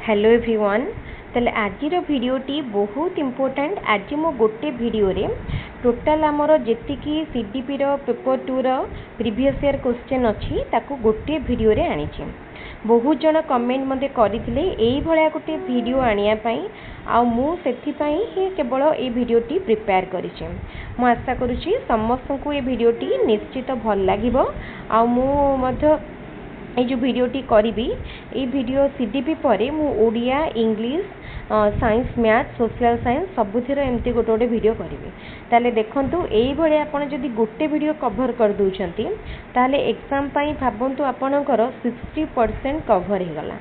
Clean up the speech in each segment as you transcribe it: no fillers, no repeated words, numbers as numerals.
Hello everyone. ताले आजिर भिडियोटी बहुत important. आज मो गोटे भिडियो रे टोटाल आमर जेतिकी सीडीपी रो पेपर 2 रो प्रीवियस ईयर क्वेश्चन अच्छी ताकू गोटे भिडियो रे आनी। बहुत जन कमेंट मते करथिले एई भलिया गोटे भिडियो आनिया पई आ मु सेथि पई ही केवल ए भिडियोटी प्रिपेयर करिछि। मु आशा करूछि समस्त को ए भिडियोटी निश्चित भल लागिबो। आ मु मध्य ये जो भिडियोटी करी ये भिडियो सीडीपी पर मु Odia English science math social science सबुथिर एमती गोटे गोटे भिडियो करी। ताले देखंतु एई भले आपण जदि गोटे भिडियो कवर कर दउछंती ताले एग्जाम पई भाबंतु आपणकर 60% कवर हे गला।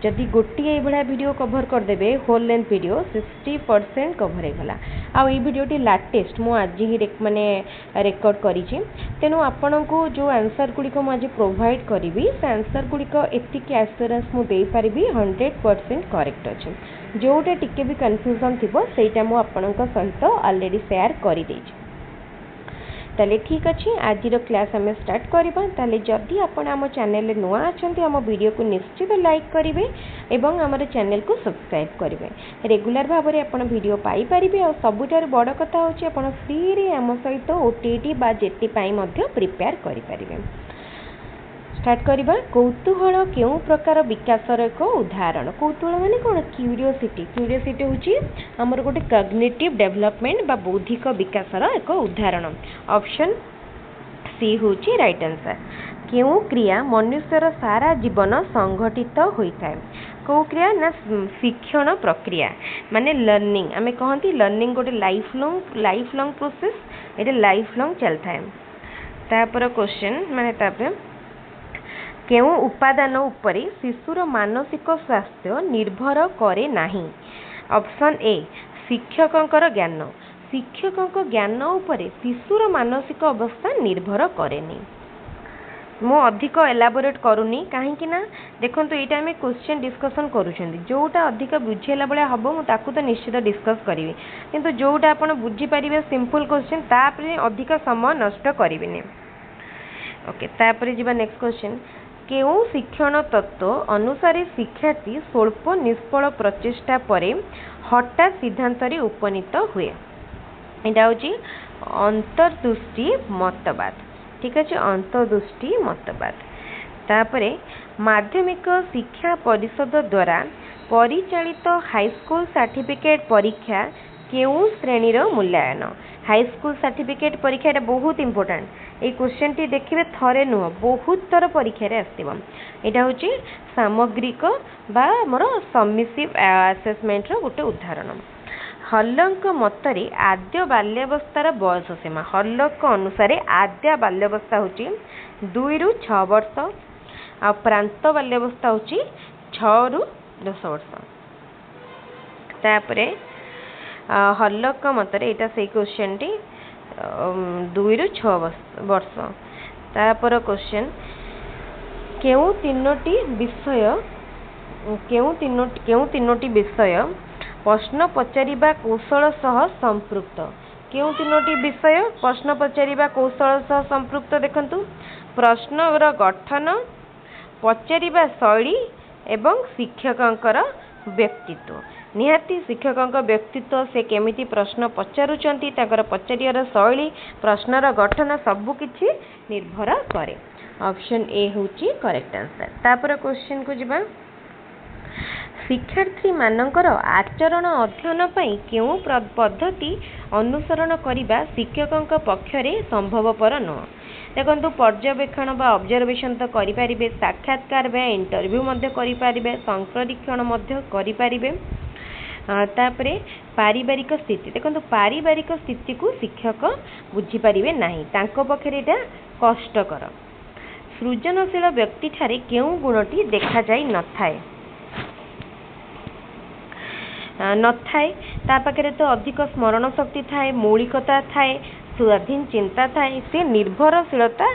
जदि गोटे ये भाया वीडियो कवर करदे होल लेंथ वीडियो 60% कवर हो गला। आ भिडियोटी लाटेस्ट मु आज ही माने रेकर्ड करी। तेणु आपण को जो आंसर गुड़िक मुझे प्रोवाइड करी से आंसर गुड़िक एतिक एश्योरेंस मुझे पारि 100% करेक्ट अच्छे। जोटा टिके भी कन्फ्यूजन थी सेटा मु आपण सहित ऑलरेडी शेयर कर देछि। ताले ठीक अच्छे आज क्लास आम स्टार्ट करबा। ताले जदि आपण आम चैनल नुआ अच्छा आम वीडियो को निश्चित लाइक करेंगे एवं आम चैनल को सब्सक्राइब करेंगे। रेगुलर भाव में आप वीडियो पाई पारिबे। और सबुठार बड़ कथा होची आपण फ्री रे आम सहित ओटीटी बा जेटी पाई मध्य प्रिपेयर करि पारिबे। स्टार्ट करबा। कौतूहल केउ प्रकार विकासर एक उदाहरण। कौतूहल माने कोन? क्यूरियोसिटी। क्यूरियोसिटी होची हमर गोटे कॉग्निटिव डेवलपमेंट बा बौद्धिक विकासर एक उदाहरण। ऑप्शन सी होची राइट आंसर। केउ क्रिया मनुष्यर सारा जीवन संगठित होइथाय? कौ क्रिया ना शिक्षण प्रक्रिया माने लर्निंग। आमे कहंती लर्निंग गोटे लाइफ लॉन्ग प्रोसेस। एटा लाइफ लॉन्ग चलथाय। तापर क्वेश्चन माने तापर केउ उपादान उपरे शिशुर मानसिक स्वास्थ्य निर्भर करे नाही? ऑप्शन ए शिक्षकंकर ज्ञान। शिक्षकंक ज्ञान उपरे शिशुर मानसिक अवस्था निर्भर करेनी। मु अधिक एलाबोरेट करूनी कहीं ना देखो ये आम क्वेश्चन डिस्कसन करुँच जोटा अधिक बुझेला भाया हम मुझे तो निश्चित डिस्कस करी किंतु जोटा आप बुझीपारे सिंपल क्वेश्चन तापर अधिक समय नष्ट करें। ओके तापर जी नेक्स्ट क्वेश्चन। केउ शिक्षण तत्व अनुसार शिक्षार्थी स्वल्प निष्फल प्रचेष्टा पर हठात सिद्धांत उपनीत हुए? यहाँ हूँ अंतर्दृष्टि मतवाद। ठीक अच्छे अंतर्दृष्टि मतवाद। तापरे माध्यमिक शिक्षा परिषद द्वारा परिचालित हाईस्कूल सर्टिफिकेट परीक्षा केउ श्रेणीर मूल्यांकन? हाईस्कूल सर्टिफिकेट परीक्षा बहुत इंपोर्टेंट। ये क्वेश्चन टी देखिए थरे नुह बहुत थर परीक्षा रे आसथिबो। एटा होची सामग्रिक बा मोर सबमिसिव असेसमेंट रो गोटे उदाहरण। हल्लक मतरे आद्य बाल्यावस्थार बयस सीमा। हल्लक अनुसार आद्य बाल्यावस्था होची 2 ରୁ 6 वर्ष आ प्रांत बाल्यावस्था होची 6 ରୁ 10 वर्ष। तापरे हल्लक मतरे एटा से क्वेश्चन टी 2 ରୁ 6 वर्ष। तापर क्वेश्चन केउ तीनोटी विषय प्रश्न पचारिबा कौशल सह संपृक्त? केउ तीनोटी विषय प्रश्न पचारिबा कौशल सह संपृक्त? देखंतु प्रश्नर गठन, पचारिबा शैली एवं शिक्षकंकर व्यक्तित्व। निहाती शिक्षकंक व्यक्तित्व से केमिति प्रश्न पचारुचंती ताकर पचारियार शैली प्रश्नर गठन सबु किछि निर्भर करे। ऑप्शन ए होची करेक्ट आंसर। तापर क्वेश्चन को जिबा। शिक्षार्थी मानकर आचरण अध्ययन पई केउ पद्धति अनुसरण करिबा शिक्षकंक पक्षरे संभवपर न? देखो पर्यवेक्षण बा ऑब्जर्वेशन तो करि पारिबे, साक्षात्कार बा इंटरव्यू मध्य करि पारिबे, संप्रेक्षण मध्य करि पारिबे। तापरे पारिवारिक स्थिति। देखो पारिवारिक स्थिति को शिक्षक बुझी पारिबे नाही, तांको पक्षरे एटा कष्टकर। सृजनशील व्यक्ति ठारे केउ गुणटी देखा जाई नथाय? नथाय ता पाखरे तो अधिक स्मरण शक्ति थाए, मौलिकता थाए, स्वाधीन चिंता थाए, से निर्भरशीलता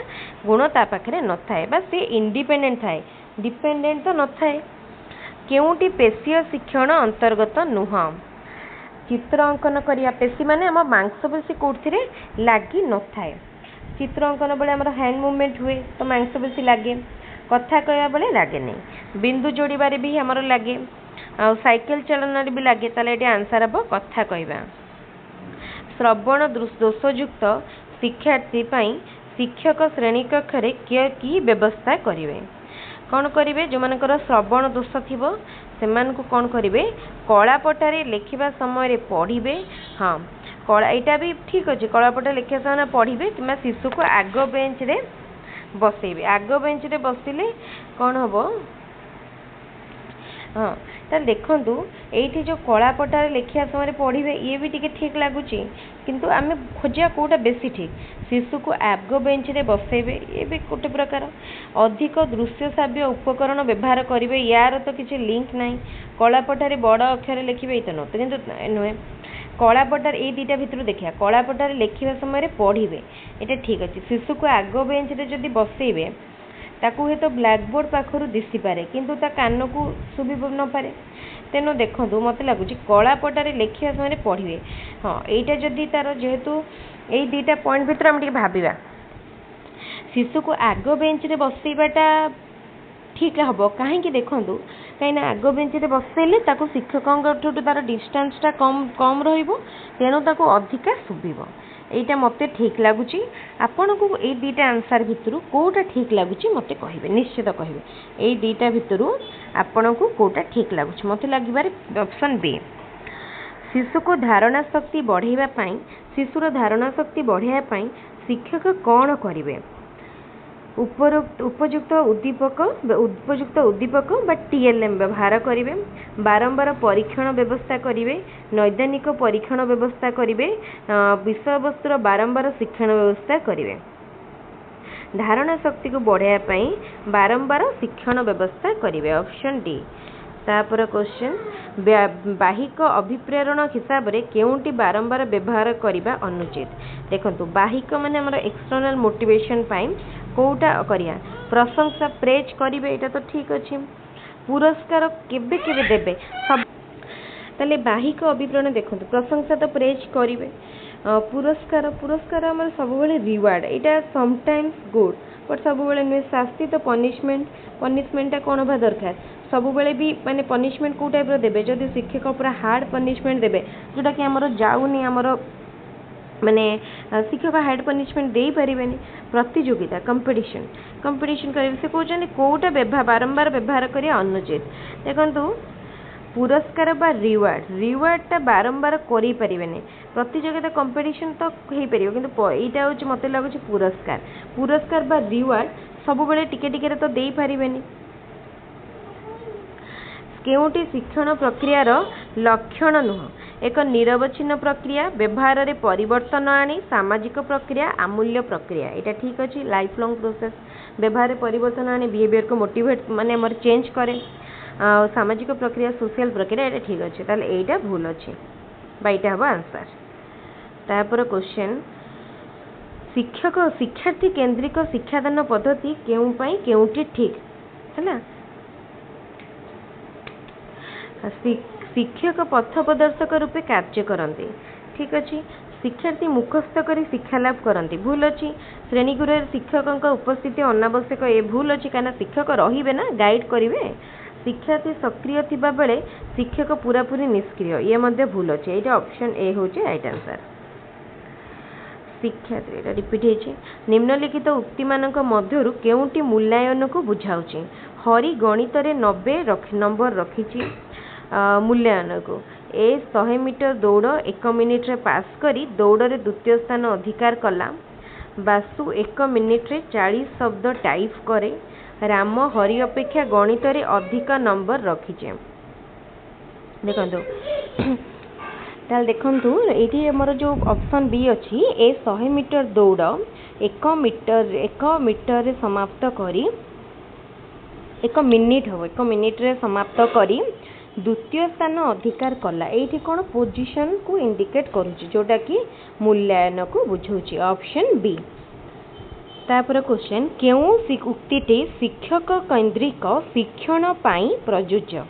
गुण ता पाखरे नथाय बा से इंडिपेंडेंट थाए, डिपेंडेंट तो नथाय। केउटी पेशीय शिक्षण अंतर्गत नुह? चित्र अंकन करिया पेशी माने हम मांसपेशी कोठिरे लागी नथाय। चित्र अंकन बेले हमर हैंड मूवमेंट हुए तो मांसपेशी लागे। कथा कहवा बेले लगे नहीं बिंदु जोड़बार भी हमर लगे आ साइकेल चलन भी लगे ताले ये आंसर हम कथा कहवा श्रवण दोषयुक्त शिक्षार्थी शिक्षक श्रेणी कक्ष कि व्यवस्था करेंगे कौन करेंगे जो मानकर श्रवण दोष थी से कौन करेंगे कलापटारे लिखा समय पढ़े हाँ कला यहाँ भी ठीक अच्छे कलापटा लिखा समय पढ़े कि शिशु को आग बेंच रे बसइबे आग बेंच रे बसिले कौन हम हाँ ताल देखु ये जो कलापटारे लिखा समय पढ़े ये भी टी ठीक लगुच किंतु आम खोजा कौटा बेसी ठीक शिशु को आग बेंच रे बसइबे ये भी गोटे प्रकार अधिक दृश्य श्राव्य उपकरण व्यवहार करेंगे यार तो किसी लिंक ना कलापटारे बड़ अक्षर लिखे ये तो न तो कि नुहे कलापटार ये दुटा भितर देखिए कलापटार लिखा समय पढ़े ये ठीक अच्छे शिशु को आग बेंच रे जदि बसइबे ताकू हे तो ब्लैकबोर्ड पाखर दिशी पारे किंतु ता कान को शुभी न पारे तेणु देखो मत लगुच कलापटारे लिखा समय पढ़े हाँ यहाँ जदि तार जेहेतु यही दुटा पॉइंट भितर आम भाविबा शिशु को आग बेंच रे बसइबाटा ठीक हम कहीं देखूँ कहीं आग बेंच रे बसइले शिक्षकों तार डिस्टेंसटा कम कम रेणु अधिका शुभ यहाँ मत ठीक लगुच आपण को ये दुटा आंसर भितर कौटा ठीक लगुच मत कहे निश्चित कहे ये दुटा भितर आपण को कौटा ठीक लगुच मत लगे ऑप्शन बी शिशु को धारणा शक्ति बढ़ाई शिशुर धारणा शक्ति बढ़ाई शिक्षक कौन करेंगे उपयुक्त उद्दीपक बा टीएलएम व्यवहार करेंगे बारंबार परीक्षण व्यवस्था करेंगे नैदानिक परीक्षण व्यवस्था करेंगे विषय वस्तुर बारंबार शिक्षण व्यवस्था करेंगे धारणा शक्ति को बढ़ाई बारंबार शिक्षण व्यवस्था करेंगे ऑप्शन डी तापर क्वेश्चन बाहिक अभिप्रेरण हिसाब से केउंटी बारंबार व्यवहार करने अनुचित देखो बाहिक माने हमर एक्सटर्नल मोटिवेशन कौटा करिया प्रशंसा प्रेज करेंगे यहाँ तो ठीक अच्छे पुरस्कार केबे केबे देबे सब ताले बाहिक अभिप्रेरण देखो प्रशंसा तो प्रेज करेंगे पुरस्कार पुरस्कार आम सब रिवार्ड यहाँ समटाइम्स गुड बट सब नुहे शास्ति तो पनिशमेंटा कौन हवा दरकार सब भी माने पनिशमेंट कौ टाइप देबे जदि शिक्षक पूरा हार्ड पनिशमेंट देबे जोटा कि आमर जाऊनी आमर माने शिक्षक हार्ड पनिशमेंट दे पारिबेनी प्रतियोगिता कंपटीशन करेंगे से कहते कौटा बारंबार व्यवहार करिया अनुचित देखंतु पुरस्कार बा रिवार्डटा बारंबार करि पारिबेनी प्रतियोगिता कंपटीशन तो हो पारिबो किंतु एटा होची मते लागुची पुरस्कार बा रिवार्ड सब बेले टिके टिके तो दे पारिबेनी केउटी शिक्षण प्रक्रियार लक्षण नुह एक निरवच्छिन्न प्रक्रिया व्यवहार रे परिवर्तन आनी सामाजिक प्रक्रिया आमूल्य प्रक्रिया यहाँ ठीक अच्छे लाइफ लॉन्ग प्रोसेस व्यवहार परिवर्तन आनी बिहेवियर को मोटिवेट माने हमर चेंज करे सामाजिक प्रक्रिया सोशल प्रक्रिया यहाँ ठीक अच्छे ताले एटा भूल अच्छे बाईटा हम आंसर तापर क्वेश्चन शिक्षक शिक्षार्थी केन्द्रिक शिक्षादान पद्धति केउटी ठीक है शिक्षक पथ प्रदर्शक रूपे कार्य करते ठीक अच्छे शिक्षार्थी मुखस्थ कर शिक्षा लाभ करते भूल अच्छी श्रेणीगृह शिक्षकों उपस्थिति अनावश्यक ये भूल अच्छी कहीं शिक्षक रे ना गाइड करेंगे शिक्षार्थी सक्रिय थिबा बेले शिक्षक पूरापूरी निष्क्रिय ये भूल अच्छे ये ऑप्शन ए हूँ राइट आंसर शिक्षार्थी रिपीट होती निम्नलिखित उक्ति मानक मध्यरु केउंटी मूल्यांकन को बुझाऊँगी हरि गणित रे 90 नंबर रखी मूल्यांकन को 100 मीटर दौड़ 1 मिनिट रे पास करी दौड़ रे द्वितीय स्थान अधिकार कला बासु 1 मिनिट रे 40 शब्द टाइप करे राम हरि अपेक्षा गणित रे अधिक नंबर रखीचे देखंतु ताल देखंतु एठी हमर जो ऑप्शन बी अछि 100 मीटर दौड़ 1 मीटर रे समाप्त करी 1 मिनिट हो 1 मिनिट रे समाप्त करी द्वितीय स्थान अधिकार कला ये कौन पोजिशन को इंडिकेट करुच्ची जोटा कि मूल्यांकन को बुझाऊँगी ऑप्शन बी तापर क्वेश्चन क्यों उक्ति शिक्षक केन्द्रिक शिक्षण पाई प्रयोज्य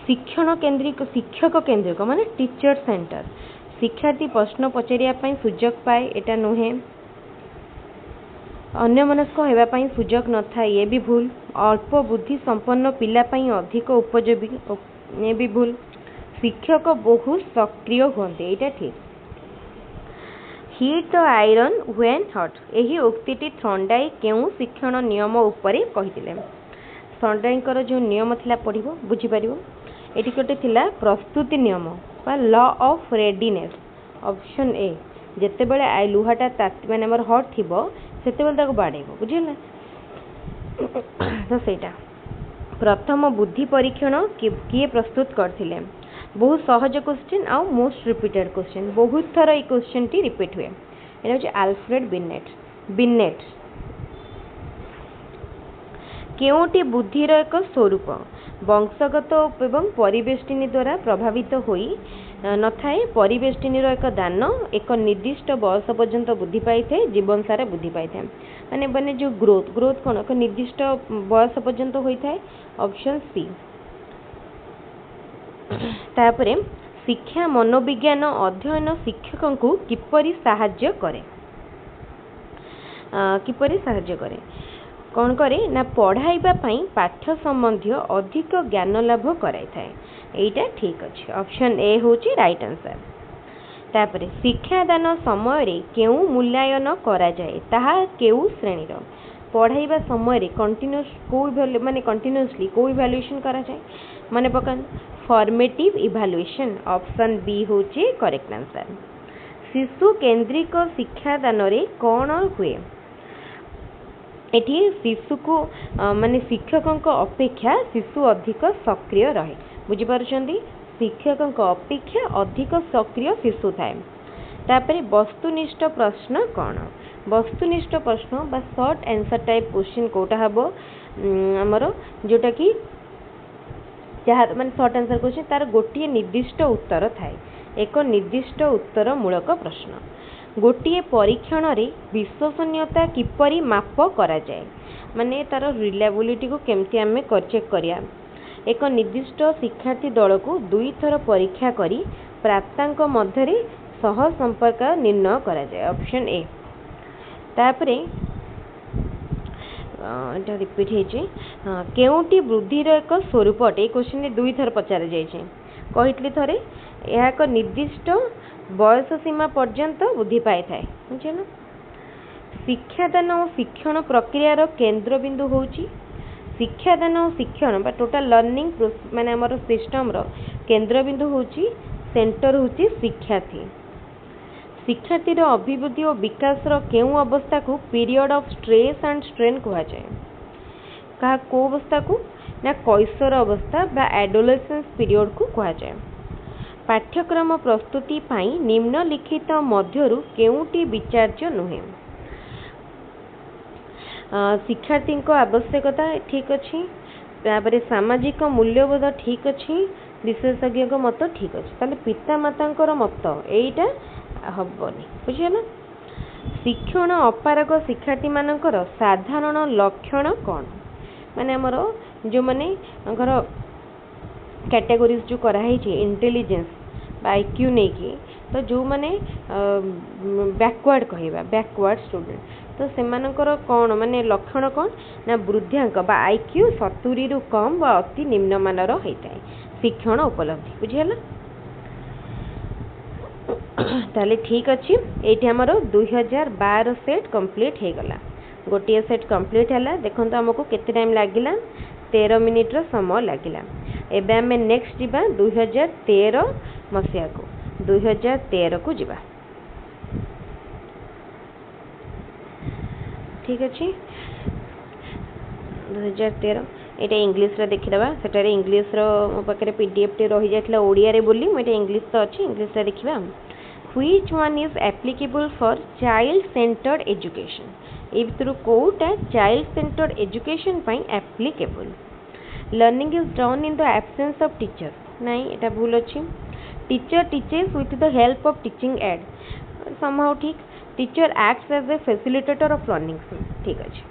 शिक्षण केन्द्रिक शिक्षक केन्द्रिक माने टीचर सेंटर शिक्षार्थी प्रश्न पचारिया सुजोग पाए एटा नुहे अन्यमनस्क होगापाई सुजोग न था ये भी भूल। अल्प बुद्धि संपन्न पिलापाई अधिक उपयोगी ये भी भूल। शिक्षक बहुत सक्रिय होते यहाँ ठीक। Heat the iron when hot यही उक्ति थंडाई केउ शिक्षण नियम उपरे कहिथिले। थंडाईकर जो नियम थिला पढ़िबो बुझी पारिबो। एठी गोटे थिला प्रस्तुति नियम बा law of readiness. Option A जेते बेले लुहाटा ताती माने हमर हॉट थिबो सेते बेले ताको बाडेबो बुझिला। तो सेटा प्रथम बुद्धि परीक्षण किए प्रस्तुत करथिले। बहुत सहज क्वेश्चन आउ मोस्ट रिपीटेड क्वेश्चन बहुत थर ये क्वेश्चन टी रिपीट हुए। एटा होचे अल्फ्रेड बिनेट। केउटी बुद्धिर एक स्वरूप वंशगत एवं परिवेष्टिनी द्वारा प्रभावित होई न थाए। परिवेष्टिनीर एक दान एक निर्दिष्ट बयस पर्यंत बुद्धि पाई थाए जीवन सारा बुद्धि पाई थाए माने माने जो ग्रोथ कौन एक निर्दिष्ट बयस पर्यंत होई थाए। Option C. तापरे शिक्षा मनोविज्ञान अध्ययन शिक्षक को किपरि साहाय्य करे कौन करे ना पढ़ाइबा पई पाठ्य संबंधी अधिक ज्ञान लाभ कराई थाए। एटा ठीक अछि। ऑप्शन ए होची राइट आंसर। तापरे शिक्षादान समय रे केउ मूल्यांकन करा जाए ताहा केउ श्रेणी रो पढ़ाइबा समय रे कंटीन्यूअस कोई माने कंटीन्यूअसली कोई इवैल्यूएशन करा जाए माने पकान फॉर्मेटिव इवैल्यूएशन। ऑप्शन बी होची करेक्ट आंसर। शिशु केंद्रिक शिक्षादान रे कोन हुए एठी शिशु को माने शिक्षक अपेक्षा शिशु अधिक सक्रिय रहे बुझी पारुछंदी। शिक्षक अपेक्षा अधिक सक्रिय शिशु थाए। तापरे वस्तुनिष्ठ प्रश्न कौन वस्तुनिष्ठ प्रश्न बा शॉर्ट आंसर टाइप क्वेश्चन कोटा हबो हमर जोटा कि जहाँ माने शॉर्ट आंसर क्वेश्चन तार गोटे निर्दिष्ट उत्तर थाए एक निर्दिष्ट उत्तर मूलक प्रश्न। गोटे परीक्षण रे विश्वसनीयता किपरि माप करा जाए माने तार रिलायबिलिटी को केमती आमे चेक करिया। एक निर्दिष्ट शिक्षार्थी दल को 2 थर परीक्षा करी प्राप्तांक मध्य सह संपर्क निर्णय करा जाए। Option A. तापरे एटा रिपीट हेजे केउटी बुद्धिर एक स्वरूप अटे क्वेश्चन 2 थर पचार जाइछे कहितली थरे यह एक निर्दिष्ट बयस सीमा पर्यंत बुद्धि पाई थाए बुझिला। शिक्षादान और शिक्षण प्रक्रियार केंद्र बिंदु होची शिक्षादान और शिक्षण बा टोटल लर्निंग माने हमर सिस्टम रो केंद्र बिंदु होची सेंटर होची शिक्षार्थी। शिक्षार्थी रो अभिवृद्धि और विकास रो केउ अवस्था को period of stress and strain कहा जाए कहा को अवस्था को ना कैशोर अवस्था बा एडोलेसेंस पीरियड को कहा जाए। पाठ्यक्रम प्रस्तुति पाई निम्नलिखित मध्यरु केउटी विचार्य नुहे। शिक्षार्थी को आवश्यकता ठीक अच्छी तापर सामाजिक मूल्यबोध ठीक अच्छी विशेषज्ञ मत ठीक अच्छे ताले पिता माता मत एटा हबनी बुझिला। शिक्षण अपारग शिक्षार्थी मानकर साधारण लक्षण कौन माने हमर जो माने कैटेगोरीज जो कराई इंटेलिजेंस आईक्यू नहीं कि तो जो माने बैकवर्ड कहवा बैकवर्ड स्टूडेंट तो सेमानकर कौन माने लक्षण कौन ना वृद्धांक बा आईक्यू 70 रु कम बा अति निम्न मानर होता है शिक्षण उपलब्धि बुझिला। ताले ठीक अच्छी ये आमर 2012 सेट कंप्लीट हो गला गोटे सेट कंप्लीट है देखो आमको केते टाइम लगिला 13 मिनिट रो समय लगिला। एबे आमे नेक्स्ट जीवा 2013 मसिया को 2013 को जीवा ठीक अच्छे 2013 ये इंग्लीश रे देखिदबा सेटारे इंग्लीश रो मो पाखरे पीडीएफ टे रही जातला ओडिया रे बोली म एटा इंग्लीश तो अछि इंग्लीश रे देखिबा। Which one is applicable for child centered education ए भितरु कोटा चाइल्ड सेंटर्ड एजुकेशन पई applicable. Learning is done in the absence of teacher नहीं एटा भूल अछि। Teacher teachers with the help of teaching aid somehow ठीक। Teacher acts as a facilitator of learning ठीक अछि।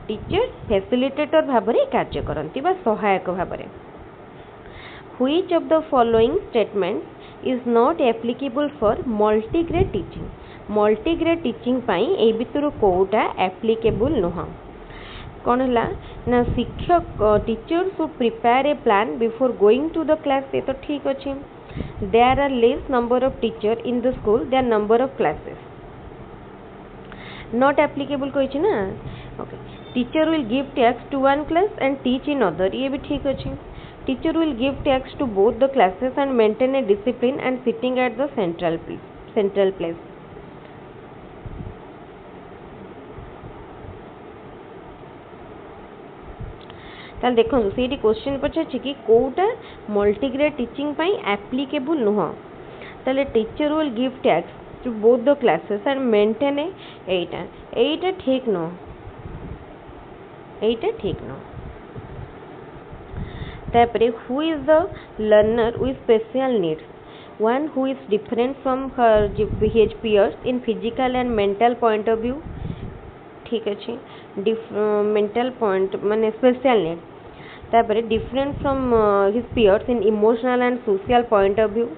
टीचर फैसिलिटेटर भाबरे कार्य करंती बा सहायक भाबरे। Which of the following statements is not applicable for multigrade teaching multigrade teaching पाई ए भितर कोटा एप्लीकेबल नुह कौन है ना शिक्षक teacher should prepare a plan before going to the class ये तो ठीक अच्छे there are less number of teacher in the school there number of classes not applicable कही ना okay teacher will give tasks to one class and teach in other ये भी ठीक अच्छे teacher will give tasks to both the classes and maintain a discipline and sitting at the central place ताल देखो से question पचार कि कोटा मल्टीग्रेड टीचिंग पाई एप्लीकेबल नुह ताले teacher will give tasks to both the classes and maintain एटा ठीक न एटा ठीक न तापरे who is the learner with special needs one who is different from his peers in physical and mental point of view ठीक अच्छे mental point माने स्पेशल नीड तापरे different from his peers in emotional and social point of view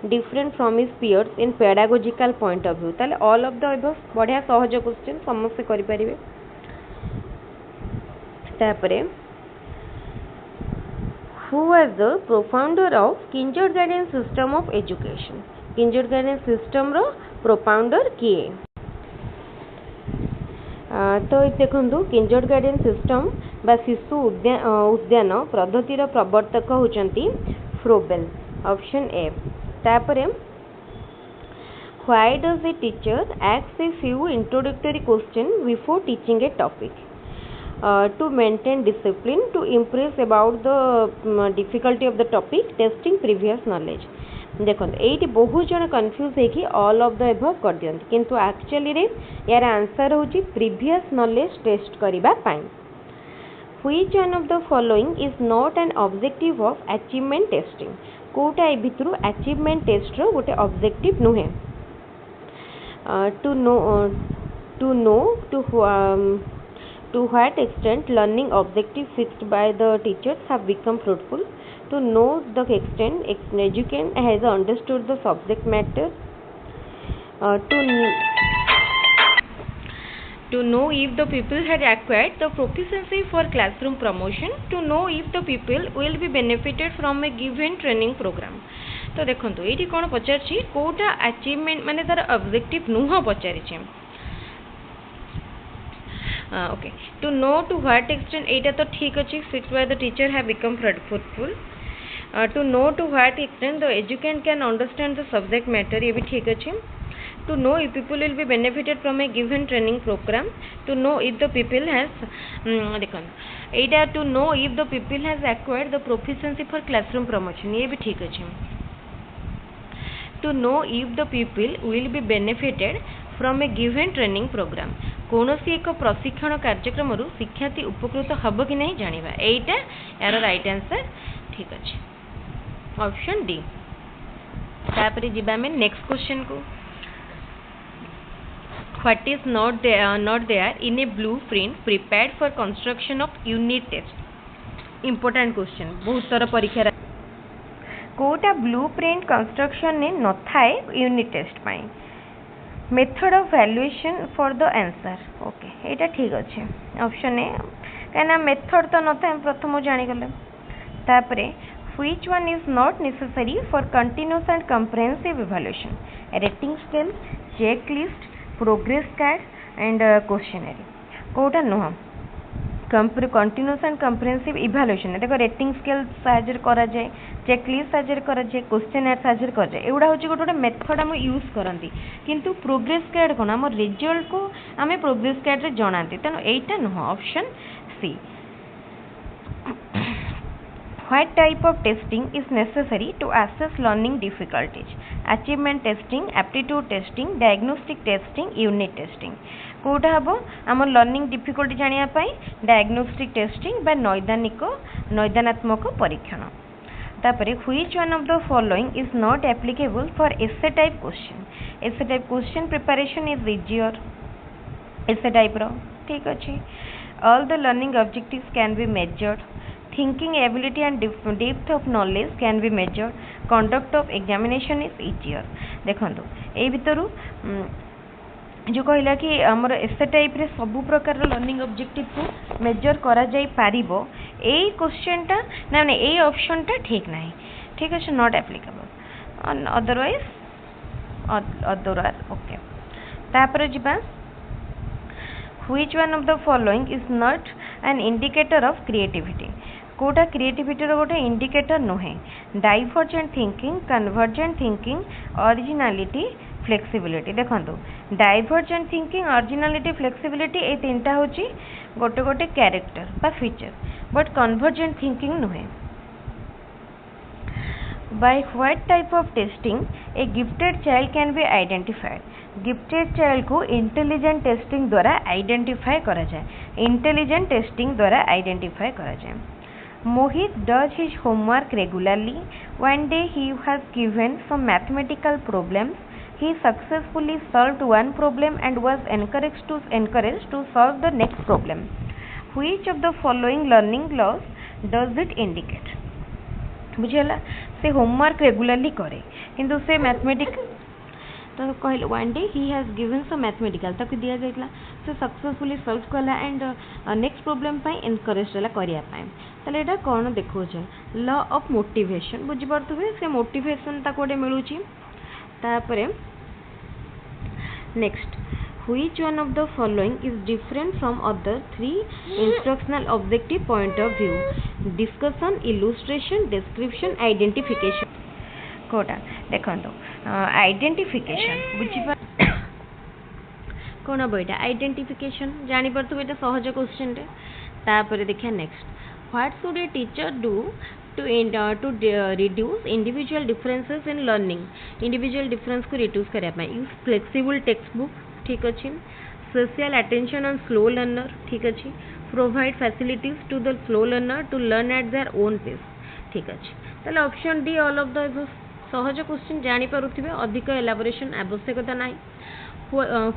different from his peers in pedagogical point of view ताले all of the above बढ़िया सहज question समस्त करि परिबे तापरे who was the propounder of kindergarten system of education kindergarten system रो propounder किए तो देखो किंडरगार्टन सिस्टम बा शिशु उद्यान पद्धतिर प्रवर्तक होचंती फ्रोबेल ऑप्शन ए तापरे why does a teacher ask a few introductory question before teaching A topic to maintain discipline to impress about the difficulty of the topic testing previous knowledge देखो ये बहुत जन confuse है कि all of the above कर दियंती किंतु actually रे यार आंसर होची प्रीवियस नॉलेज टेस्ट करिबा पाई which one of the following is not an objective of achievement testing कोटा ए भितरु अचीवमेंट टेस्ट रो गोटे ऑब्जेक्टिव नुहे to what extent learning objectives fixed by the teachers have become fruitful, to know the extent educand has understood the subject matter, to know if the people had acquired the proficiency for classroom promotion, to know if the people will be benefited from a given training program. तो देखो ये कौन पचार Kota achievement माने तार objective नुह पचारि okay to know to what extent एटा तो ठीक अच्छे fix by the teacher have become fruitful to know to what extent the educand can understand the subject matter ये भी ठीक अच्छे to know if people will be benefited from a given training programme to know if the people has देखो एटा to know if the people has acquired the proficiency for classroom promotion ये भी ठीक अच्छे to know if the people will be benefited from a given training programme कौन सी एक प्रशिक्षण कार्यक्रम शिक्षार्थी उपकृत हम कि नहीं जाना यहीटा यार राइट आंसर ठीक अच्छे ऑप्शन डी तापर जीवा में नेक्स्ट क्वेश्चन को what is not there in a blueprint prepared for construction of unit test important question बहुत सारा परीक्षा कोटा ब्लू प्रिंट कंस्ट्रक्शन ने न थाए यूनिट टेस्ट पाई method of valuation for the answer okay एटा ठीक अच्छे ऑप्शन ए कहीं मेथड तो न था प्रथम जानीगले तापरे which one is not necessary for continuous and comprehensive evaluation rating scale check list progress card and questionnaire कोटा नुह कंटिन्यूअस एंड कंप्रेहेंसिव इवैल्यूएशन देखो रेटिंग स्केल साहाय्य करा जाए चेक लिस्ट साहाय्य करा जाए क्वेश्चनर साहाय्य करा जाए एगुड़ा हूँ गोटे गोटे मेथड आम यूज करती किंतु प्रोग्रेस कार्ड कौन आम रिजल्ट को आम प्रोग्रेस कार्ड रे जनाती तेणु एटा नुह option C What type of testing is necessary to assess learning difficulties? Achievement testing, aptitude testing, diagnostic testing, unit testing. कोटा हम आम लर्निंग डिफिकल्टी जानिया पाई डायग्नोस्टिक टेस्टिंग बा नैदानात्मक परीक्षण तापरे which one of the following is not applicable for essay type question preparation is easier essay type रो ठीक अच्छे all the learning objectives can be measured thinking ability and depth of knowledge can be measured conduct of examination is easier देखो ए भितर जो कहला कि आमर एसे type रे सब प्रकार लर्निंग ऑब्जेक्टिव को मेजर करा जाई पारिबो ए क्वेश्चन टा ना ना ए ऑप्शन टा ठीक नाही ठीक है नॉट एप्लीकेबल अदरवाइज ओके तापर जिबा which one of the following is not an indicator of creativity कोटा क्रिएटिविटी रो गोटे इंडिकेटर नुहे divergent thinking convergent thinking originality flexibility देखो डाइवर्जेंट थिंकिंग ओरिजिनालिटी फ्लेक्सिबिलिटी ए तीनटा होची गोटे गोटे कैरेक्टर बा फीचर बट कन्वर्जेंट थिंकिंग नुहे by what type of testing a gifted child can be identified gifted child को इंटेलिजेंट टेस्टिंग द्वारा आइडेंटिफाई करा जाए इंटेलिजेंट टेस्टिंग द्वारा आइडेंटिफाई करा जाए Mohit does his homework regularly. One day he was given some mathematical problems. He successfully solved one problem and was encouraged to solve the next problem. Which of the following learning laws does it indicate? बुझेला से homework regularly करे किंतु से mathematics तो कहले one day he has given some mathematical ताकि दिया जाइतला से सक्सेसफुली सॉल्व कला एंड नेक्स्ट प्रॉब्लम पाई एनकरेज होला करिया पाए तले एटा कोन देखो छै लॉ ऑफ मोटिवेशन बुझि परतुबे से मोटिवेशन ता कोडे मिलुची तापरे next which one of the following is different from other three instructional objective point of view discussion illustration description identification कोटा देखंतो आइडेंटिफिकेशन बुझिबा कोन बइटा आइडेंटिफिकेशन जानि परतु बेटा सहज क्वेश्चन रे तापर देखिया next what should a teacher do to reduce individual differences in learning individual difference को reduce करिया पाए use flexible textbook ठीक अछि social attention on slow learner ठीक अछि provide facilities to the slow learner to learn at their own pace ठीक अछि तले option D all of the सहज क्वेश्चन जानि पारुथिबे अधिक एलाबोरेशन आवश्यकता नाही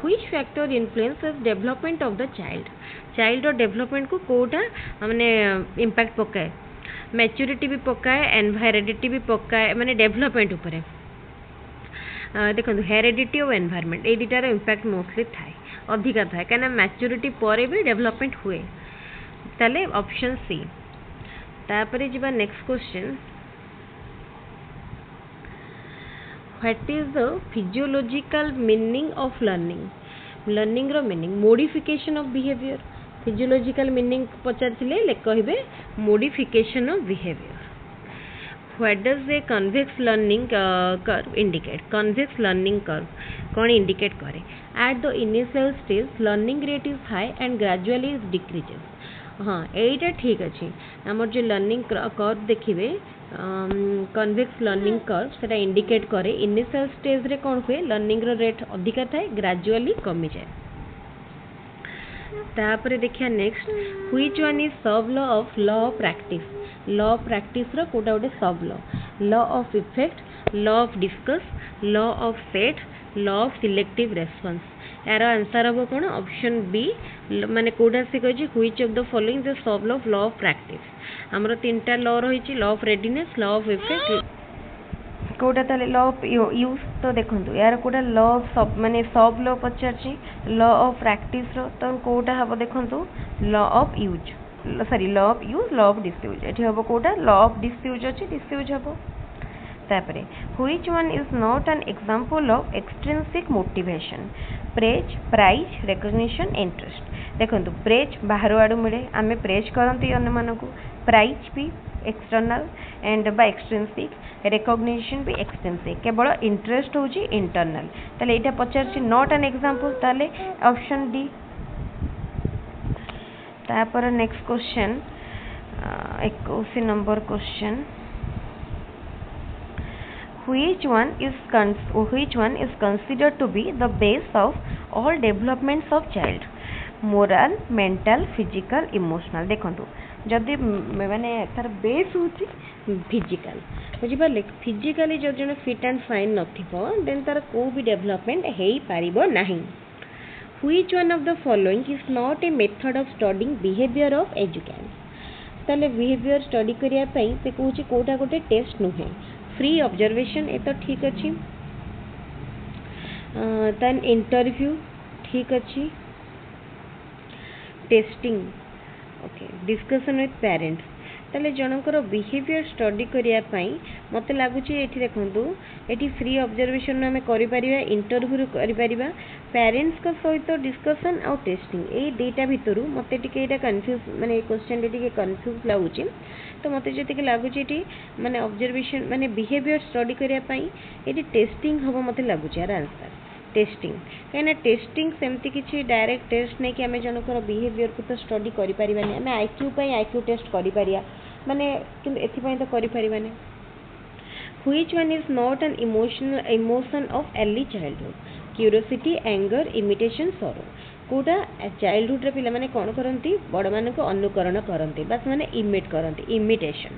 which factor influences development of the child और development को कोटा माने इम्पैक्ट पकाए मैच्योरिटी भी पकाए एनवायरनिटी भी पकाए माने डेवलपमेंट ऊपर देखो हेरिडिटी और एनवायरनमेंट ए दुटार इम्पैक्ट मोस्टली थाए अधिका थाए कहीं मैच्योरिटी पर भी डेवलपमेंट हुए ताले ऑप्शन सी तापरे जिबा next question what is the physiological meaning of learning रो meaning modification of behaviour physiological meaning पचारथिले ले कहबे modification of behaviour what does a convex learning curve indicate convex learning curve कौन indicate करे at the initial stage learning rate is high and gradually is decreases हाँ एटा ठीक अच्छे आमर जो लर्निंग कर्व देखिए कन्वेक्स लर्निंग कर्व सेटा इंडिकेट करे इनिशियल स्टेज रे कौन हुए लर्निंग रेट अधिका थाए ग्रेजुअली कमी जाए तापर देखिया next which one is sub law of practice रो कोटा गोटे sub law of effect law of discuss law of set law of selective response यार आंसर हम कौन ऑप्शन बी माने कोटा से कहि which of the following the sub law of practice हमरो तीनटा लॉ रही law of readiness law of effect कोटा ताले लॉ ऑफ यूज तो देखंतु यार कोटा लॉ ऑफ सब माने सब लॉ पचारची लॉ ऑफ प्रैक्टिस रो तो कोटा हबो देखंतु law of use sorry law of use law of disuse एठी हबो कोटा लॉ ऑफ डिसयूज अछि डिसयूज हबो तापरे which one is not an example of extrinsic motivation praise prize recognition interest देखंतु प्रेज बाहर आडू मिले आमे प्रेज करंती अन्य मानको प्राइज भी external and by extrinsic recognition भी एक्सट्रिंसिक केवल इंटरेस्ट होची इंटरनल ताले एटा पचारची नॉट एन एग्जांपल ताले ऑप्शन डी तापर next question 21 number question which one is considered to be the base of all developments of child moral mental physical emotional देखंतु जदि माने तार बेस होची फिजिकल बुझि पाले फिजिकली जो जने फिट एंड फाइन नथिबो देन तार को भी डेवलपमेंट हेई पारिबो नाही which one of the following is not a method of studying behavior of educants ताले बिहेवियर स्टडी करिया पई से कहूची कोटा गोटे टेस्ट नुहे फ्री ऑब्जर्वेशन ए तो ठीक अच्छी देन इंटरव्यू ठीक अच्छी testing okay discussion with parents ताले जनकर बिहेवियर स्टडी करने मत लगुच ये देखूँ ये फ्री ऑब्जर्वेशन आम कर इंटरव्यू कर पेरेंट्स सहित डिस्कशन आउ टेस्टिंग ये दुईटा भितर मत कन्फ्यूज माने क्वेश्चन टे कन्फ्यूज लगुच तो मत जी लगुच ये माने ऑब्जर्वेशन माने बिहेवियर स्टडी करने ये टेस्टिंग हम मत लगुच यार आंसर टेस्टिंग कहीं टेस्टिंग सेमती किसी डायरेक्ट टेस्ट नहीं कि आम जनकर बिहेवियर को तो स्टडी करें आम आईक्यू टेस्ट कर माने एथपाई तो करें which one is not an emotion of early childhood curiosity anger imitation सरो कोटा चाइल्डहुड रे पिला माने कौन करती बड़ मान को अनुकरण करती बस माने इमिट करती इमिटेशन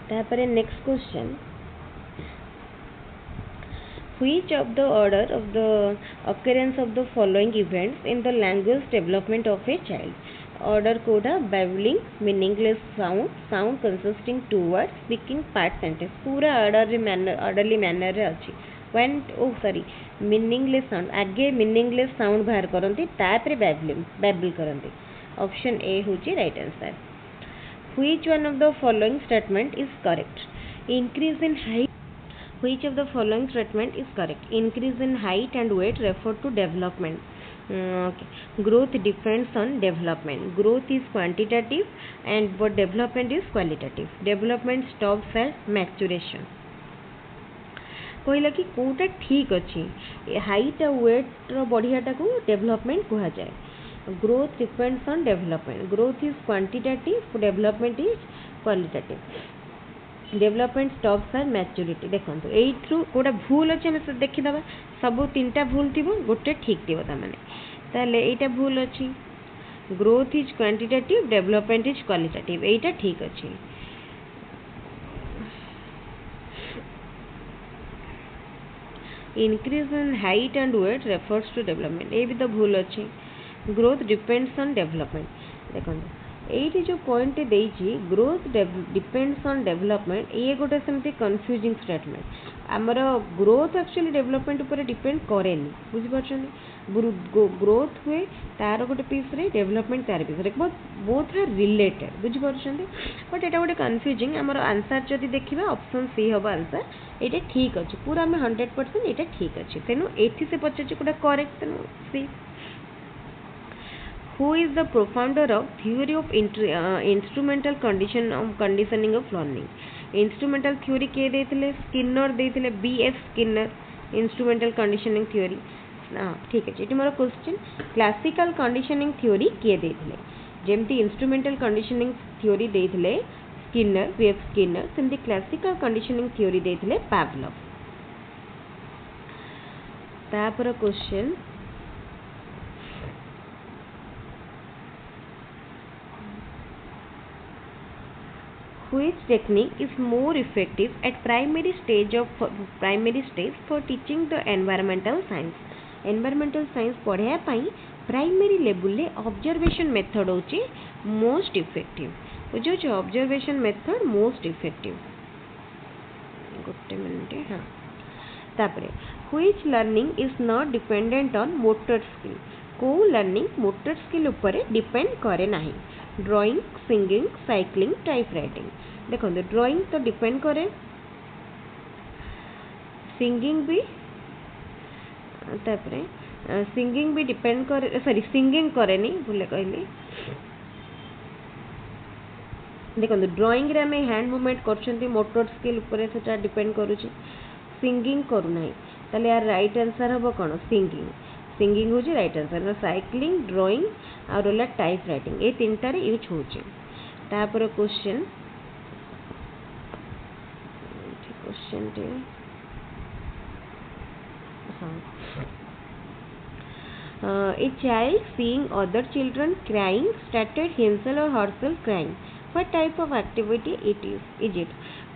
तापर next question which of the order of the occurrence of the following events in the language development of a child order Koda babbling meaningless sound consisting two words speaking part sentence पूरा orderly manner रे अच्छी when meaningless sound आगे meaningless sound बाहर करती तापरे babble करती option A होची right answer which one of the following statement is correct increase in height which of the following statement is correct increase in height and weight refer to development okay. Growth depends on development growth is quantitative and but development is qualitative development stops at maturation कहला कि कोटा ठीक अच्छी height और wait बढ़ियाटा को development कहा जाए growth depends on development growth is quantitative development is qualitative development stops are maturity देखो यू कोटा भूल अच्छे आम देखीद सब तीन टा भूल थी गोटे ठीक थी ताले यहीटा भूल अच्छी growth is quantitative development is qualitative यहीटा ठीक अच्छी increase in height and weight refers to development ये भी तो भूल अच्छी growth depends on development देखो ये जो पॉइंट देइछि ग्रोथ डिपेंड्स ऑन डेवलपमेंट ये गोटे सेमती कन्फ्यूजिंग स्टेटमेंट आमर ग्रोथ एक्चुअली डेवलपमेंट ऊपर डिपेंड करेनि बुझिपारछन्ति ग्रोथ हुए तार गोटे पीस रे डेवलपमेंट तार पीस रे बोथ आर रिलेटेड बुझिपारछन्ति बट एटा गोटे कन्फ्यूजिंग आमर आंसर जदि देखिबा ऑप्शन सी हबा आंसर एटा ठीक अछि पूरा हम 100% एटा ठीक अछि तेनु एथि से पछछि कोटा करेक्ट तेनु सी who is the profounder of theory of instrumental conditioning of learning instrumental theory के देथिले स्किनर देथिले BF Skinner instrumental conditioning theory ठीक है एटी मोर क्वेश्चन क्लासिकल कंडीशनिंग थ्योरी के देथिले जेमती इंस्ट्रूमेंटल कंडीशनिंग थ्योरी देथिले स्किनर BF स्किनर सेमती क्लासिकल कंडीशनिंग थ्योरी देथिले पावलोव तापर question which technique is more effective at primary stage for teaching the environmental science पढ़ाया पाई प्राइमरी लेवल ले ऑब्जर्वेशन मेथड होची मोस्ट इफेक्टिव बुझो जो ऑब्जर्वेशन मेथड मोस्ट इफेक्टिव गोटे minute हां तापरे which learning is not dependent on motor skill को learning motor skill ऊपर डिपेंड करे नाही drawing singing cycling type writing देखो ड्राइंग तो डिपेंड करे सिंगिंग भी तापरे सिंगिंग भी डिपेंड करे सॉरी सिंगिंग करे नी भूले कहली देखो ड्राइंग रे में हैंड मूवमेंट करछंती मोटर स्किल ऊपर सेटा डिपेंड करूची सिंगिंग करू नाही ताले यार राइट आंसर हबो कोन सिंगिंग होची राइट आंसर साइक्लिंग ड्राइंग और होला टाइप राइटिंग ए तीनटा रे यूज होची तापर क्वेश्चन टे a child seeing other children crying started himself or herself crying what type of activity is it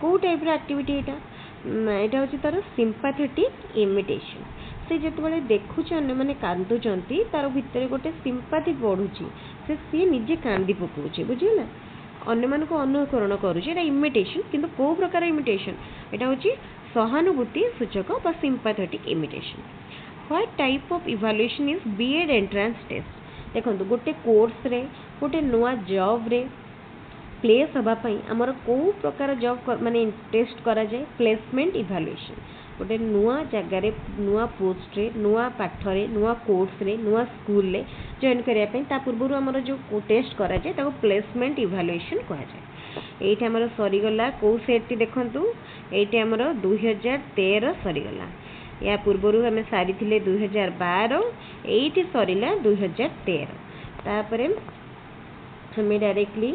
को टाइप रो एक्टिविटी एटा होची तार सिंपैथेटिक इमिटेशन से जेतबेले देखुछ अन्य माने कांदुचंती तार भितर गोटे सिंपैथी पढुची से सी निजे कांदी पकोची बुझिला अन्य मान को अनुकरण करूची एटा इमिटेशन किंतु को प्रकार इमिटेशन एटा होची सहानुभूति सूचक बा sympathetic imitation. What type of evaluation is BEd entrance test. देखो गोटे कोर्स रे गोटे नुआ जॉब रे प्लेस हवा पई हमर को प्रकार जॉब माने टेस्ट करा जाए प्लेसमेंट इवैल्यूएशन। गोटे नुआ जगह रे नुआ पोस्ट रे नुआ पाठ रे नुआ कोर्स रे नुआ स्कूल रे जॉइन करिया पई ता पूर्व हमर जो टेस्ट करा जाए ताको प्लेसमेंट इवैल्यूएशन कहा जाए। एठी हमर सरी गला को सेट टी देखंतु एठी हमर 2013 सरी गला या पूर्व हमें सारी थिले 2012 एठी सरीला 2013 तापरे हमें डायरेक्टली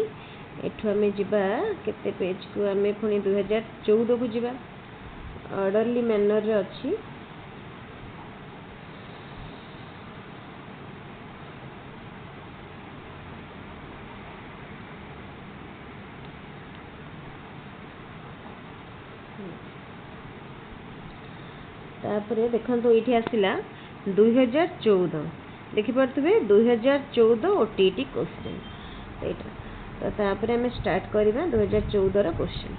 एठो हमें जिबा केते पेज को हमें पुनी 2014 को जिबा ऑर्डरली मैनर रे अछि। तापरे देखंतु एठी आसिला 2014 देखि परतबे 2014 ओटीटी क्वेश्चन एटा तो तापरे हमें स्टार्ट करबा 2014 रो क्वेश्चन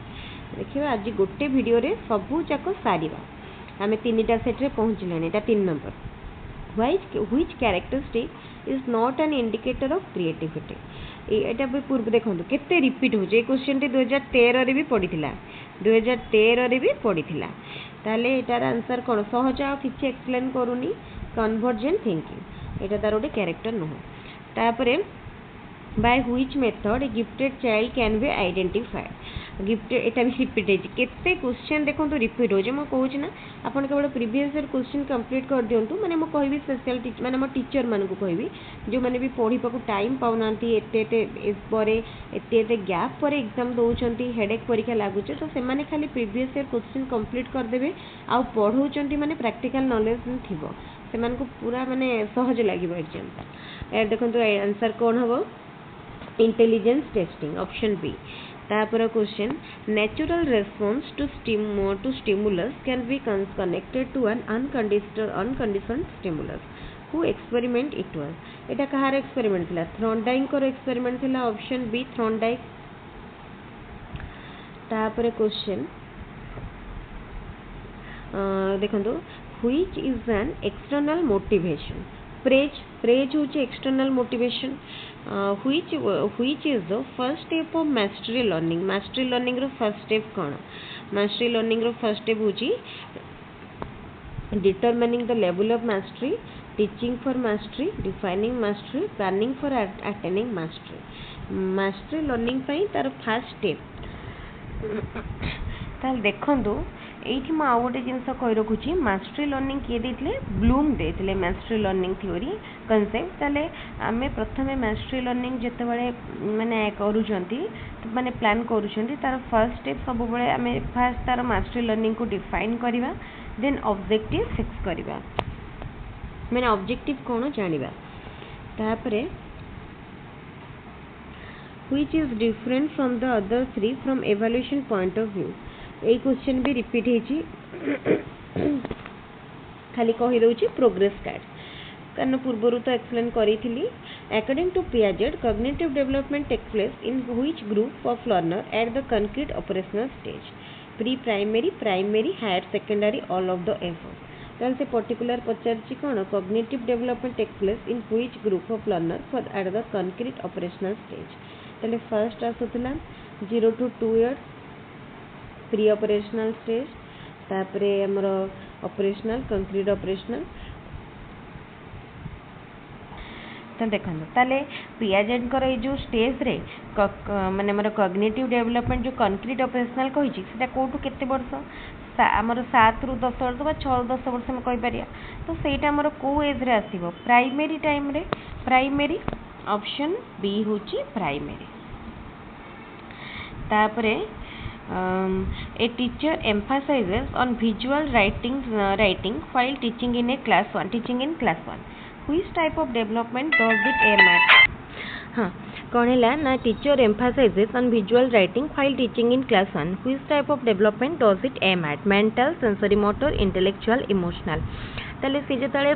देखिबा। आज गोटे वीडियो रे सबु जाको सारीबा हमें तीनटा सेट रे पहुंचलानी। एटा 3 number which characteristic is not an indicator of creativity. एटा भी पूर्व देखंतु केते रिपीट हो जे क्वेश्चन टी 2013 रे भी पडिथिला 2013 रे भी पडिथिला ताले एटार आंसर कोन सहज आ किछि एक्सप्लेन करूनी कन्वर्जेंट थिंकिंग एटा तार ओटे कैरेक्टर न हो। तापरे by which method a gifted child can be identified। Gifted एटा भी रिपीट है केते क्वेश्चन देखो तो रिपीट हो जे म कहूछ ना अपन केवल प्रीवियस ईयर क्वेश्चन कंप्लीट कर दियंतु माने म कहबी स्पेशल टीचर माने म टीचर मान को कहबी जो माने भी पढ़ी पाको टाइम पाउनांती एते परे एते गैप पर एग्जाम दोचंती हेडेक परीक्षा लागु तो से माने खाली प्रीवियस ईयर क्वेश्चन कंप्लीट कर देबे आ पढ़ौचंती माने प्रैक्टिकल नॉलेज थिबो से मान को पूरा माने सहज लागिबो एग्जाम। ए देखो तो आंसर कोन हबो इंटेलिजेंस टेस्टिंग ऑप्शन बी। तापर question natural response to stimulus can be connected to an unconditioned stimulus who experiment it was. एटा कहार एक्सपेरिमेंट थिला थ्रॉन्डाइक को एक्सपेरिमेंट थिला ऑप्शन बी थ्रॉन्डाइक। तापर क्वेश्चन देखंतु which is an external motivation. Praise होची external motivation. which is the first step of mastery learning रो first step कोन mastery learning रो फर्स्ट स्टेप होची determining the level of mastery, teaching for mastery, defining mastery, planning for attaining mastery। mastery learning पई तार first step ताल देखंतु एठी म आउ गोटे जिनस कहि रखुची मास्टरी लर्निंग किए देथिले ब्लूम देथिले मास्टरी लर्निंग थ्योरी कांसेप्ट ताले आमे प्रथमे मास्टरी लर्निंग जते बेले माने करूचंती माने प्लान करूचंती तार फर्स्ट स्टेप सब बेले आमे फर्स्ट तार मास्टरी लर्निंग को डिफाइन करिवा देन ऑब्जेक्टिव फिक्स करिवा माने ऑब्जेक्टिव कोन जानिबा। तापरे which is different from the other three from evaluation point of view। A question भी रिपीट हेची खाली कहि दउची प्रोग्रेस कार्ड कारण पूर्वरु तो एक्सप्लेन करी थिली। According to Piaget cognitive development take place in which group of learner at the concrete operational stage pre primary primary higher secondary all of the above. ताल से पर्टिकुलर पचारची कोन cognitive development take place in which group of learner for at the concrete operational stage. ताले first आसुतला 0 to 2 years pre operational stage तापरे हमर operational concrete operational तो देखो ताले पियाजेट कर जो स्टेज रे माने हमर कॉग्निटिव डेवलपमेंट जो कंक्रीट ऑपरेशनल कहि छि सेटा कोठु केते वर्ष हमर 7 ରୁ 10 वर्ष बा 6 ରୁ 10 वर्ष में कहि परिया तो सेटा हमर को एज रे आसीबो प्राइमरी टाइम रे प्राइमरी ऑप्शन बी होची प्राइमरी। तापरे a teacher emphasizes on visual writing while teaching in class 1 which type of development does it aim at। हाँ कौन है ना teacher emphasizes on visual writing while teaching in class 1 which type of development does it aim at mental sensory motor intellectual emotional। ताले से जतले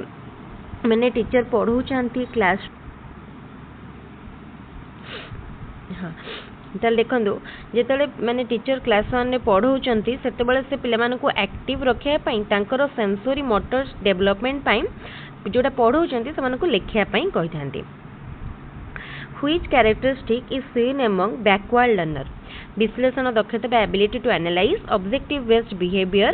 मैंने teacher पढ़ाउछंती class हाँ ताल देखो जिते मैंने टीचर क्लास 1 में पढ़ाऊँच से पे एक्टिव रखापी सेंसोरी मोटर डेवलपमेंट जोटा पढ़ाऊँ से लिखापी कही था Which characteristic is seen among backward learner? विश्लेषण दक्षता by ability to analyze, objective based behavior,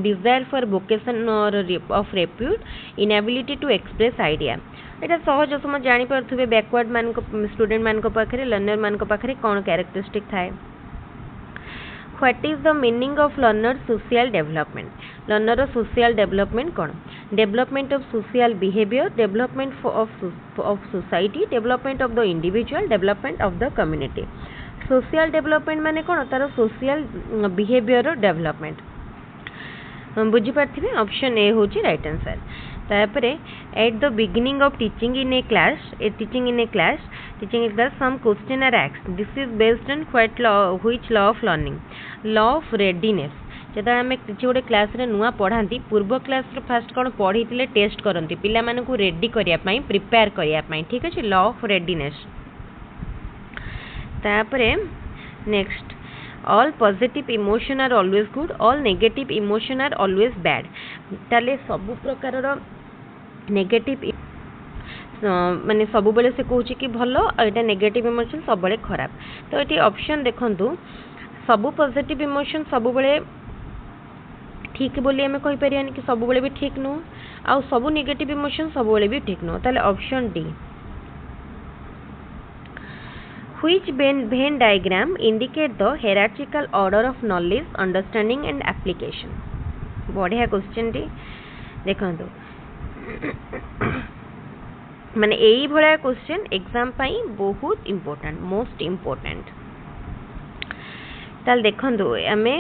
desire for vocation or of repute, inability to express idea. एटा सहज समझ जानी पार्थुबे बैकवर्ड मान को स्टूडेंट मान को पाखरे लर्नर मान को पाखरे कौन कैरेक्टरिस्टिक थाए. What is the meaning of learner social development? Learner social development कौन? Development of social behavior, development of society, development of the individual, development of the community. Social development माने कौन? तार social behavior development. बुझी पार्थिबे option A होची right answer. तापरे at the beginning of teaching in A class some question are asked. This is based on which law of learning? Law of readiness. जब आम किसी गोटे क्लास रे नुआ पढ़ाती पूर्व क्लास रे फास्ट कौन पढ़ी टेस्ट करती पिला मानकु रेडी करने प्रिपेयर करने. ठीक अच्छे लॉ ऑफ रेडीनेस. तापरे next all positive emotion are always good, all negative emotion are always bad. ताले सबु प्रकार नेगेटिव माने सब बेले से कहूँ कि भलो एटा नेगेटिव इमोशन सब बेले खराब. तो ये ऑप्शन देखंतु सबु पॉजिटिव इमोशन सब बेले ठीक बोली आम कहीपर कि सब बेले भी ठीक नुह आउ सबु नेगेटिव इमोशन सब बेले भी ठीक नुह. ताले option D. Which Venn diagram indicate the hierarchical order of knowledge, understanding and application? बढ़िया क्वेश्चन टी देखो माने यही भलिया क्वेश्चन एग्जाम पाई बहुत इम्पोर्टेंट मोस्ट इम्पोर्टेंट. ताल देखो आमे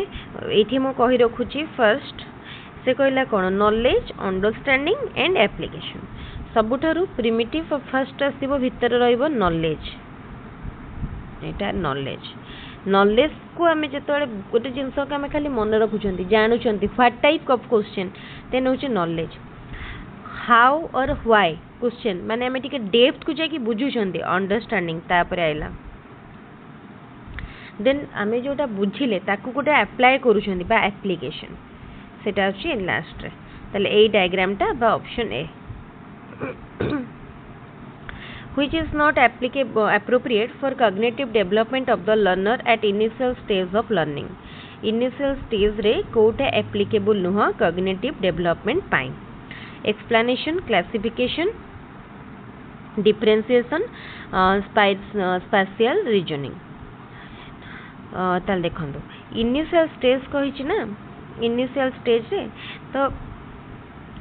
ये मु कही रखुची फर्स्ट से कहला कौन नॉलेज अंडरस्टैंडिंग एंड एप्लिकेशन. सबुठारु प्रिमिटिव फर्स्ट आसीबो भितर रहइबो नॉलेज. एटा नॉलेज को आम जो गोटे जिनस को आम खाली मन रखुंट जानुंट what type of question then हूँ knowledge. How or why question माने आम टिके डेप्थ को जाकि बुझुंट अंडरस्टैंडिंग तापर आइला देन आम जोटा बुझिले ताकू गोटे अप्लाई करूछंती बा एप्लीकेशन सेटा अछि लास्ट रे. ताले एई डायग्रामटा बा option A. Which is not appropriate for cognitive development of the learner at initial stage of learning? Initial stage रे कोटे applicable नुह cognitive development पाई. Explanation, classification, differentiation, spatial reasoning. ताल देखंतु initial stage कहिछि ना initial stage रे तो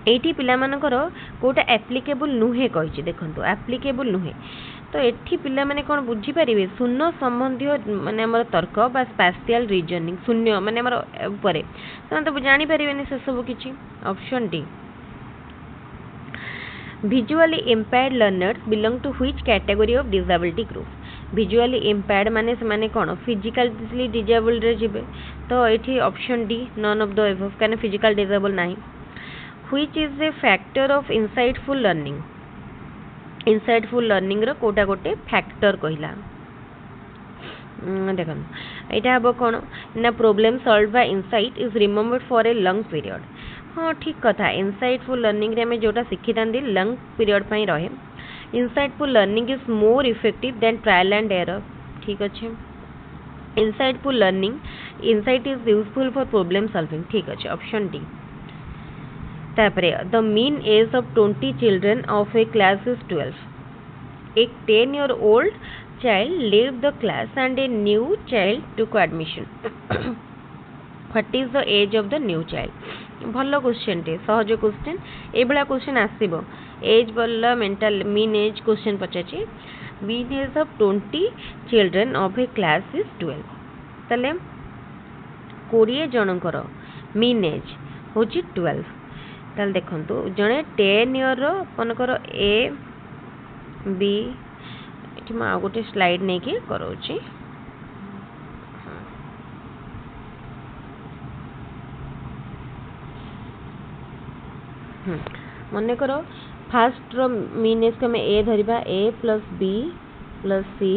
eighty पिला मानकर कोटा एप्लिकेबल नुहे कहिछि देखंतु एप्लिकेबल नुहे. तो एठी पिला माने कोन बुझी परिबे शून्य संबंधी माने हमर तर्क बा स्पेशियल रीजनिंग शून्य माने हमर ऊपर तो जानि परिबेनी से सब किछि. Option D. Visually impaired learners belong to which category of disability group? Visually impaired माने से माने कोन physically disabled रे जिबे. तो एठी option D none of the above काने फिजिकल डिसेबल नाही. Which is a factor of insightful learning? Insightful learning रो कोटा गोटे फैक्टर कहला. देखन एटा हबो कोन ना problem solve by insight is remembered for a long period. हाँ ठीक कथा इनसाइटफुल लर्निंग रे हमें जोटा शिखी थांदी लॉन्ग पीरियड पई रहे. Insightful learning is more effective than trial and error. ठीक अच्छे. Insightful learning insight is useful for problem solving. ठीक अच्छे ऑप्शन डी. तापरे the mean age of 20 children of a class is 12. एक 10-year-old child leave the class and a new child took admission. What is the age of the new child? भलो question टे सहज question ए बला question आसीबो age बल्ला mental mean age question पचाची. Mean age of 20 children of a class is 12. तले 20 जनकर mean as होची 12. ताल देखंतु जणे 10 ईयर रो आपनकर ए बी एठी मा गोटे स्लाइड नै के करोची. मन कर फास्ट रो मीन एज को ए धरिबा A plus B plus C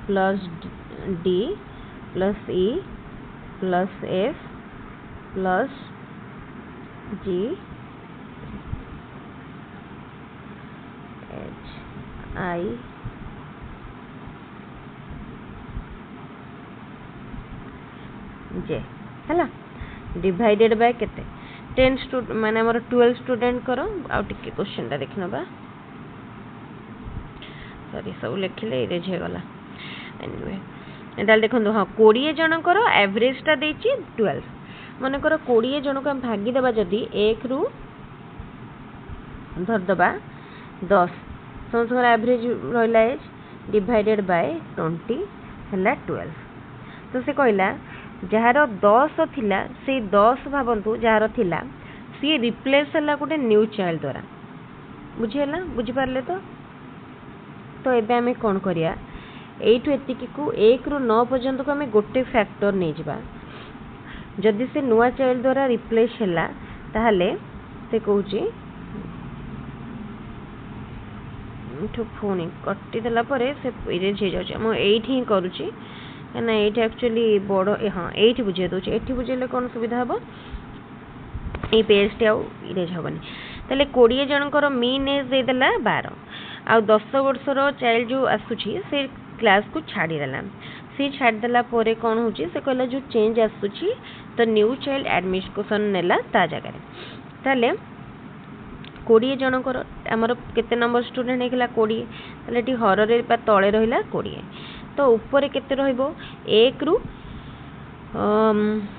plus D plus E plus F plus G H I J है डिवाइडेड बाय केते 10 स्टूडेंट माने हमर 12 स्टूडेंट करो आ टिके क्वेश्चन टा देखि नबा सॉरी सब लिखले इरेज हे गला एनीवे एडाल देखंदो हां 20 जन करो एवरेज टा देछि 12 माने करो 20 जन को हम भागी देबा जदी 1 रु धर दबा 10 समझ एवरेज रहला एज डिवाइडेड बाय 20 हला 12 तो से कहला जार 10 थिला से 10 भावंतु जार थिला सी रिप्लेस हला गोटे न्यू चाइल्ड द्वारा बुझीला बुझी पारले तो एबे हमें कोन करिया एठु एतिकी को 1 रु 9 पर्यंत को हमें गोटे फैक्टर नै जिबा जदि से नुआ चाइल्ड द्वारा रिप्लेस हला ताहले से कहूची तो फोन कटि देला परे से इरेज हे जाउची हम एठी ही करूची ना एठी एक्चुअली बड़ हां एठी बुझे दोची एठी बुझेले कोन सुविधा हबो ए पेज टे आ इरेज हबनी तले 20 जनकर मीन एज दे देला 12 आ 10 वर्षर चाइल्ड जो आसुची से क्लास को छाड़ी देला से छाड़ देला परे कोन होची से कहला जो चेंज आसुची तो न्यू चाइल्ड एडमिशन नेला ता जगह रे तले 20 जनकर हमर केते नंबर स्टूडेंट हेकला 20 तले टी हर रे तळे रहिला 20 तो ऊपर केते रहइबो 1 रु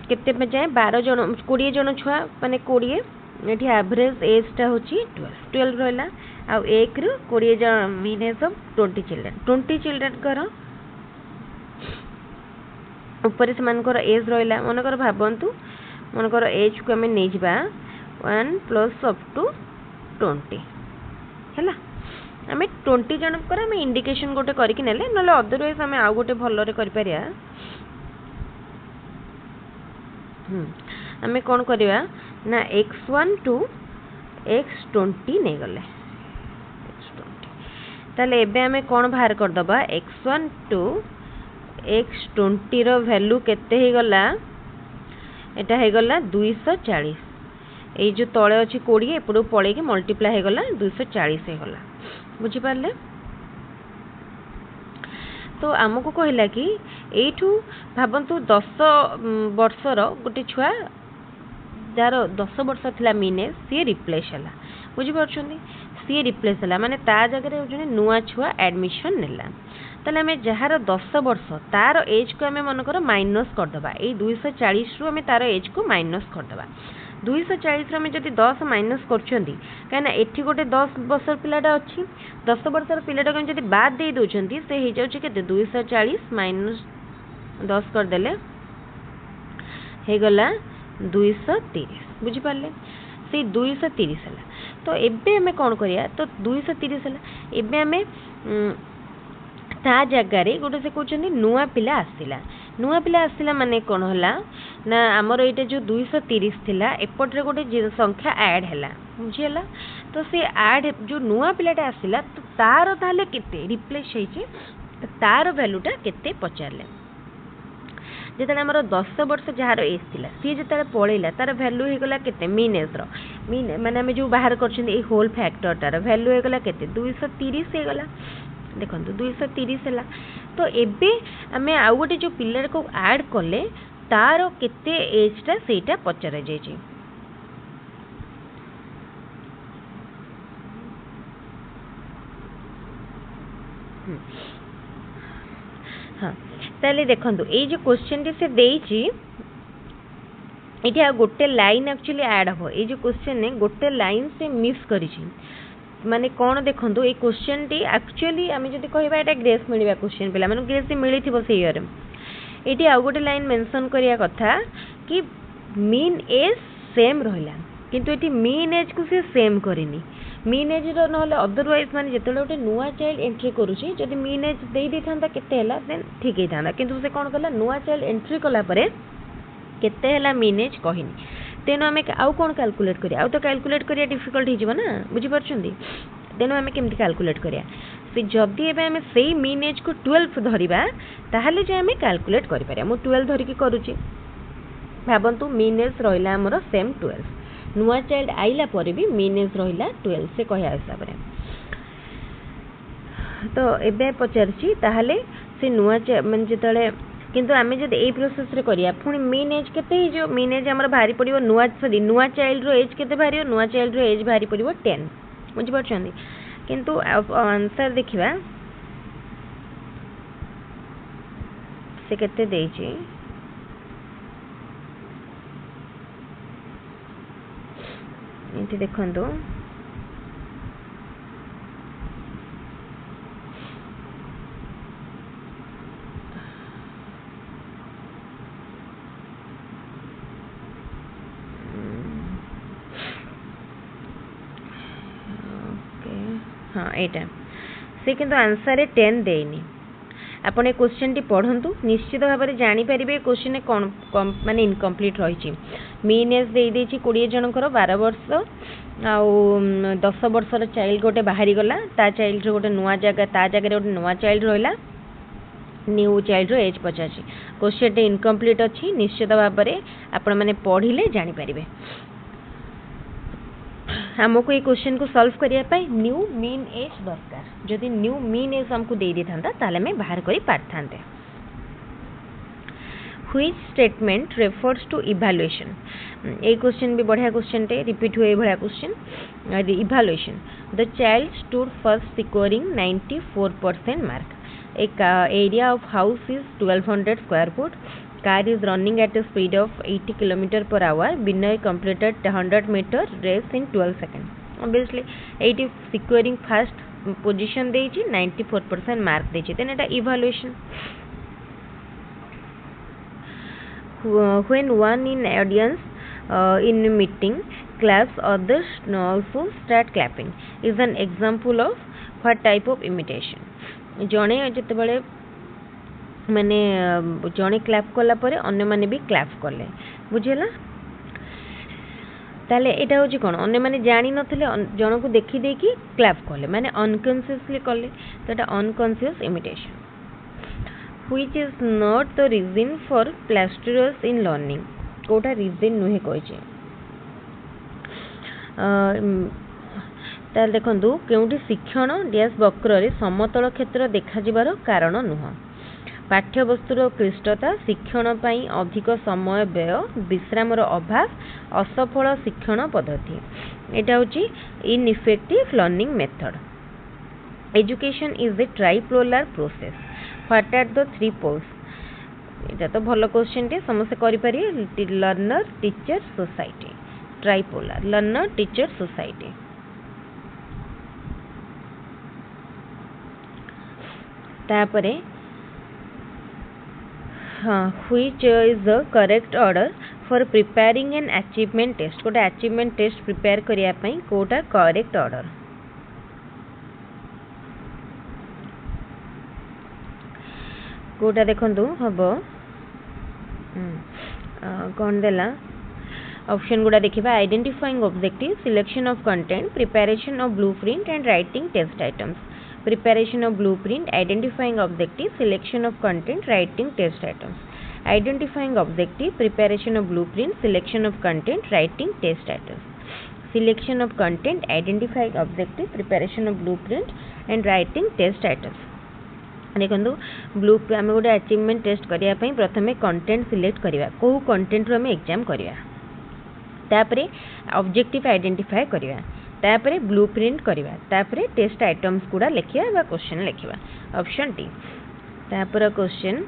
केते पे जाए 12 जन 20 जन छुआ माने 20 एठी एवरेज एज टा होची 12 रहला आ 1 रु 20 जन मीन सब 20 चिल्ड्रन करो ऊपर से मान कर एज रहला मन कर भाबंतु मन कर एज को हमें नै जिबा 1 प्लस अप टू 20 हैला हमें 20 जन कर हमें इंडिकेशन गोटे करके नेले नले अदरवाइज हमें आ गोटे भल्लो रे कर परिया हमें कोन करिया ना x1 टू x20 नै गले x20 ताले एबे हमें कोन बाहर कर दबा x1 to x20 row value केते हे गला एटा हे गला 240 ए जो तळे अछि 20 एपडो पळे के मल्टीप्लाई हे गला 240 हे गला बुझी पारले तो आमको कहला कि एठू भाबंतु 10 वर्षर गोटे छुआ जार 10 वर्ष थिला मीने सी रिप्लेस हला बुझी परछुनी सी रिप्लेस हला माने ता जगह रे जने नुआ छुआ एडमिशन नेला तले हमें जहार 10 वर्ष तार एज को हमें मन कर माइनस कर दबा ए 240 रु हमें तार एज को माइनस कर दबा 240 रे हमें जदी 10 माइनस करछंदी काना एठी गोटे 10 वर्षर पिलाटा अछि 10 वर्षर पिलाटा को जदी बाद दे दोछंती से हे जाउछि के 240 माइनस 10 कर देले हे गला 230 बुझी पारले से 230 हला तो एबे हमें कोन करिया तो 230 हला एबे हमें ता जगह रे गोटे से कहउछंदी नुआ पिला आसिला माने कोन हला ना हमर एटा जो 230 थिला एपट रे गोटे संख्या ऐड हला बुझियला तो से ऐड जो नुआ पिलाटा आसिला तो तार ताले केते रिप्लेस हेछि तार वैल्यूटा केते पचारले जेतले हमर 10 वर्ष जहार एज थिला सी जेतले पळेला तार वैल्यू हे गला केते मीन एज रो मीन माने हम जो बाहर करछन ए होल फैक्टर तार वैल्यू हे गला केते 230 हे गला देखो 230 है तो एबे आमे आउ गोटे जो पिलर को ऐड कले तार केते एजटा सेटा पचरा जाय छी हाँ ताले देखंतु ए जो क्वेश्चन से देइची एठी आ गोटे लाइन एक्चुअली ऐड हो ए जो क्वेश्चन ने गोटे लाइन से मिस करी छी माने कौन देखो ये क्वेश्चन टी एक्चुअली आम जब कहवा एटा ग्रेस मिलवा क्वेश्चन पिला माने ग्रेस मिली थी से ईयर ये आउ गोटे लाइन मेंशन करिया कथा कि मीन एज सेम रहिला किंतु एटी मीन एज को से सेम करिनी मीन एज रो नहले अदरवाइज माने जेतले गोटे नुआ चाइल्ड एंट्री करूची जदी मीन एज देई देथांता केते हला देन ठीक हे थांता किंतु से कोन कला नुआ चाइल्ड एंट्री कला परे केते हला मीन एज कहिनी तेनो आमे आउ कोन कैलकुलेट करिया आउ तो कैलकुलेट करिया डिफिकल्ट हे जिवो ना बुझी परछुंदी तेणु आम केमती कैलकुलेट करिया से जदि एबे आम से मीन एज को 12 धरिबा ताहले जे आम कैलकुलेट करि परिया मु 12 धरिकी करूची भाबंतु मीन एज रहिला हमर सेम 12 नुआ चाइल्ड आइला पर भी मीन एज रहिला 12 से कहया हिसाब रे तो एबे पचारची ताहले से नुआ माने जेतले किंतु आमे जदि ए प्रोसेस रे करिया पुनी मीन एज केते ही जो मीन एज हमर भारी पड़िबो नुआ चाइल्ड रो एज केते भारी नुआ चाइल्ड रो एज भारी पड़िबो 10 बुझि परछंदी किंतु आंसर देखिबा से केते देछि इति देखंतु हाँ यहाँ से किंतु आंसर 10 देनी आपने क्वेश्चन टी पढ़ंतु निश्चित भाव में जानीपारे क्वेश्चन कौन माने इनकम्प्लीट रही मीन एज दे 20 जनकर 12 वर्ष आउ 10 वर्षर चाइल्ड गोटे बाहरी गला ता चाइल्ड गोटे नुआ जगह ता जगह गोटे नुआ चाइल्ड रहा न्यू चाइल्ड रो एज पचार क्वेश्चन टी इनकम्प्लीट अच्छी निश्चित भाव में आपण मैंने पढ़ले जानीपारे आमको ये क्वेश्चन को सॉल्व करने न्यू मीन एज दरकार जदि न्यू मीन एज हमको दे दी था ताले में बाहर करी पारथांते which statement refers to evaluation ये क्वेश्चन भी बढ़िया क्वेश्चन टे रिपीट हुए भाया question evaluation the child stood first securing 94% mark एक area of house is 1200 square foot car is running at a speed of 80 km per hour. Binay completed 100 meter race in 12 seconds. Obviously, 80 securing first position देइछि 94% mark देइछि then eta evaluation. When one in audience in meeting claps, others also start clapping is an example of what type of imitation. जणे जेतेबेले माने जणे clap कला परे अन्य माने भी clap कले बुझेला ताले एटा होची कोन अन्य माने जानि नथिले जण को देखि देकी क्लैप कले माने अनकॉन्शियसली कले तो एटा unconscious imitation which is not the reason for plasterers in learning कोटा रीजन नुहे कहचे ताले देखंतु केउटी शिक्षण डैश वक्र रे समतल क्षेत्र देखा जिबार कारण नुह पाठ्यवस्तुर क्लिष्टता शिक्षण पाई अधिक समय व्यय विश्रामर अभाव असफल शिक्षण पद्धति एटा होची ineffective learning method education is a tripolar process what are the 3 poles एटा तो भलो क्वेश्चन टे समस्त करि पारि learner teacher society tripolar learner teacher society तापरे which is the correct order for preparing an achievement test कोटा achievement test prepare करिया पई कोटा correct order कोटा देखंतु हबो कोन देला ऑप्शन गुडा देखिबा identifying objective selection of content preparation of blueprint and writing test items preparation of blueprint identifying objective selection of content writing test items identifying objective preparation of blueprint selection of content writing test items selection of content identifying objective preparation of blueprint and writing test items देखो blue आम गोटे achievement test करने प्रथम content select करवा कौ content रू आम exam करवा तापरे ऑब्जेक्टिव आइडेंटिफाई करवा तापरे ब्लूप्रिंट करवा तापरे टेस्ट आइटम्स गुड़ा लिखा बा क्वेश्चन लिखा ऑप्शन डी तापर question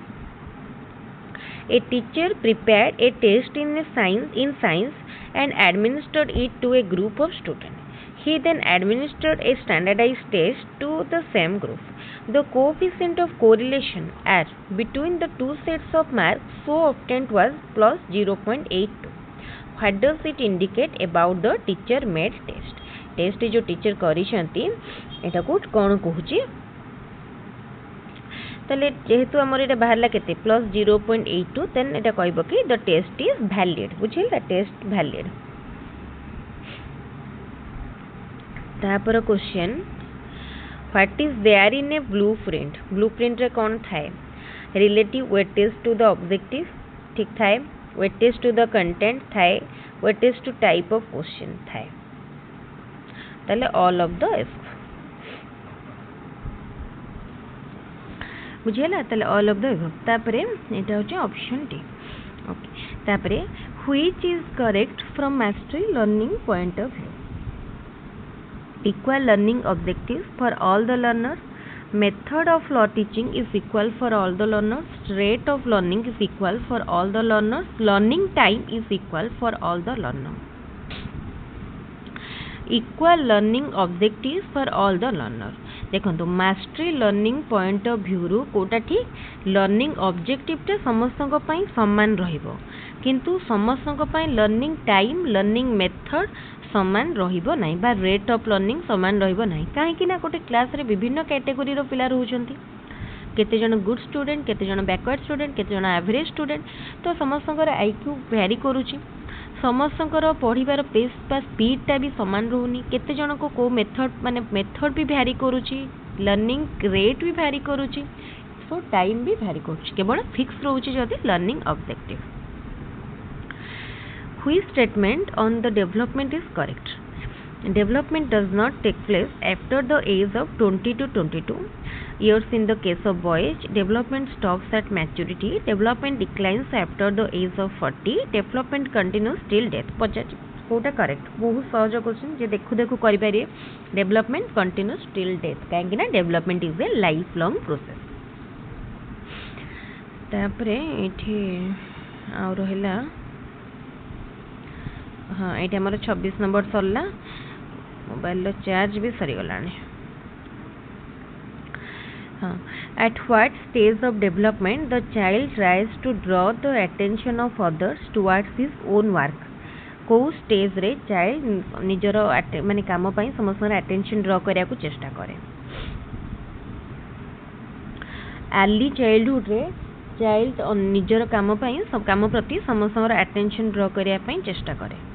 a teacher prepared a test in science and administered it to a group of student he then administered a standardized test to the same group the coefficient of correlation r between the two sets of marks so obtained was plus 0.82 what does it indicate about the teacher made test test जो teacher करिसेंती एटा को कोन कहूची तले जेहेतु हमर एटा बाहरला केते plus 0.82 then एटा कहबो कि द टेस्ट इज वैलिड बुझिल द टेस्ट वैलिड तापर question what is there in a blueprint blueprint रे कौन थाए relative weightage to the objective ठीक थाए वेटेज टू द कंटेंट थाए weightage to type of question थाए ताले ऑल ऑफ द एफ बुझेला ताले ऑल ऑफ द एफ तापरे एटा होचे ऑप्शन डी ओके तापरे which is correct from mastery learning point of view equal learning objectives for all the learners method of law teaching is equal for all the learners rate of learning is equal for all the learners learning time is equal for all the learners equal learning objectives for all the learners देखो mastery learning point of view रु कोटा ठीक learning objective टा समस्त समान रहिबो किंतु समस्त learning time learning method समान रहिबो नहीं बा रेट ऑफ लर्निंग समान रहिबो नहीं काहेकि ना गोटे क्लास रे विभिन्न कैटेगरी रो पिला रहउछंती केते जन गुड स्टूडेंट केते जन बैकवर्ड स्टूडेंट केते जन एवरेज स्टूडेंट तो समस्तकर आईक्यू वेरी करूची समस्तकर पढ़िबार पेस बा स्पीड टा भी समान रहउनी केते जन को मेथड माने मेथड भी वेरी करूची लर्निंग रेट भी वेरी करूची सो टाइम भी वेरी करूची केवल फिक्स रहउची जदी learning objective which statement on the development is correct development does not take place after the age of 20 to 22 years in the case of boys development stops at maturity development declines after the age of 40 development continues till death Pachar Kota correct बहुत सहज question जे देखु देखु करि पारे development continuous till death काहेकि ना development is a life long process तापरे एठी आ रहला हाँ ये आमर 26 नंबर सरला मोबाइल चार्ज भी सरीगला हाँ at what stage of development the child tries to draw the attention of others towards his own work को स्टेज रे चाइल्ड निजर माने काम पई समस्त अटेंशन ड्रॉ करिया को चेष्टा करे अर्ली चाइल्डहुड रे चाइल्ड निजर काम पई सब काम प्रति समस्त अटेंशन ड्रॉ करिया पई चेष्टा करे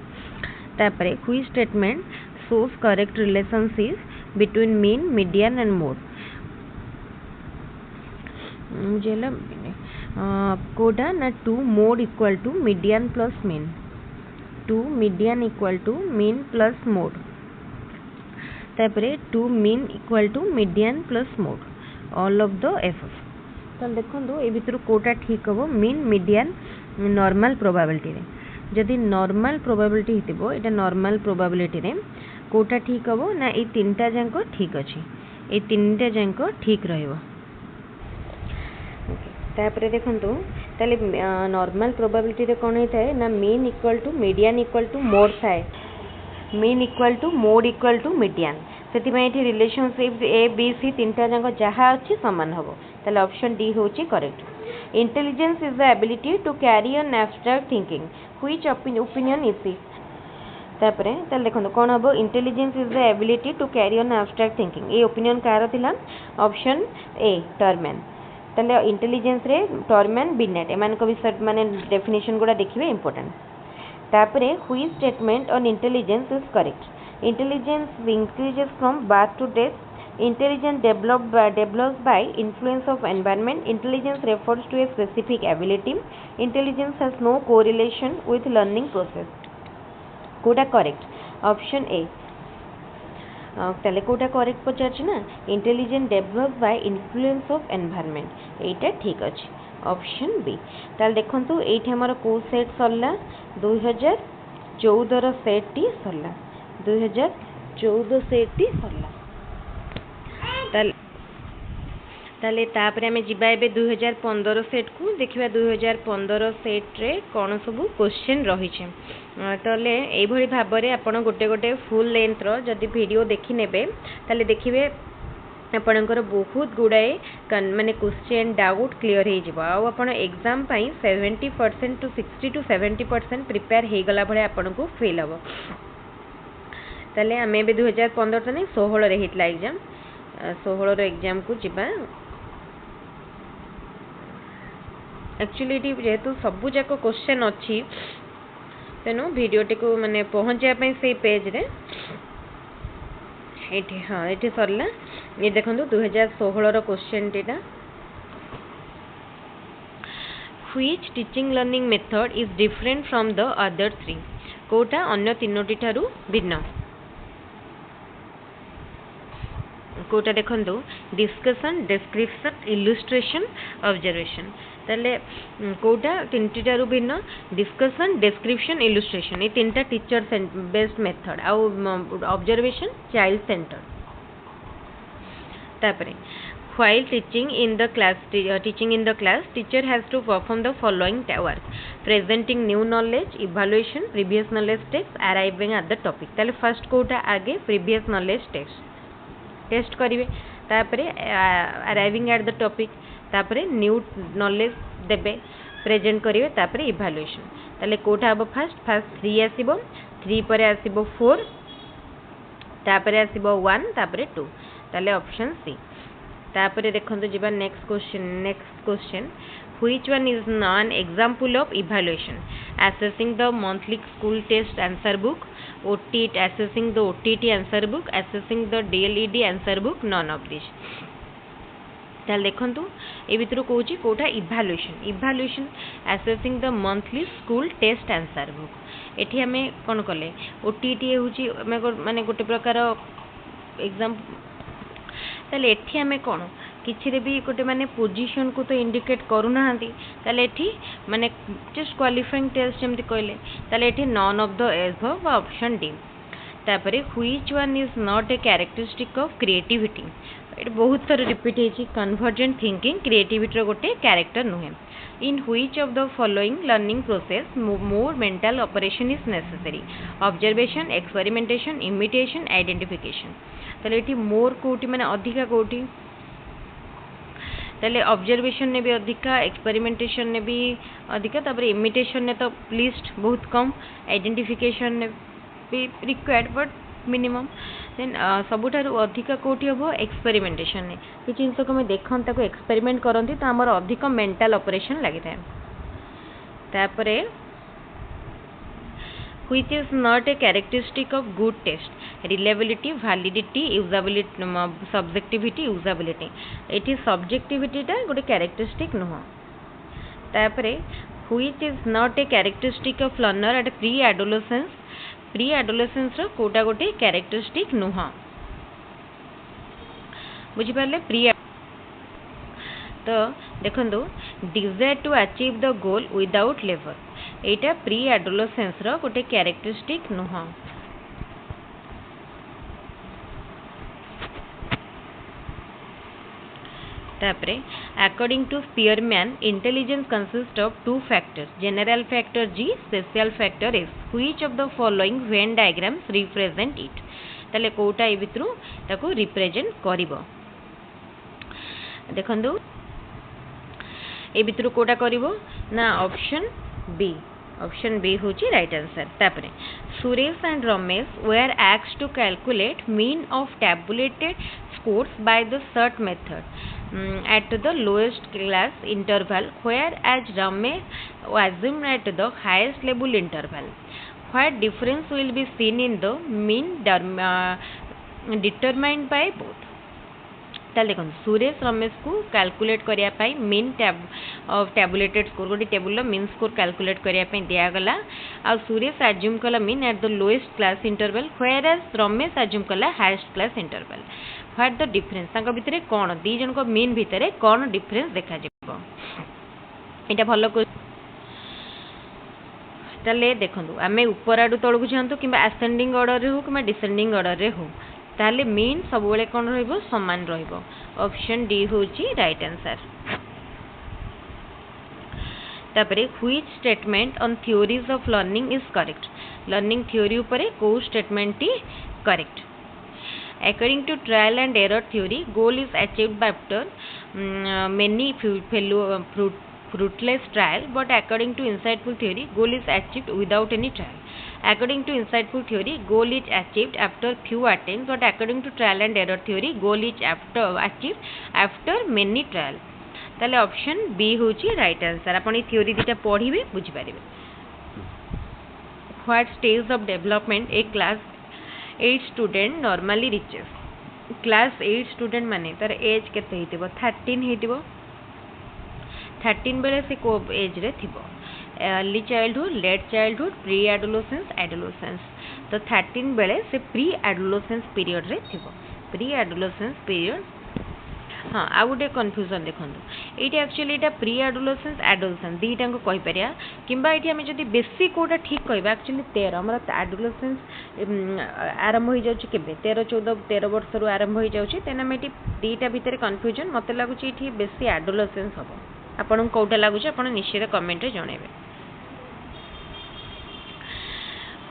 तापरे which statement shows correct relationship between mean median and mode मुझे कोडा ना two mode equal to median plus mean two median equal to mean plus mode तापरे two mean equal to median plus mode all of the F तो देखो ये भितर कोटा ठीक हम मीन मीडियन नॉर्मल प्रोबेबिलिटी रे जदि नॉर्मल प्रोबेबिलिटी हितबो एटा normal probability रे कोटा ठीक हम ना ये तीनटा जांक ठीक अछि ये तीनटा जांक ठीक रहइबो तापरे देखंतु ताले नॉर्मल प्रोबेबिलिटी रे कोन हेताय ना mean equal to median equal to mode थाए mean equal to mode equal to median सेति रिलेशनशिप ए बी सी तीनटा जांक जहाँ अच्छी सामान हम ताले ऑप्शन डी होची correct intelligence is the ability to carry an abstract thinking which opinion is this तापरे ताले देखो कौन हम intelligence is the ability to carry an abstract thinking ये ओपिनियन कार थिला ऑप्शन ए टर्मैन ताले इंटेलिजेंस रे टर्मैन बिनेट एमान को विषय माने डेफिनेशन गुडा देखिबे इंपोर्टेंट तापरे which statement on intelligence is correct intelligence increases from birth to death intelligence develops by influence of environment intelligence refers to a specific ability intelligence has no correlation with learning process कोटा correct option A ताले कोटा correct पचार ना intelligence develop by influence of environment एटा ठीक अछि option B ताले देखंतु एठी हमर को सेट सरला 2014 रो सेट टी सरला 2014 सेट टी सरला ताले तापरे आमे जिबा एबे 2015 सेट को देखिबा 2015 सेट रे कोन सब क्वेश्चन रही छे तले एई भली भाबरे आपण गोटे गोटे फुल लेंथ रो जदी वीडियो देखि नेबे ताले देखिबे आपणकर बहुत गुड़ाए माने क्वेश्चन डाउट क्लियर हो जिवो आ आपण एग्जाम पई 70% टू 60 टू 70% प्रिपेयर हे गला भले आपण को फील हबो ताले आमे बे 2015 त नै 16 रे हितला एग्जाम 16 रो एग्जाम को जिबा एक्चुअली जेहेतु सबु जाक क्वेश्चन अच्छी तेणु भिडियोटी को माने पहुँचा से पेज रे ये हाँ ये सरला ये देखो 2016 क्वेश्चन टीटा which teaching learning method is different from the other three कोटा अन्य तीनोटी ठारू भिन्न कोटा देखो डिस्कशन डिस्क्रिप्शन इलुस्ट्रेशन ऑब्जर्वेशन ताले कोटा तीनटी ठारू भिन्न डिस्कशन डिस्क्रिप्शन इलुस्ट्रेशन ये तीनटा टीचर बेस्ड मेथड आउ ऑब्जर्वेशन चाइल्ड सेंटर तापरे while teaching in the class teacher has to perform the following work presenting new knowledge evaluation previous knowledge text arriving at the topic ताले first Kota आगे previous knowledge test करिवे तापरे arriving at the topic तापरे new knowledge देबे present करिवे तापरे evaluation ताले कोटा अब फर्स्ट 3 आसीबो 3 परे आसीबो 4 तापरे आसीबो 1 तापरे 2 ताले ऑप्शन सी तापरे देखंतु जिबा next question which one is none example of evaluation assessing the monthly school test answer book OTT assessing the OTT answer book assessing the DElEd answer book none of this ताल देखंतु ए भितर कहूची कोटा evaluation assessing the monthly school test answer book एठी हमें कोन कले OTT होची माने गोटे प्रकार एग्जाम ताले एठी हमें कौन किसी भी गोटे माने पोजीशन को तो इंडिकेट करूना ताले एठी माने जस्ट क्वालिफाइंग टेस्ट जमती कहले ताले एठी none of the above option D तापरे which one is not a characteristic of creativity ये बहुत थर रिपीट होची कन्वर्जेंट थिंकिंग क्रिएटिविटी रो गोटे कैरेक्टर नुहे इन which of the following learning process more mental operation is necessary observation experimentation imitation identification ताले एठी मोर कोटी माने अधिका कोटी ताले ऑब्जर्वेशन ने भी अधिका एक्सपेरिमेंटेशन ने भी अधिका तापर इमिटेशन ने तो लिस्ट बहुत कम आइडेंटिफिकेशन ने भी रिक्वायर्ड बट मिनिमम देन सबुठारु अधिका कोटी हबो एक्सपेरिमेंटेशन ने कि जिंस को मैं देखन ताको एक्सपेरिमेंट करंती तो हमर अधिक मेंटल ऑपरेशन लागि थाए तापरे which is not a characteristic of good test reliability validity usability subjectivity usability एठी subjectivity टा गोटे characteristic नुह तापरे which is not a characteristic of learner at pre adolescence रो कोटा गोटे characteristic नुह बुझी पाले pre तो देखंदो desire to achieve the goal without labor एटा प्री एडोलेसेंस रो गोटे कैरेक्टरिस्टिक नुह तापरे according to Spearman intelligence consist of two factors general factor G special factor S which of the following Venn diagrams represent it ताले कोटा ए भितरु ताको represent करिवो देखंदो ए भितरु कोटा करिवो ना ऑप्शन बी होची राइट आंसर तापरे Suresh and Ramesh were asked to calculate mean of tabulated scores by the SERT method at the lowest class interval whereas Ramesh assumed at the highest level interval what difference will be seen in the mean determined by both ताल देखो सुरेश रमेश को calculate करिया पाई mean tabulated score गोटे table mean score calculate करिया पाई दिया गला आ सुरेश एज्यूम कला mean at the lowest class interval whereas Ramesh assume कला highest class interval what the difference तांका भितरे कोन दी जन को मीन भितरे कोन डिफरेंस देखा जिवो एटा भलो ताले देखंतु आमे ऊपर आडू तळकु जांतु किबा असेंडिंग ऑर्डर रे हो किबा डिसेंडिंग ऑर्डर रे हो ताले मीन सब बेले कोन रहइबो समान रहइबो ऑप्शन डी होची राइट आंसर तापरे which statement on theories of learning is correct learning theory ऊपर को statement T correct according to trial and error theory goal is achieved by after many fruitless trial but according to insightful theory goal is achieved without any trial according to insightful theory goal is achieved after few attempts but according to trial and error theory goal is achieved after many trial ताले option B होची right answer आपण ई theory दिटा पढिबे बुझि पारिबे what stage of development a class 8 student normally reaches class 8 student माने तार एज केते हेतिबो 13 हेतिबो 13 बेले से को एज रे थिबो early childhood late childhood pre adolescence adolescence तो 13 बेले से प्री एडोलेसेंस पीरियड रे थिबो प्री एडोलेसेंस पीरियड हाँ आ गोटे कन्फ्यूजन देखो ये एक्चुअली यहाँ प्री एडोलेसेंस एडोलेसेंस दुईटा को कहीपर कि आम जब बेसी कौटा ठीक कह एक्चुअली 13 आम एडोलेसेंस आरंभ हो जाए 13 14 13 वर्ष रू आरंभ हो जाए तेना आम ये दुईटा भितर कन्फ्यूजन मत लगुच ये बेसी एडोलेसेंस हम आपन कौटा लगुच आप निश्चित कमेंट रे जणेबे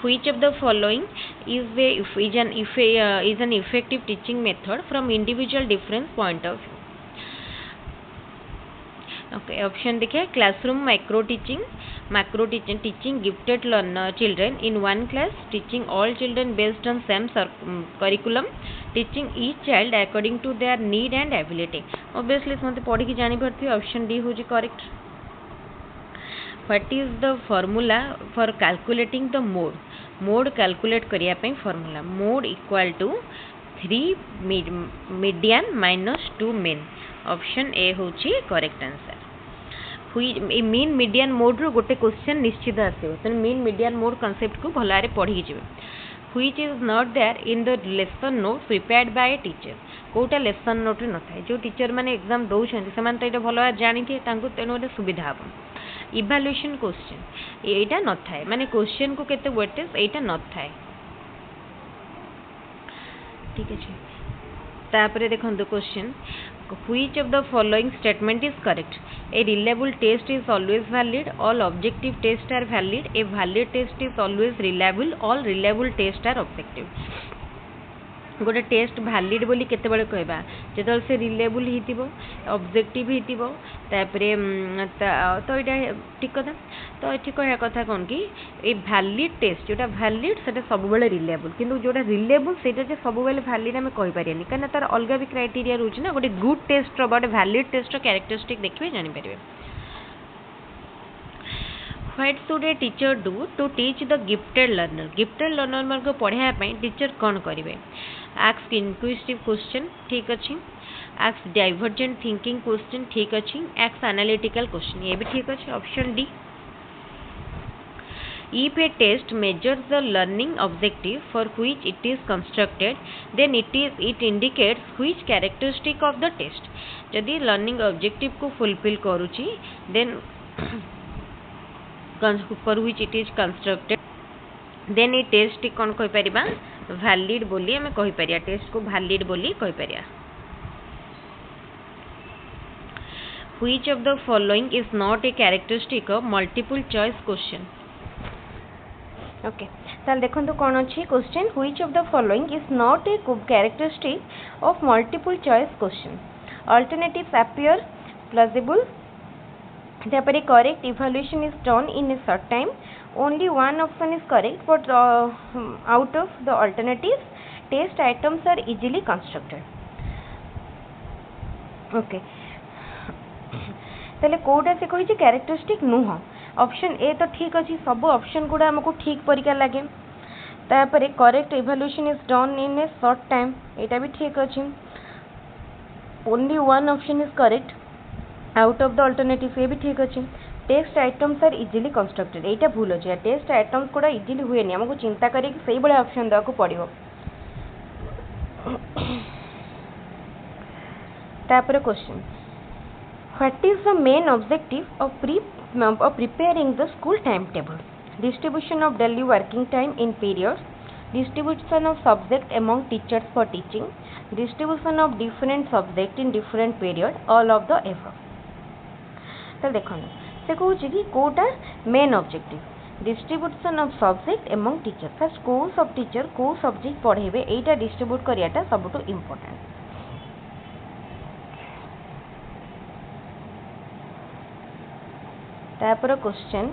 Which of the following is an effective teaching method from individual different point of view? Okay, option देखिए classroom macro teaching teaching gifted learner children in one class, teaching all children based on same curriculum, teaching each child according to their need and ability. Obviously मते पढ़ी कि जानि परथि option D होजी correct. What is the formula for calculating the mode? Mode calculate करिया पे formula mode equal to 3 median minus 2 mean. Option A होची correct answer. Mean median mode रो गोटे question निश्चित आसो तो मीन मीडियन मोड कॉन्सेप्ट को भलारे पढ़ी जिवे which is not there in the lesson note prepared by a teacher कोटा लेसन नोट न थाए जो टीचर माने एग्जाम दौरान से माने तो भल जानी थे तेणु गोटे सुविधा हम इवैल्यूएशन क्वेश्चन एटा न थाए माने क्वेश्चन को केते वेटेज एटा न थाए ठीक है तापरे देखंतु question which of the following statement is correct a reliable test is always valid all objective tests are valid a valid test is always reliable all reliable tests are objective गोटे test valid बोली केते बेले कहबा जेतल से reliable हितिबो objective हितिबो तापरे तो एटा ठीक कथा तो एठी कहया कथा कोन कि ए वैलिड टेस्ट जोटा वैलिड सेटा सब बेले रिलेबल किंतु जोटा रिलेबल सेटा जे सब बेले वैलिड हम कहि परियानी कना तार अलगा भी क्राइटेरिया रहउची ना गोटे गुड टेस्ट रो बट वैलिड टेस्ट रो कैरेक्टरिस्टिक देखिबे जानि परिबे What should a teacher do to teach the gifted learner? Gifted learner मन को पढ़ाया ପାଇଁ टीचर कौन करिवे ask inquisitive question ठीक अछि ask divergent thinking question ठीक अछि ask analytical question ये भी ठीक अछि option D If a test measures the learning objective for which it is constructed, then it indicates which characteristic of the test. यदि learning objective को fulfill करूची, then for which it is constructed, then a test कौन कहि परिबा valid बोली हमें कहि परिया test को valid बोली कहि परिया Which of the following is not a characteristic of multiple choice question? Okay ताल देखंतु कोन अछि question which of the following is not a characteristic of multiple choice question alternatives appear plausible therefore correct evaluation is done in a short time only one option is correct but out of the alternatives test items are easily constructed okay तले कोडा से कहि जे characteristic नुह option ए तो ठीक अछि सब option गुडा हमको ठीक परिका लागे तापरे correct evaluation is done in a short time एटा भी ठीक अछि only one option is correct out of the alternative ये भी ठीक अछि test items are easily constructed एटा भूल अछि टेस्ट आइटम्स कोडा इजीली हुए नि हमको चिंता करी कि सही बळे ऑप्शन दा को पड़िबो तापरे question What is the main objective of preparing the school timetable? Distribution of daily working time in periods, distribution of subject among teachers for teaching, distribution of different subject in different period, all of the above. तो देखो से कहूँ कि कोटा main objective distribution of subject among teacher first को सब teacher को subject पढ़ेबे एटा डिस्ट्रीब्यूट करियाटा सबटू इम्पोर्टेंट तापर question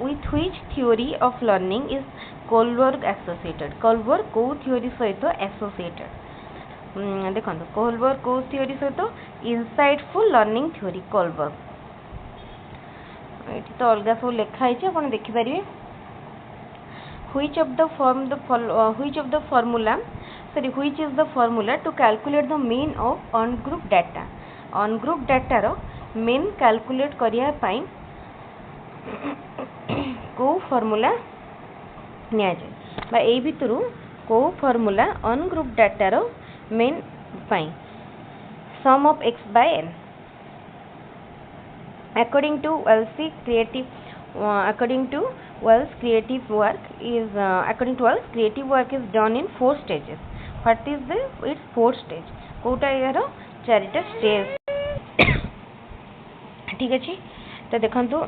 with which theory of learning is Kohlberg associated Kohlberg को theory सहित associated देखो Kohlberg को theory सहित insightful learning theory Kohlberg एठी तो अलगा सब लिखा है अपन देखि परिबे which of the formula to calculate the mean of ungrouped data. Ungrouped data row mean calculate करिया पाई को formula निया जाए बा ए भितरु को formula ungrouped data row mean pi sum of x by n. According to Wells creative work is done in 4 stages. What is its 4th stage? Kota यार 4टा stage ठीक अच्छे तो देखंतु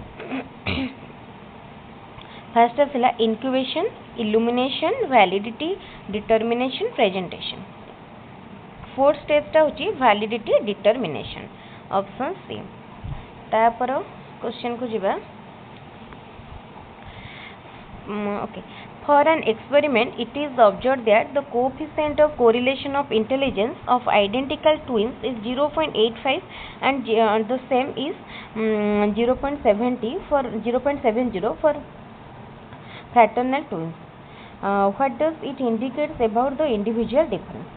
फर्स्ट आसला incubation illumination validity determination presentation 4th stage टा होची validity determination option C तापर question को जिबा okay for an experiment it is observed that the coefficient of correlation of intelligence of identical twins is 0.85 and the same is 0.70 for fraternal twins. What does it indicate about the individual difference?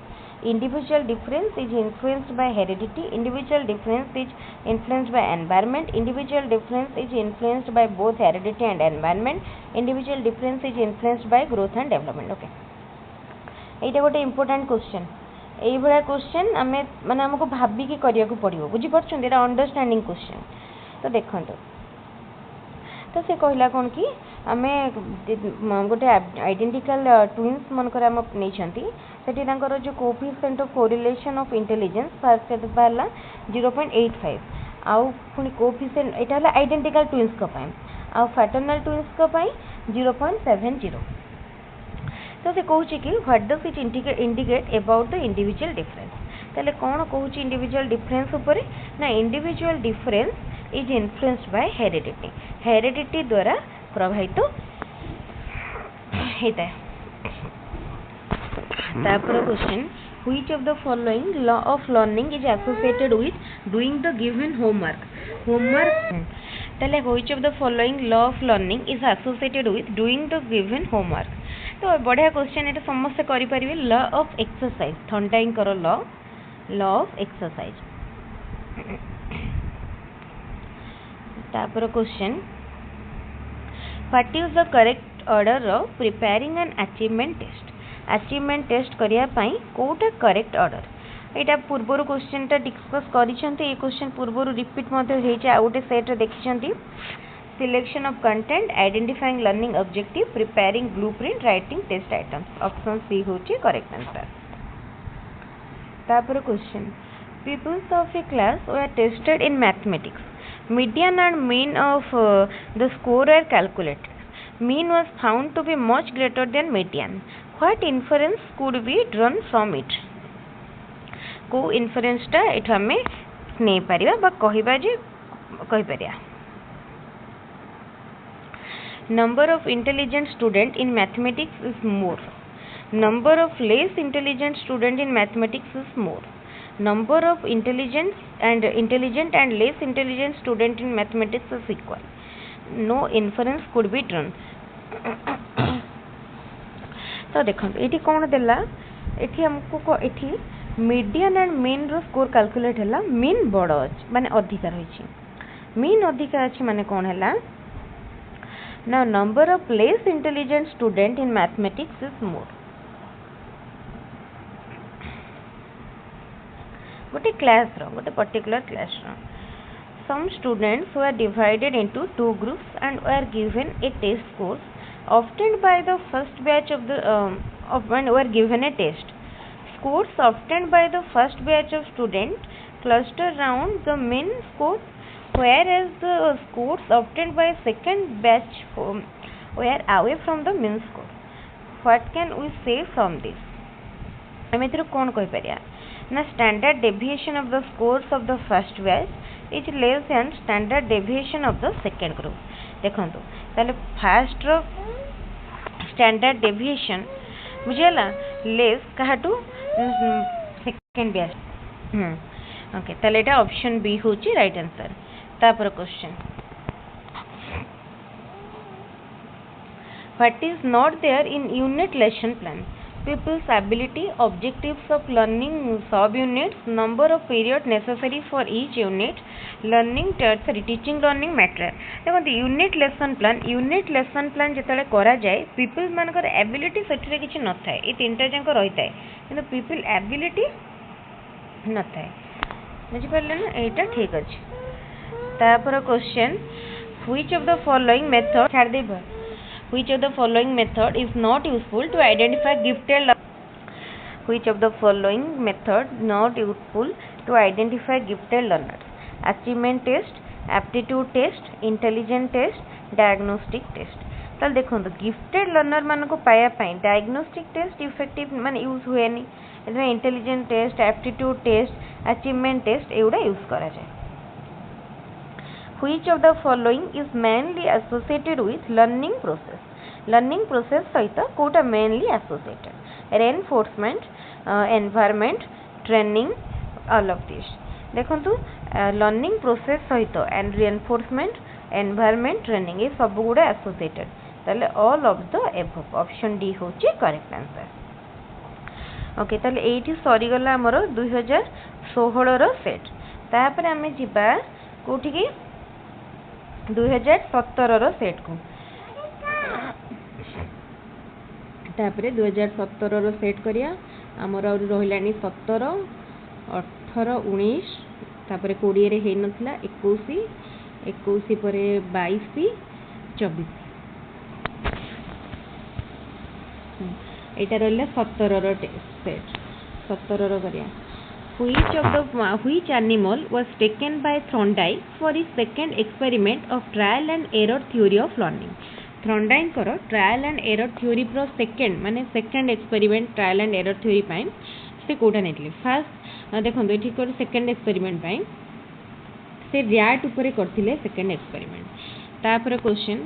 Individual difference is influenced by heredity. Individual difference is influenced by environment. Individual difference is influenced by both heredity and environment. Individual difference is influenced by growth and development. Okay, एटा गोटे important question एई भरा question आमे माने हमको भाबी के करिया को पड़ियो बुझी परछन एटा अंडरस्टैंडिंग क्वेश्चन तो देखंतो तो से कहला कोन की आमे गोटे आइडेंटिकल ट्विन्स मनकर हम नै छंती सेठी तांकर जो coefficient of correlation of intelligence first set बाला 0.85 आउ पुनी कोएफिशिएंट एटा हला आइडेंटिकल ट्विन्स को पाए आउ फ्रैटर्नल ट्विन्स को पाए 0.70 तो से कहूची कि what does it indicate about the individual difference ताले कोन कहूची इंडिविजुअल डिफरेंस ऊपर ना individual difference is influenced by heredity द्वारा प्रभावित होता है तापर question which of the following law of learning is associated with doing the given homework ताले which of the following law of learning is associated with doing the given homework तो बढ़िया question एटा समस्त करि परिबे लॉ ऑफ एक्सरसाइज थॉर्नडाइक करो law of exercise तापर question what is the correct order of preparing an achievement test करिया पई कोटा करेक्ट ऑर्डर एटा पूर्वरु क्वेश्चन ता डिस्कस करिसंती ए क्वेश्चन पूर्वरु रिपीट मध्ये हेचे आ गोटे सेट रे देखिसंती selection of content identifying learning objective preparing blueprint writing test items option C होची करेक्ट आंसर तापर question pupils of a class were tested in mathematics median and mean of the score are calculated mean was found to be much greater than median what inference could be drawn from it को inference टा एठा में नै परिबा बा कहिबा जे कहि परिया number of intelligent student in mathematics is more number of less intelligent student in mathematics is more number of intelligent and less intelligent student in mathematics is equal no inference could be drawn तो देखो एठी कोन देला एठी हमको एठी median and mean रो score calculate हला mean बड़ अछि माने अधिक रहिछि मीन अधिक अछि माने कोन हला now number of less intelligent student in mathematics is more gote class ro gote particular class ro some students were divided into 2 groups and were given a test course obtained by the first batch of the were given a test scores obtained by the first batch of student cluster around the mean score whereas the scores obtained by second batch were away from the mean score what can we say from this हम एथरो कोन कहि परिया ना standard deviation of the scores of the first batch is less than standard deviation of the second group देखंतु ताले first row standard deviation बुझेला less काहाटू second batch okay ताले एटा option B होची right answer तापर question What is not there in unit lesson plan? Pupils ability, objectives of learning, sub units, number of period necessary for each unit, learning teaching learning material. देखो unit lesson plan जिते करा जाए people मानकर ability से किसी न था ये तीन टा जाक रही है कि पीपल एबिलिटी न था बुझिपारे ना यहाँ ठीक अच्छे तापर question which of the following method छाड़ दे Which of the following method is not useful to identify gifted learners? Which of the following method not useful to identify gifted learners? Achievement test, aptitude test, intelligence test, diagnostic test. ताल देखो gifted learner मान को पाया पाई diagnostic test effective मान use हुए नहीं intelligence test aptitude test achievement test एगुड़ा यूज करा जाए Which of the following is mainly associated with learning process? Learning process सहित Kota mainly associated? Reinforcement, environment, training, all of this. देखो learning process सहित and reinforcement, environment, training ये सब गुड़ा associated. ताले all of the above. Option D होची correct answer. Okay ताले एठी सरी गला हमरो 2016 रो सेट तापर आमे जिबा कोठी की 2017 रो सेट को तापर 2017 रो सेट करिया हमर और रहिलानी 17 18 19 तापर 20 रे हे नथला 21 परे 22 24 एटा रहला 17 रो सेट 17 रो करिया Which animal was taken by Thorndike for his second experiment of trial and error theory of learning? Thorndike करो trial and error theory pro second माने second experiment trial and error theory pine से Kota neatly first देखो ये ठीक करो second experiment pine से rat ऊपर करथिले second experiment तापर क्वेश्चन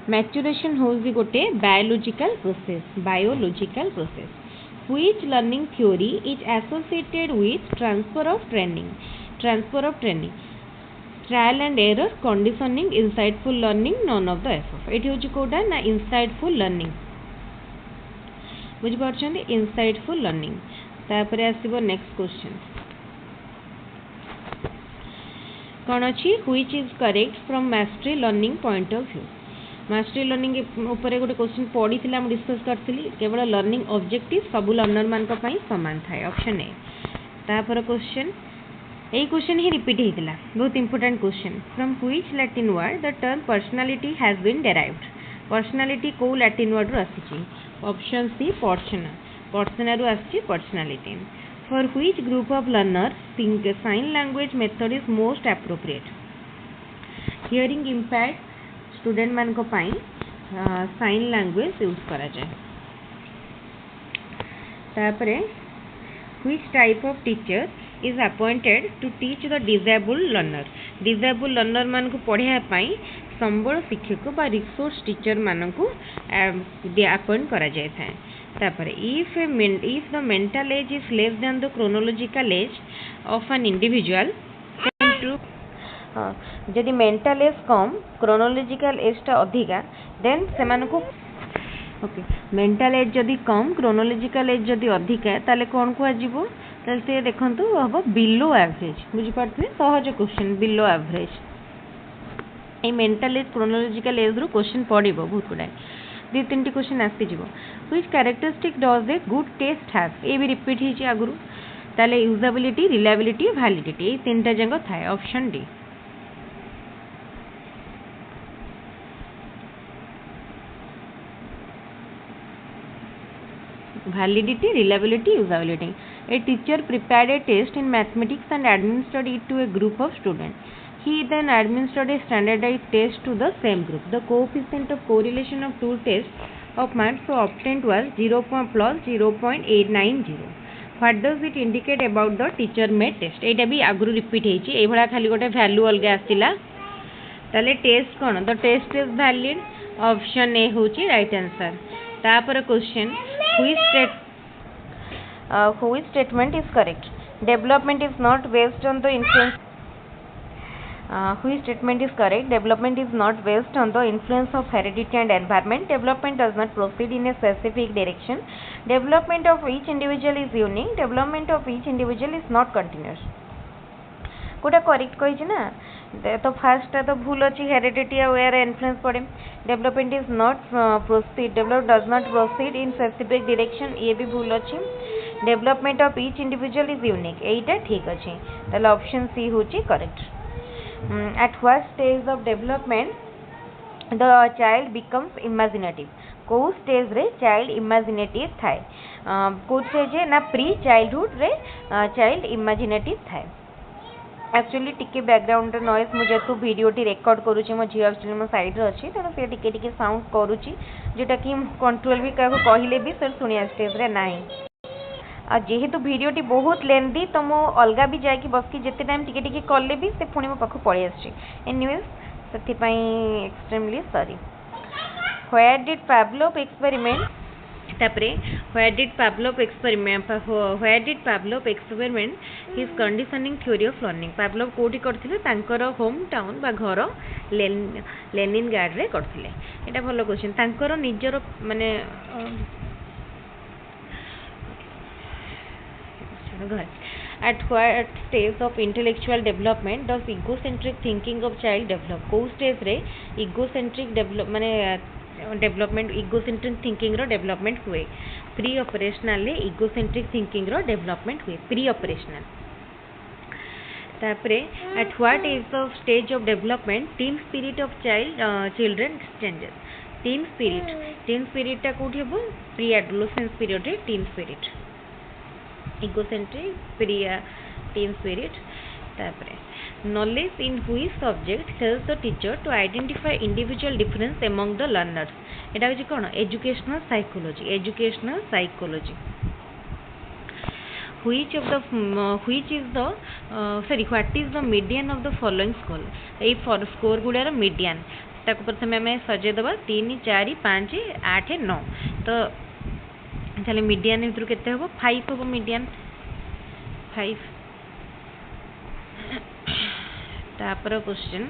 maturation होउजी गोटे biological process Which learning theory is associated with transfer of training? Trial and error, conditioning, insightful learning, none of the above. It is Kota ना insightful learning. बुझी पारछन्ते insightful learning. तापर आसीबो next question. कौन अछि which is correct from mastery learning point of view? Mastery learning ऊपर गोटे question पड़ी थी discuss करथिली केवल लर्निंग ऑब्जेक्टिव सब लर्नर मान सामान थाए ऑप्शन ए तापर क्वेश्चन यही क्वेश्चन ही रिपीट होता बहुत important question from which Latin word the term personality has been derived personality को लैटिन वर्ड रू आसी ऑप्शन सी पर्सना रू आसी personality for which group of learner sign language method is most appropriate hearing impact student मान को पाई sign language use करा जाए तापरे which type of teacher is appointed to teach the disable learner मान को पढ़ाया पाई संबल शिक्षक बा रिसोर्स टीचर मान को अपॉइंट करा जाए था तापरे if the mental as is less than the chronological age of an individual जदि मेंटल एज कम क्रोनोलॉजिकल एज टा अधिका देन सेमान को ओके मेंटल एज जदि कम क्रोनोलॉजिकल एज जदि अधिका ताले कोन को आजिबो ताले से देखंतु हबो बिलो एवरेज बुझी पारथि सहज क्वेश्चन बिलो एवरेज ए मेंटल एज क्रोनोलॉजिकल एज रो क्वेश्चन पड़िबो बहुत गुडा दि तीनटी क्वेश्चन आसी जिवो which characteristic does a good test have ए भी रिपीट हिची आगुरु ताले यूजेबिलिटी रिलायबिलिटी वैलिडिटी ए तीनटा जंग थाए option D validity, reliability, usability. A teacher prepared a test in mathematics and administered it to a group of students. He then administered a standardized test to the same group. The coefficient of correlation of two tests of marks so obtained was 0 plus 0.890. What does it indicate about the teacher made test? एटा भी आगुरु repeat हेची ए भला खाली गोटे value अलगा आसिला ताले test कोन the test is valid option A होची राइट आंसर तापर question which statement is correct development is not based on the influence Which statement is correct? Development is not based on the influence of heredity and environment. Development does not proceed in a specific direction. Development of each individual is unique. Development of each individual is not continuous. कोटा correct कही ना तो fast तो भूल अच्छी heredity और influence पड़े development is not proceed develop does not proceed in specific direction ये भी भूल अच्छी development of each individual is unique यहीटा ठीक अच्छे ताले ऑप्शन सी होची correct at what stage of development the child becomes imaginative कौ स्टेज रे चाइल्ड इमेजिनेटिव थाए कौ स्टेज ना प्री चाइल्डहुड रे चाइल्ड इमेजिनेटिव थाए एक्चुअली टिके बैकग्राउंड नॉइज मुझे तो वीडियोटी रेकर्ड करुँचे मो झील एक्चुअली मो साइड रे अच्छी तेणु से टिके साउंड करुँची जोटा कि कंट्रोल भी क्या कहले भी सर शुणिया स्टेज रे नाही जेहेतु वीडियोटी बहुत लेंदी तो मो अलगा भी जाकि बसकी जिते टाइम टिके कले भी से पुणी मो पाख पड़े आसी एनीवेज से extremely sorry where did Pavlov experiment तापरे where did Pavlov experiment his conditioning theory of learning Pavlov कोठी करथिले तांकर होम टाउन बा घर लेनिनग्राड रे करथिले एटा भलो क्वेश्चन तांकर निजर माने घर at what stage of intellectual development does egocentric thinking of child develop को stage रे egocentric develop माने डेवलपमेंट इगोसेंट्रिक थिंकिंग रो डेवलपमेंट हुए प्री ऑपरेशनल ले इगोसेंट्रिक थिंकिंग रो डेवलपमेंट हुए प्री ऑपरेशनल तापरे at what is the stage of development team spirit of children changes team spirit टा कोठी हबो प्री एडोलेसेंस पीरियड रे team spirit egocentric pre team spirit तापरे knowledge in which subject helps the teacher to identify individual difference among the learners एटा होची कोन educational psychology which is the what is the median of the following score ए score गुडार median ताको प्रथमे हमें सजे दबा 3 4 5 8 9 तो चले मीडियन इधर केते हबो 5 हबो मीडियन 5 तापर question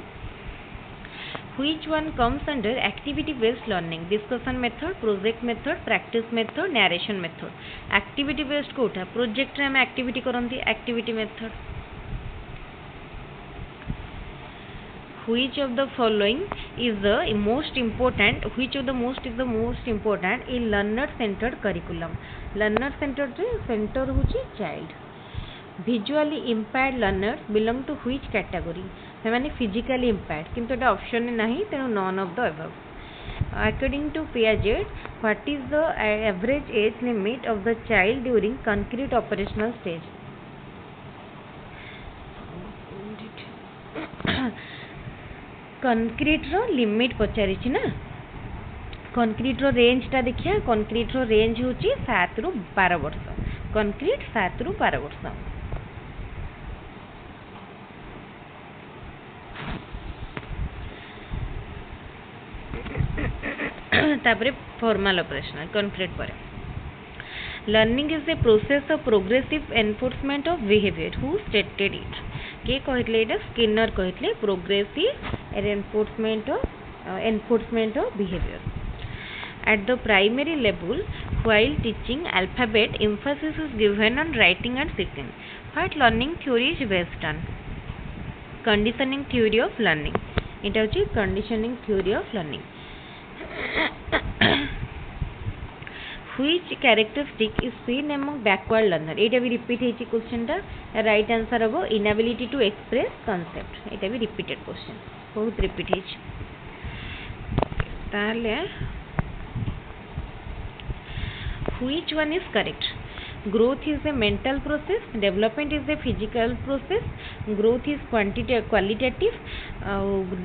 which one comes under activity based learning discussion method project method practice method narration method activity based कोठा प्रोजेक्ट रे हम activity करंती activity method which of the following is the most important in learner centered curriculum learner centered center होची child visually impaired learners belong to which category माने physically impaired किंतु एटा option में नहीं तेनो none of the above according to Piaget what is the average age limit of the child during concrete operational stage concrete row limit पचारि छी ना concrete रो range ता देखिया concrete रो range होची 7 रु 12 वर्ष concrete 7 रु 12 वर्ष तापरे फॉर्मल ऑपरेशनल कॉन्क्रीट पर learning is a process of progressive enforcement of behaviour who stated it के कहले एटा स्किनर कहले progressive enforcement of behaviour eight the primary level while teaching alphabet Mphasis is given on writing and speaking what learning theory is based on conditioning theory of learning एटा होची conditioning theory of learning which characteristic is seen among backward learner एटा भी repeat हेची question टा right answer हबो inability to express concept एटा भी repeated question बहुत repeat हेची ताले which one is correct growth is a mental process development is a physical process growth is qualitative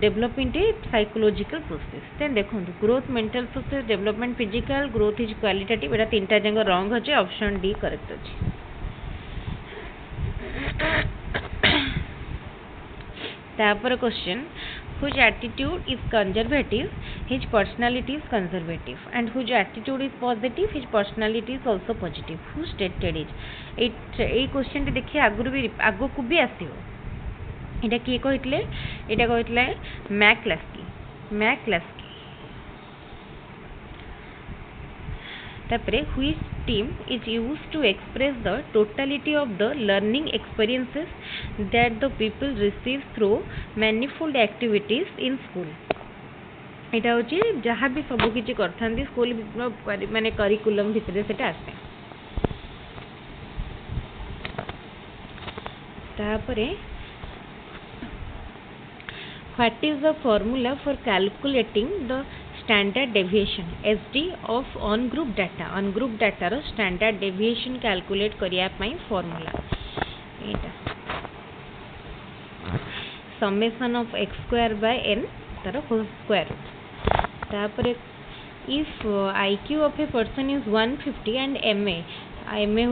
development is psychological process then देखो growth mental process development physical growth is qualitative एटा तीनटा जंग wrong होचे option D correct होचे तापर question whose attitude is conservative his personality is conservative and whose attitude is positive his personality is also positive who stated it A question देखिए आगु भी आगो को भी आसीबो এটা কিଏ କହିଥିଲେ ଏଇଟା କହିଥିଲେ ମ୍ୟାକ୍ଲାସ୍କି तापरे which term is used to express the totality of the learning experiences that the people receive through manifold activities in school एटा होची जहाँ भी सब किछि करथांदी स्कूल माने करिकुलम भितरे सेटा आसे तापरे what is the formula for calculating the standard deviation SD of on group data रो standard deviation calculate करिया पई formula Etah summation of x square by n taro whole square तापरे if IQ of a person is 150 and MA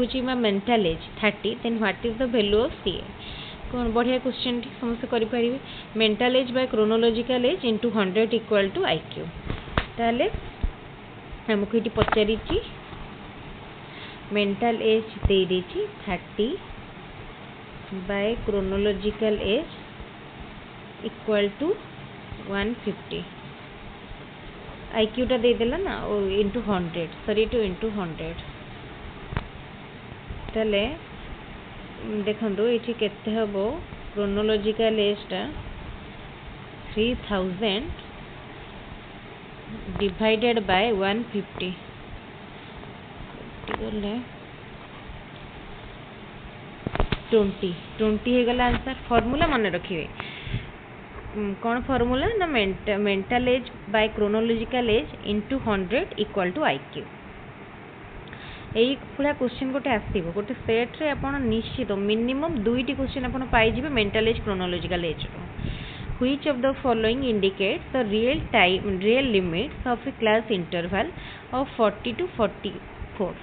होची मा mental age 30 then what is the value of CA कौन बढ़िया question समस्त करि परिबे mental age by chronological age into 100 equal to IQ ताले हमको इटी पचारि ची मेंटल एज दे देची 30 by chronological age equal to 150 IQ टा दे देला ना इनटू 100 सॉरी टू इनटू 100 ताले देखो ये केते हबो क्रोनोलॉजिकल एजटा 3000 डिवाइडेड बाय 150 20 हे गला आंसर फार्मूला मन रखिए कौन फार्मूला ना mental age by chronological age into 100 equal to IQ यही पूरा क्वेश्चन गोटे आसो गोटे सेट रे आपण निश्चित मिनिमम 2टी क्वेश्चन आपण पाई जिवे mental age chronological age which of the following indicates the real limits of a class interval of 40 to 44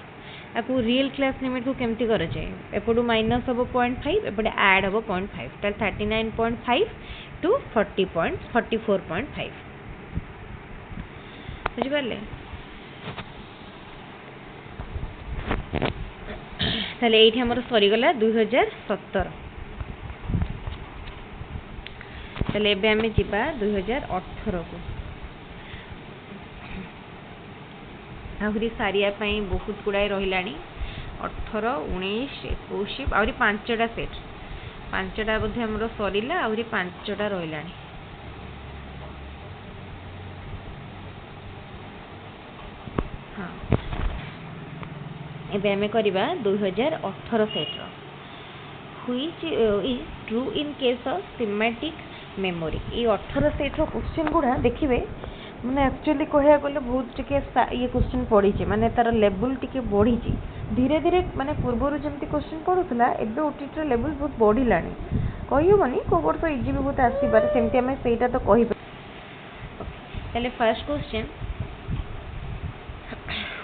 आपको रियल क्लास लिमिट को केमती कर जाए एपटू माइनस हम 0.5 एपटे ऐड हम 0.5 ताल 39.5 टू 44.5 बुझिपारे ताले एठी हमर सरीगला 2017 ताले एबे हमें जिबा 2018 को आहुरी सारिया पई बहुत गुडाय रहिलानी 18 19 21 आहुरी 5टा सेट 5टा बोधे हमर सरीला आहुरी 5टा रहिलानी हां एबे हमें करिबा 2018 सेट रो which is true in case of semantic memory ये 18 सेट रो क्वेश्चन गुडा देखिबे माने एक्चुअली कहया गले बहुत टिके ये क्वेश्चन पड़ी छे माने तार लेवल टिके बढ़ी छी धीरे धीरे माने पूर्वरु जेमती क्वेश्चन पडुतला एबे ओटीटी लेवल बहुत बढ़िलानी कहियो माने को वर्ष इजी भी बहुत आसी बार सेमती हमें सेटा तो कहि पले first question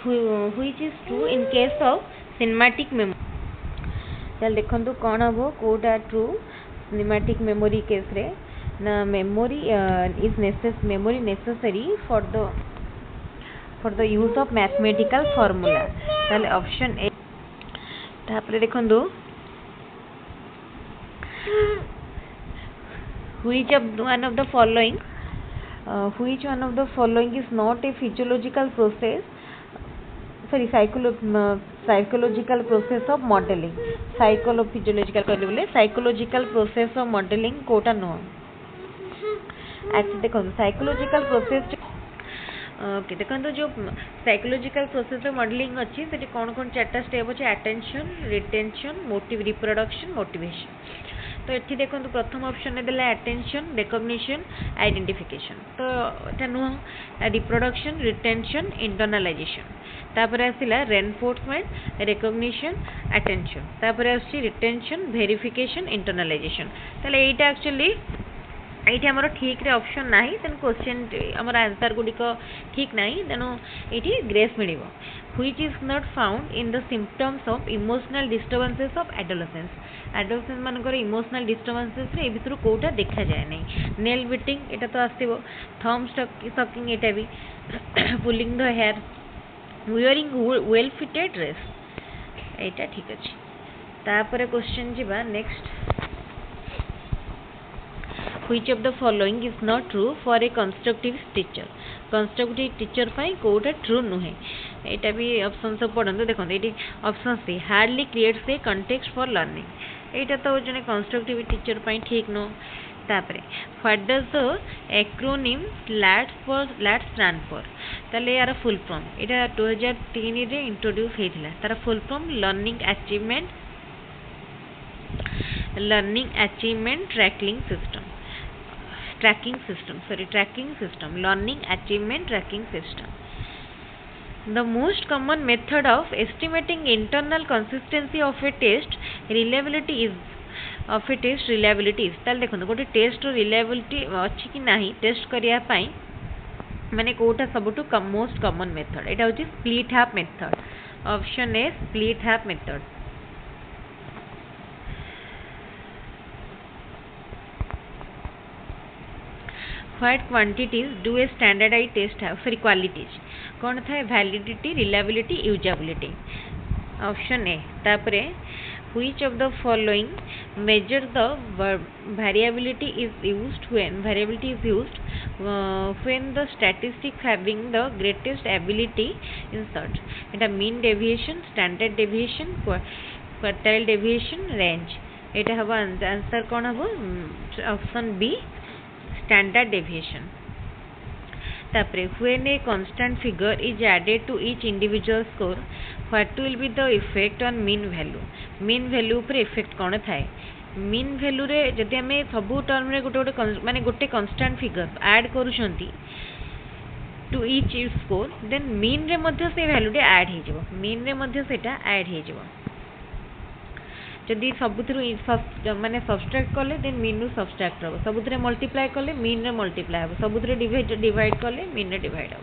which is true in case of cinematic memory चल देखंतु कोन हबो कोटा ट्रू सिनेमैटिक मेमोरी केस रे ना memory is necessary for the use of mathematical formula ताले ऑप्शन ए तापरे देखंतु which one of the following is not a physiological process sorry psychological process of modeling psychological process of modeling कोटा नो अच्छा देखो psychological process okay देखो जो psychological process of modelling अच्छी से कौन कौन चार्टा स्टेप अच्छे attention retention motive reproduction motivation तो ये देखो प्रथम ऑप्शन देला अटेंशन रिकॉग्निशन आइडेंटिफिकेशन तो एटा नुह रिप्रोडक्शन रिटेंशन इंटरनलाइजेशन तापर आसिला रेनफोर्समेंट रिकॉग्निशन अटेंशन तापर आसी रिटेंशन वेरिफिकेशन इंटरनलाइजेशन ताले एटा एक्चुअली ये आमर ठीक रे ऑप्शन नाही तेन क्वेश्चन आमर आंसर गुडिक ठीक नाही तेनु एठी ग्रेस मिलिबो which is not found in the symptoms of emotional disturbances of adolescence मानकर इमोशनल डिस्टर्बेंसेस रे भितर कोटा देखा जाए नहीं नेल बिटिंग एटा तो आसीबो थंब सकिंग एटा भी pulling the hair wearing well fitted dress एटा ठीक अछि तापर क्वेश्चन जिबा next Which of the following is not true for a constructive teacher? Constructive teacher पाई कोटा true नुहे. एटा भी ऑप्शन सब पढ़ंतु देखंतु एटी option C hardly creates a context for learning. एटा तो जने कंस्ट्रक्टिव टीचर पाई ठीक नो. तापरे what does the acronym let stand for? ताले यार फुल फॉर्म एटा 2003 रे इंट्रोड्यूस हेथिला. तार full form learning achievement tracking system learning achievement tracking system. The most common method of estimating internal consistency of a test reliability is ताल देखो गोटे test reliability अच्छी कि नहीं टेस्ट करिया पाई माने कोटा सबटू मोस्ट कॉमन मेथड एटा होची split half method. Option A split half method. What quantities do a standardized test have? Sorry, qualities कौन था? validity, reliability, usability. Option A. तापरे which of the following measure the variability is used when the statistics having the greatest ability in search? Etah mean deviation, standard deviation, quartile deviation, range. एटा हवा answer कौन हबो? Option B standard deviation. तापरे when a constant figure is added to each individual score, what will be the effect on mean value? mean value पर effect कौन थाए? mean value रे जदि हमें सबू टर्म रे गोटे माने गोटे constant figure add करूछंती to each score, then mean रे मध्य से value रे add हे जबो. mean रे मध्य सेटा add हे जबो. जदि सबुथरु माने सब्सट्रैक्ट कले देन मीन नु सब्सट्रैक्ट हो. सबुथरे मल्टीप्लाई कले मीन रे मल्टीप्लाई हो. सबुथरे डिवाइड कले मीन रे डिवाइड हो.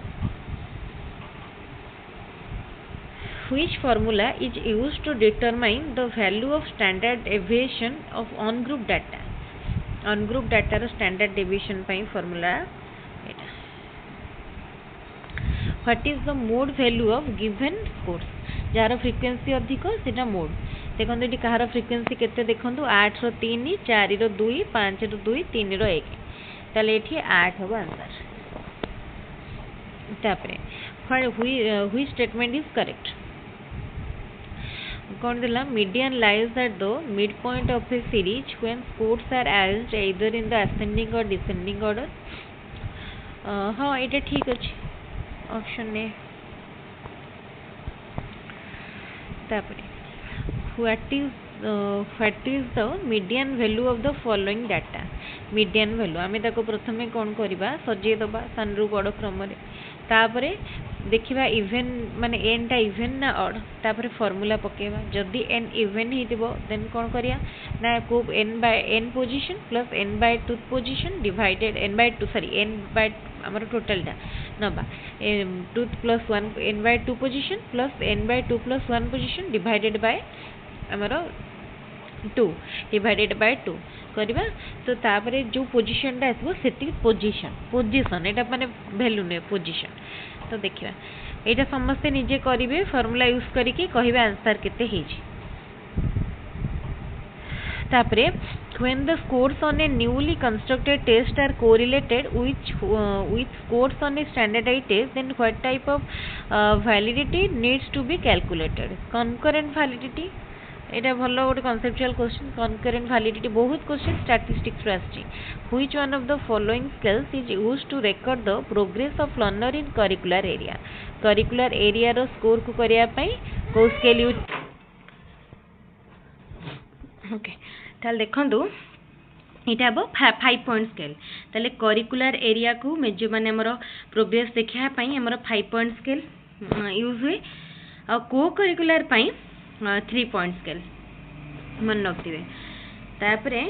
Which formula is used to determine the value of standard deviation of on group data? on group data रो standard deviation पई formula Etah. What is the mode value of given scores? Jar frequency अधिक सेटा mode. देखो ये कहार frequency केते देखो 8 रो 3 4 रो 2 5 रो 2 3 रो 1 ताले एठी 8 हो आंसर. तापरे व्हिच स्टेटमेंट इज करेक्ट? कौन दिला? Median lies at the mid point of a series when scores are arranged either in the ascending or descending order. हां एटा ठीक अछि. Option A. तापरे what is the median value of the following data? median value आमे ताको प्रथमे कोन करिबा सजे दबा सनरु बड़ क्रम रे. तापरे देखिबा इवन माने n टा इवन ना ऑड. तापरे फार्मूला पकेबा. जदी n इवन हितिबो देन कोन करिया ना को n by n position plus n by 2 position divided n by 2 sorry n by हमर टोटल टा नबा 2 plus 1 n by 2 position plus n by 2 plus 1 position divided by हमरो 2 divided by 2 करबा. तो तापरे जो पोजीशन टा आसबो सेति पोजीशन एटा माने वैल्यू ने पोजीशन. तो देखिबा एटा समस्त निजे करिवे फार्मूला यूज करिके कहिबा आंसर केते हेजी. तापरे when the scores on a newly constructed test are correlated with scores on a standardized test, then what type of validity needs to be calculated? concurrent validity. एटा भलो गोटे conceptual question. concurrent validity बहुत question statistics रो आछि. which one of the following skills is used to record the progress of learner in curricular area? curricular area row score को करिया पई को scale use. Okay ताल देखंदु इटा अब 5 पॉइंट स्केल. ताले करिकुलर एरिया को मेजर माने हमरो प्रोग्रेस देखिया पई हमरो 5 पॉइंट स्केल यूज हुए. आ को करिकुलर पई 3 पॉइंट स्केल मन रखिबे. तापरे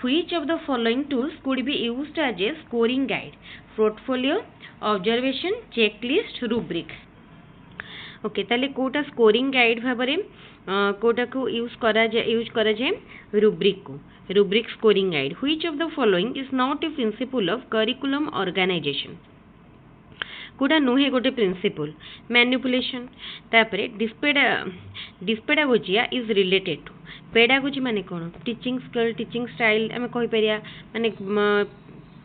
which of the following tools could be used as a scoring guide? portfolio, observation, checklist, rubric. Okay ताले कोटा स्कोरिंग गाइड भाबरे कोटा को यूज करा जाए rubric scoring guide. Which of the following is not a principle of curriculum organisation? कोटा नुहे गोटे प्रिंसिपल. मैनिपुलेशन. तापरे डिस्पेडागोजिया इज रिलेटेड टू पेडागोजी माने कौन टीचिंग स्किल टीचिंग स्टाइल आम कहीपर माने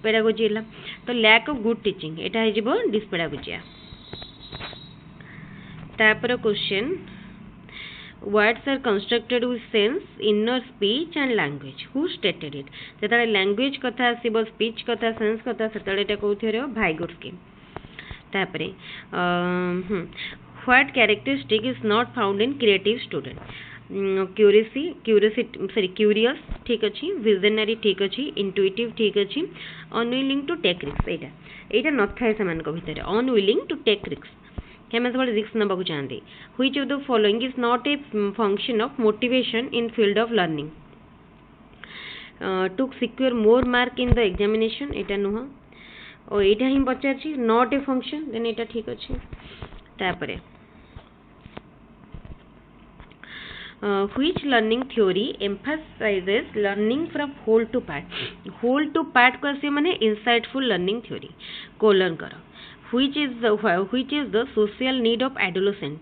पेडागोजी है तो लैक ऑफ गुड टीचिंग एटा हो डिसपेडागोजिया तापर question words are constructed with sense inner speech and language who stated it जेता language कथा आसीबो speech कथा sense कथा सेतले एटा कोथि रे भाइगोट्स्की तापरे what characteristic is not found in creative student curious ठीक अच्छी visionary ठीक अच्छी intuitive ठीक अच्छी unwilling to take risks एटा नथाय समान को भितर unwilling to take risks risk नबाकू चाहते which of the following is not a function of motivation in field of learning to secure more mark in the examination एटा नुह और एटा ही पचार नॉट ए फंक्शन देन एटा ठीक अच्छे तापरे which learning theory emphasises learning from whole to part को आसी माने इनसाइटफुल लर्निंग थ्योरी कोलन करो which is the social need of adolescent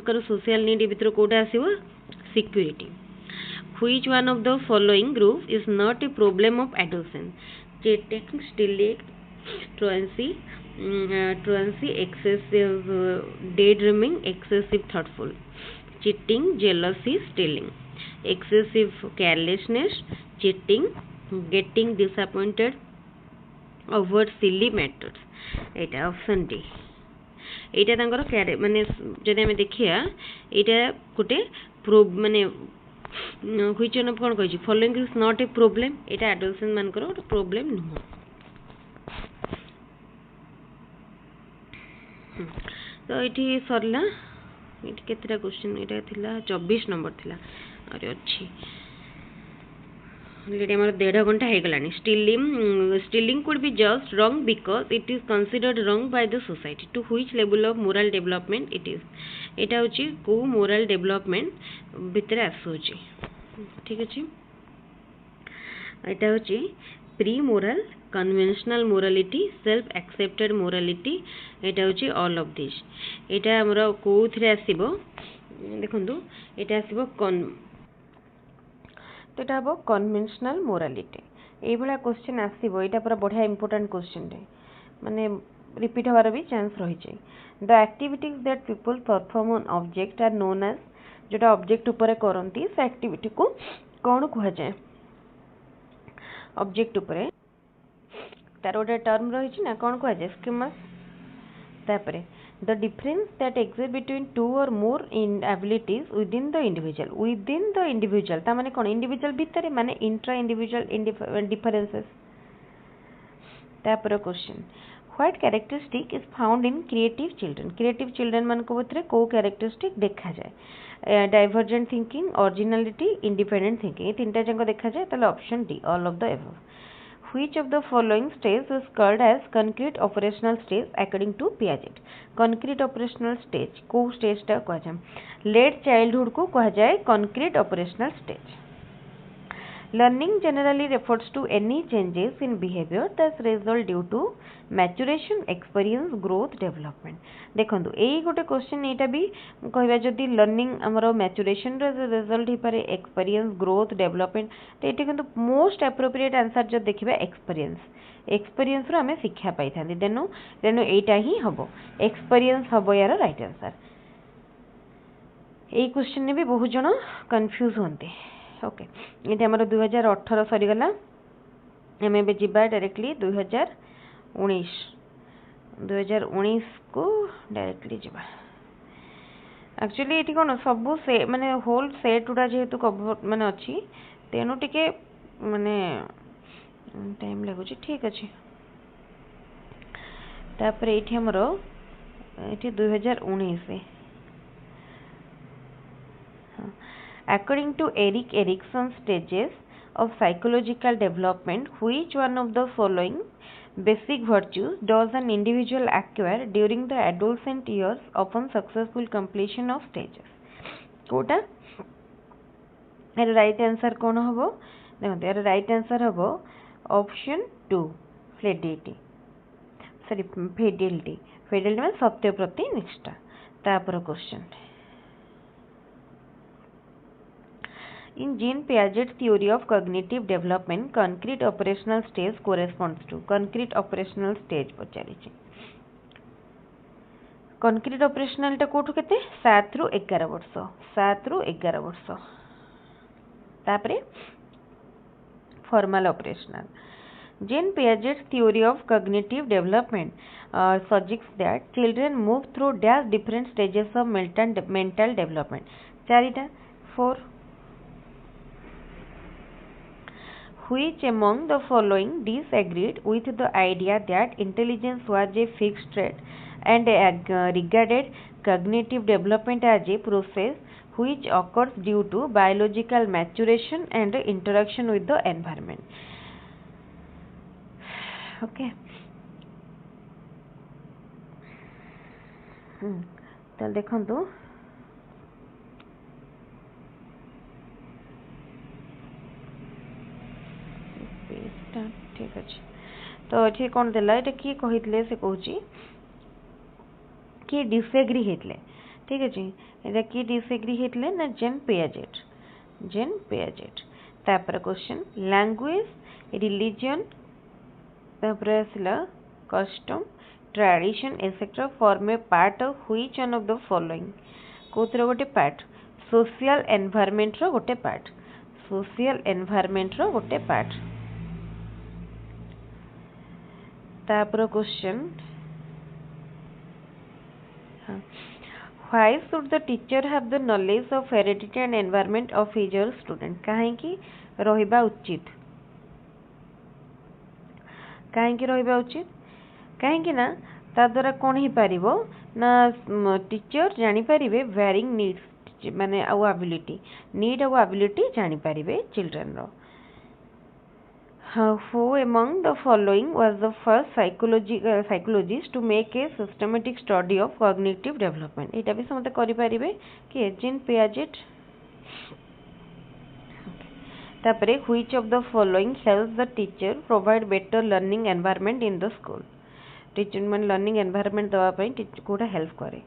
कर social need भितर Kota आसीबो security which one of the following group is not a problem of adolescent cheating stealing truancy excessive daydreaming excessive thoughtful cheating jealousy stealing excessive carelessness cheating getting disappointed avoid silly methods Etah option D एटा तांकर माने जदि आमे देखिया एटा गोटे माने which one कोन कहै छी following is not a problem Etah adolescent मानकर गोटे प्रॉब्लम नुह तो एठी सरला एठी केतरा क्वेश्चन एटा थिला 24 नंबर थिला अरे अछि हमारे 1.5 घंटा हो गलानी stealing could be just wrong because it is considered wrong by the society to which level of moral development it is एटा होची को मोरल डेवलपमेंट भितर आसुची ठीक अछि एटा होची pre moral conventional morality self accepted morality एटा होची ऑल ऑफ दिस एटा हमरा कोथरे आसीबो देखंतु एटा आसीबो तो यहाँ हम कन्वेंशनल मोरालिटी ये क्वेश्चन आसो यहाँ पूरा बढ़िया इंपोर्टेंट क्वेश्चन माने रिपीट हमार भी चांस रही है the activities that people perform on object are known as जोटा ऑब्जेक्ट ऊपर करती से एक्टिविटी को कौन कह जाए ऑब्जेक्ट ऊपर तार गोटे टर्म रही ना कौन कह जाए स्कीमास तापरे the difference that exists between two or more in abilities within the individual ता माने कौन individual भितर माने intra individual differences तापर question what characteristic is found in creative children मान को भितर को characteristic देखा जाए divergent thinking originality independent thinking ये तीनटा जंग देखा जाए ताले option D all of the above which of the following stage is called as concrete operational stage according to Piaget concrete operational stage को stage टा कह जाए late childhood को कह जाए concrete operational stage learning generally refers to any changes in behavior that result due to maturation experience growth development देखंतु एई गोटे question एटा भी कहबा जदी लर्निंग हमरो मैच्योरेशन रे रिजल्ट ही पारे एक्सपीरियंस ग्रोथ डेवलपमेंट तो एटा किंतु मोस्ट एप्रोप्रिएट आंसर जब देखिबा एक्सपीरियंस रो हमें शिक्षा पाई थांदी देनो एटा ही हबो एक्सपीरियंस हबो यार राइट आंसर एई क्वेश्चन ने भी बहुत जण कंफ्यूज होंते ओके ये हमरो 2018 सरी गला हमें बे जिबा डायरेक्टली 2019 को डायरेक्टली जिबा एक्चुअली एटी कोन सब से माने होल सेट उडा जेहेतु कवर माने अछि तेनु टिके माने टाइम लागो ठीक अछि तापर एठी हमरो एठी 2019 according to Erik Erikson's stages of psychological development which one of the following basic virtues does an individual acquire during the adolescent years upon successful completion of stages कोटा राइट आंसर कौन हम देखते यार राइट आंसर हम option 2 fidelity में सत्य प्रति निष्ठा तापर question In Jean Piaget's theory of cognitive development, concrete operational stage corresponds to concrete operational stage पचारिछि concrete operational टा कोठु केते 7 रु 11 वर्ष 7 रु 11 वर्ष तापरे formal operational. Jean Piaget's theory of cognitive development suggests that children move through dash different stages of mental development. Charita 4. Which among the following disagreed with the idea that intelligence was a fixed trait and regarded cognitive development as a process which occurs due to biological maturation and interaction with the environment? Okay. तो देखो ठीक अच्छे तो ये कौन देला ये किए कही से कहूँ किए डिसएग्री होते ठीक अच्छे ये किए डिसएग्री होते ना जेन पियाजेट तापर क्वेश्चन लैंग्वेज रिलीजन तापर आसला custom tradition etcetera form a part of which one of the following कोथर गोटे पार्ट सोशल एनवायरनमेंट रो गोटे पार्ट सोशल एनवायरनमेंट रो गोटे पार्ट तापर question why should the teacher have the knowledge of heredity and environment of his और student कहीं रहिबा उचित कहीं रहिबा उचित कहीं ना ता द्वारा कौन ही पारिबो ना टीचर जानी पारिबे वेरिंग नीड्स माने आउ एबिलिटी नीड आउ एबिलिटी जानी पारिबे चिल्ड्रन रो who among the following was the first psychologist to make a systematic study of cognitive development एटा भी समते करि पारिबे कि जीन पियाजेट तापरे which of the following helps the teacher provide better learning environment in the school teacher मन learning environment दवा पई teacher कोडा help करे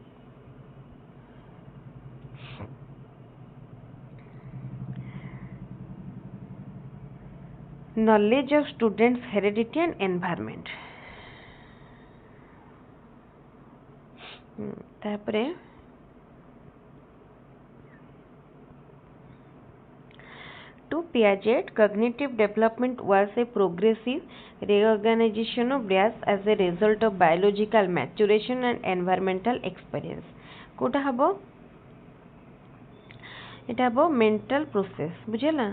knowledge of students heredity and environment तापरे to Piaget, cognitive development was a progressive reorganization of brains as a result of biological maturation and environmental experience. Kota हबो इटा हबो mental process बुझेला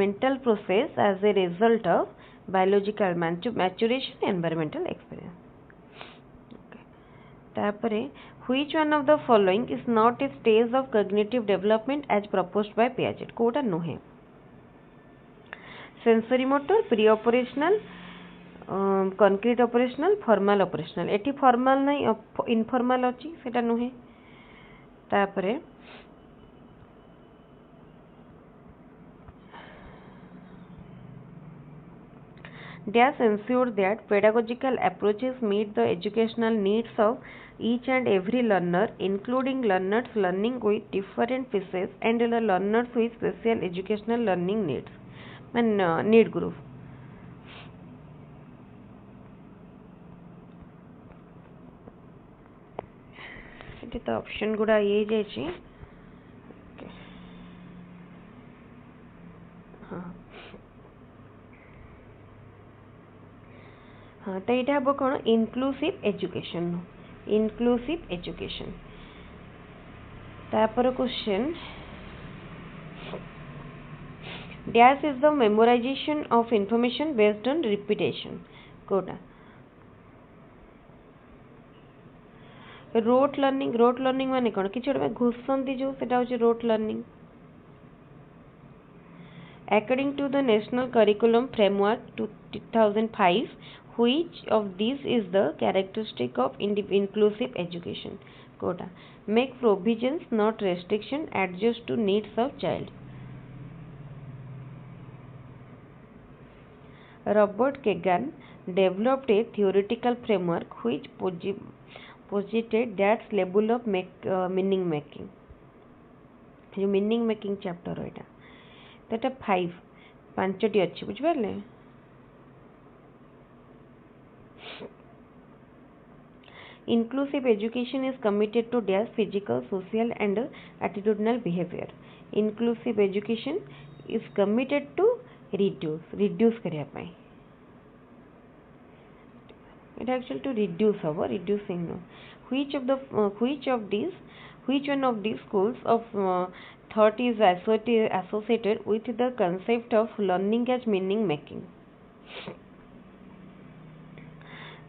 mental process as a result of biological maturation environmental experience. Okay. तापरे which one of the following is not a stage of cognitive development as proposed by Piaget? Kota नुहे sensory motor pre operational concrete operational formal operational eighty formal नहीं informal अच्छी सेटा नुहे तापरे Dash ensured that pedagogical approaches meet the educational needs of each and every learner, including learners learning with different phases and the learners with special educational learning needs. Need group. ये तो option गुड़ा ये जाइए हाँ हाँ तो यहाँ हम कौन इनक्लूसिव एजुकेशन तापर question Dash is the memorization of information based on repetition. कोटा rote learning माने कौन कि छोड़ में घुसंती जो सेटा होचे rote learning. According to the National Curriculum Framework 2005, which of these is the characteristic of inclusive education? Kota make provisions not restriction adjust to needs of child. Robert Kagan developed a theoretical framework which posited that level of meaning making. जो meaning making chapter है तो ये 5 पांचटी अच्छी बुझिपारे Inclusive education is committed to their physical, social and attitudinal behavior. Inclusive education is committed to reduce करिया पाई. It actually to reduce our reducing. Which one of these schools of thought is associated with the concept of learning as meaning making?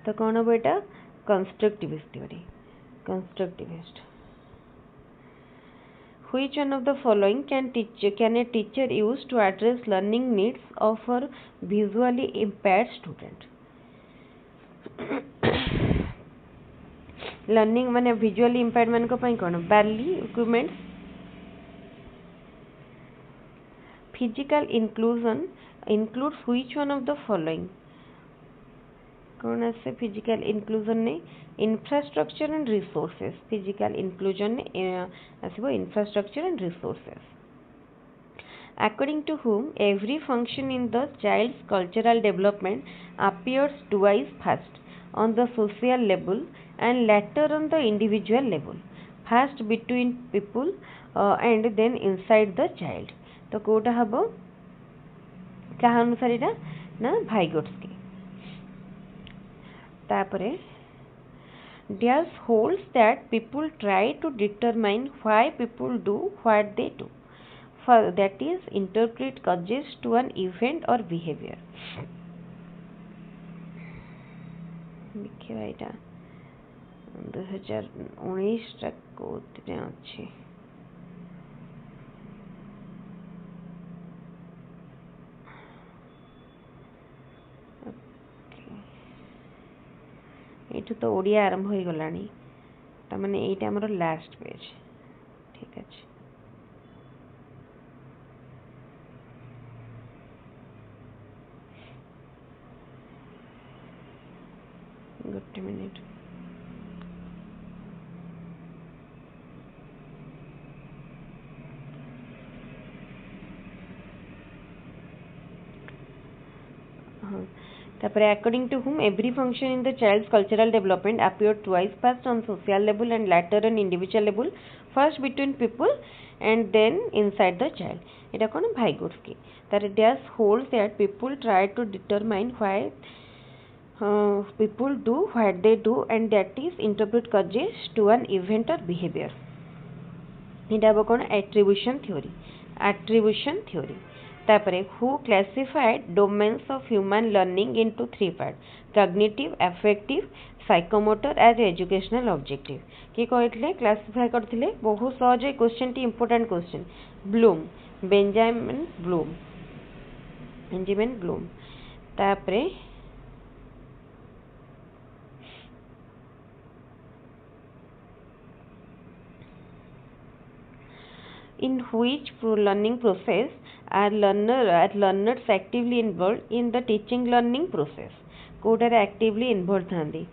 तो कौन हो बेटा constructivist theory. Constructivist. Which one of the following can a teacher use to address learning needs of a visually impaired student? Learning माने visually impaired मान को पाई कौन barely equipments. Physical inclusion includes which one of the following? कौन आसे physical inclusion ने infrastructure and resources physical inclusion ने आसबो infrastructure and resources according to whom every function in the child's cultural development appears twice first on the social level and later on the individual level first between people and then inside the child तो कोटा हबो कहा अनुसार इटा ना भाइगोट्स्की तापरे Diaz holds that people try to determine why people do what they do. That is, interpret causes to an event or behavior. देखिए एटा 2019 तक कोतरे अछि एठू तो ओडिया आरंभ हो गलानी तमाने एटा हमर लास्ट पेज ठीक अछि good minute according to whom every function in the child's cultural development appeared twice first on social level and later on individual level first between people and then inside the child eta kon Vygotsky that Diaz holds that people try to determine why people do what they do and that is interpret causes to an event or behavior eta kon attribution theory तापरे who classified domains of human learning into three parts cognitive affective psychomotor as educational objective कि कहले classify करथिले बहुत सहज question T important question Benjamin Bloom तापरे in which learning process are learners actively involved in the teaching learning process coder actively involved थांदी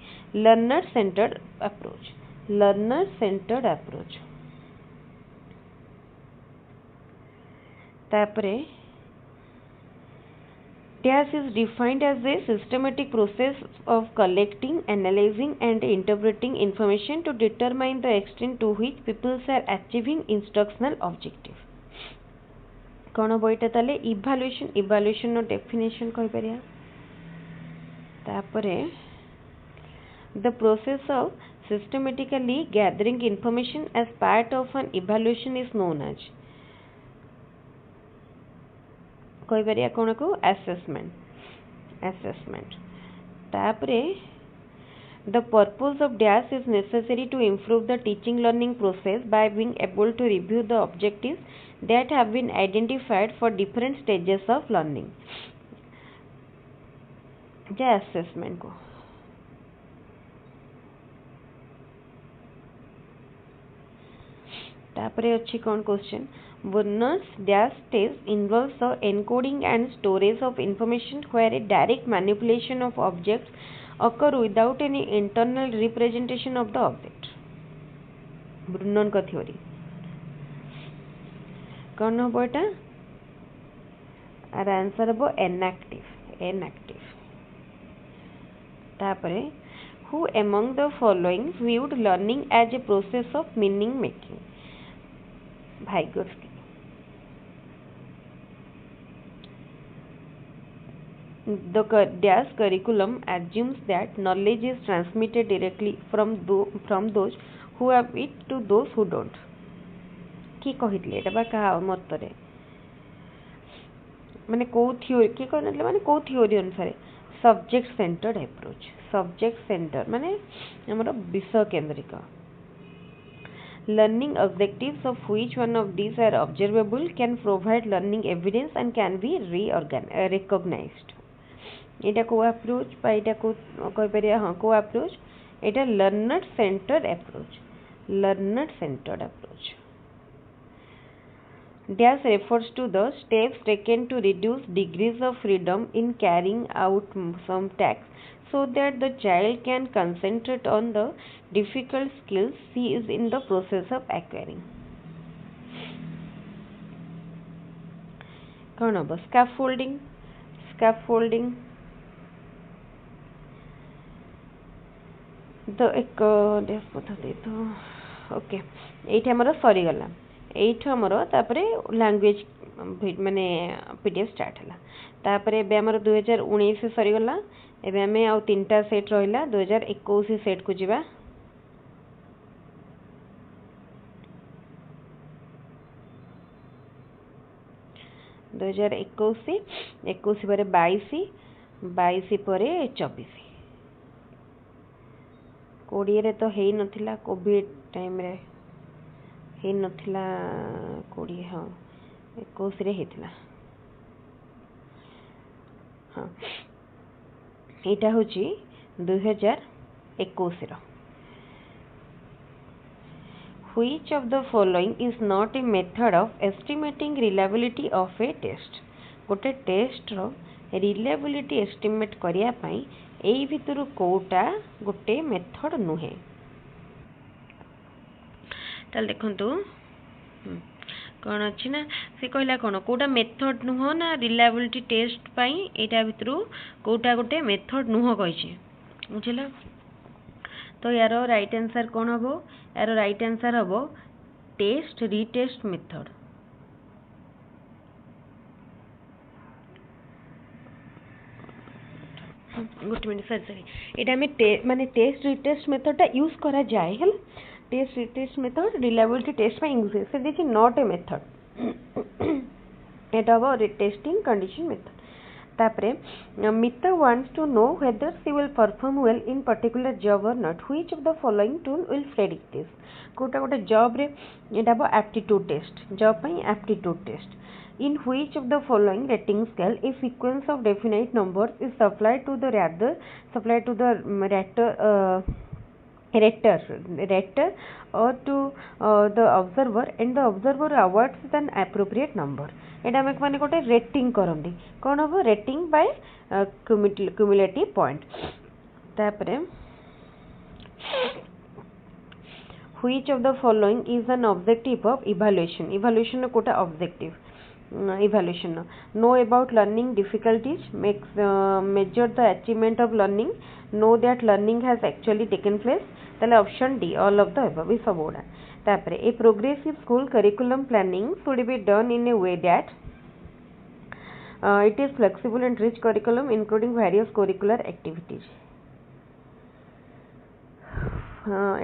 learner centered approach तापरे Diaz is defined as a systematic process of collecting, analyzing and interpreting information to determine the extent to which people are achieving instructional objective. कौन बोईटा ताले evaluation no definition कहि परिया तापरे the process of systematically gathering information as part of an evaluation is known as कहि परिया कोन को assessment तापरे the purpose of Diaz is necessary to improve the teaching learning process by being able to review the objectives that have been identified for different stages of learning J assessment को तापरे अच्छी कौन question Warner's Diaz test involves the encoding and storage of information where a direct manipulation of objects occur without any internal representation of the object. Brunnon का theory कौन हो बेटा our answer हम enactive तापरे who among the following viewed learning as a process of meaning making Vygotsky The dash curriculum assumes that knowledge is transmitted directly from those who have it to those who don't. कि कहितले एटा बा का मतरे माने को theory कि कहले माने को थ्योरी अनुसार subject centred approach subject centre माने हमर विषय केंद्रिक learning objectives of which one of these are observable can provide learning evidence and can be recognized. एटा को अप्रोच बा एटा को कहि परिया हां को approach Etah learner centred approach dash refers to the steps taken to reduce degrees of freedom in carrying out some tasks so that the child can concentrate on the difficult skills he is in the process of acquiring. कौन हम scaffolding the एक पद्धति तो okay एठी हमर सरी गला एठी हमर तापरे लैंग्वेज माने पीडीएफ स्टार्ट हला तापरे बे हमर 2019 से सरी गला एबे हमें आ तीनटा सेट रहिला 2021 सेट को जिबा दो हजार 21 पर 22 पर 24 कोड़िए रे तो हेई नथिला कोविड टाइम रे हेई नथिला कोड़िए हाँ 21 रे हेतिला हाँ एटा होची 2021 रो Which of the following is not a method of estimating reliability of a test? गोटे टेस्ट रो reliability estimate करिया पई एई भितरु कोटा गोटे मेथड नुहे ताल देखंतु कोन अछि ना से कहला कोन कोटा मेथड नुह ना reliability टेस्ट पई एटा भितरु कोटा गोटे मेथड नुह कहिछि बुझला तो यार राइट आंसर कौन हम यार राइट आंसर हम test retest method good minute sorry एटा में माने टेस्ट रिटेस्ट मेथड टा यूज करा जाए हल test retest method reliability test में यूज से this is not a method एटा हो रिटेस्टिंग कंडीशन मेथड तापरे Mita wants to know whether she will perform well in particular job or not. Which of the following tool will predict this? कोटा कोटा job रे एटा बो aptitude test job पई aptitude test. In which of the following rating scale a sequence of definite numbers is supplied to the rater or to the observer and the observer awards an appropriate number. एटा में माने कोटे rating करंदी कोन हो rating bye cumulative point तापरे which of the following is an objective of evaluation कोटा objective evaluation know about learning difficulties measure the achievement of learning know that learning has actually taken place ताले option D all of the above is सबोडा तापरे a progressive school curriculum planning should be done in a way that it is flexible and rich curriculum including various curricular activities.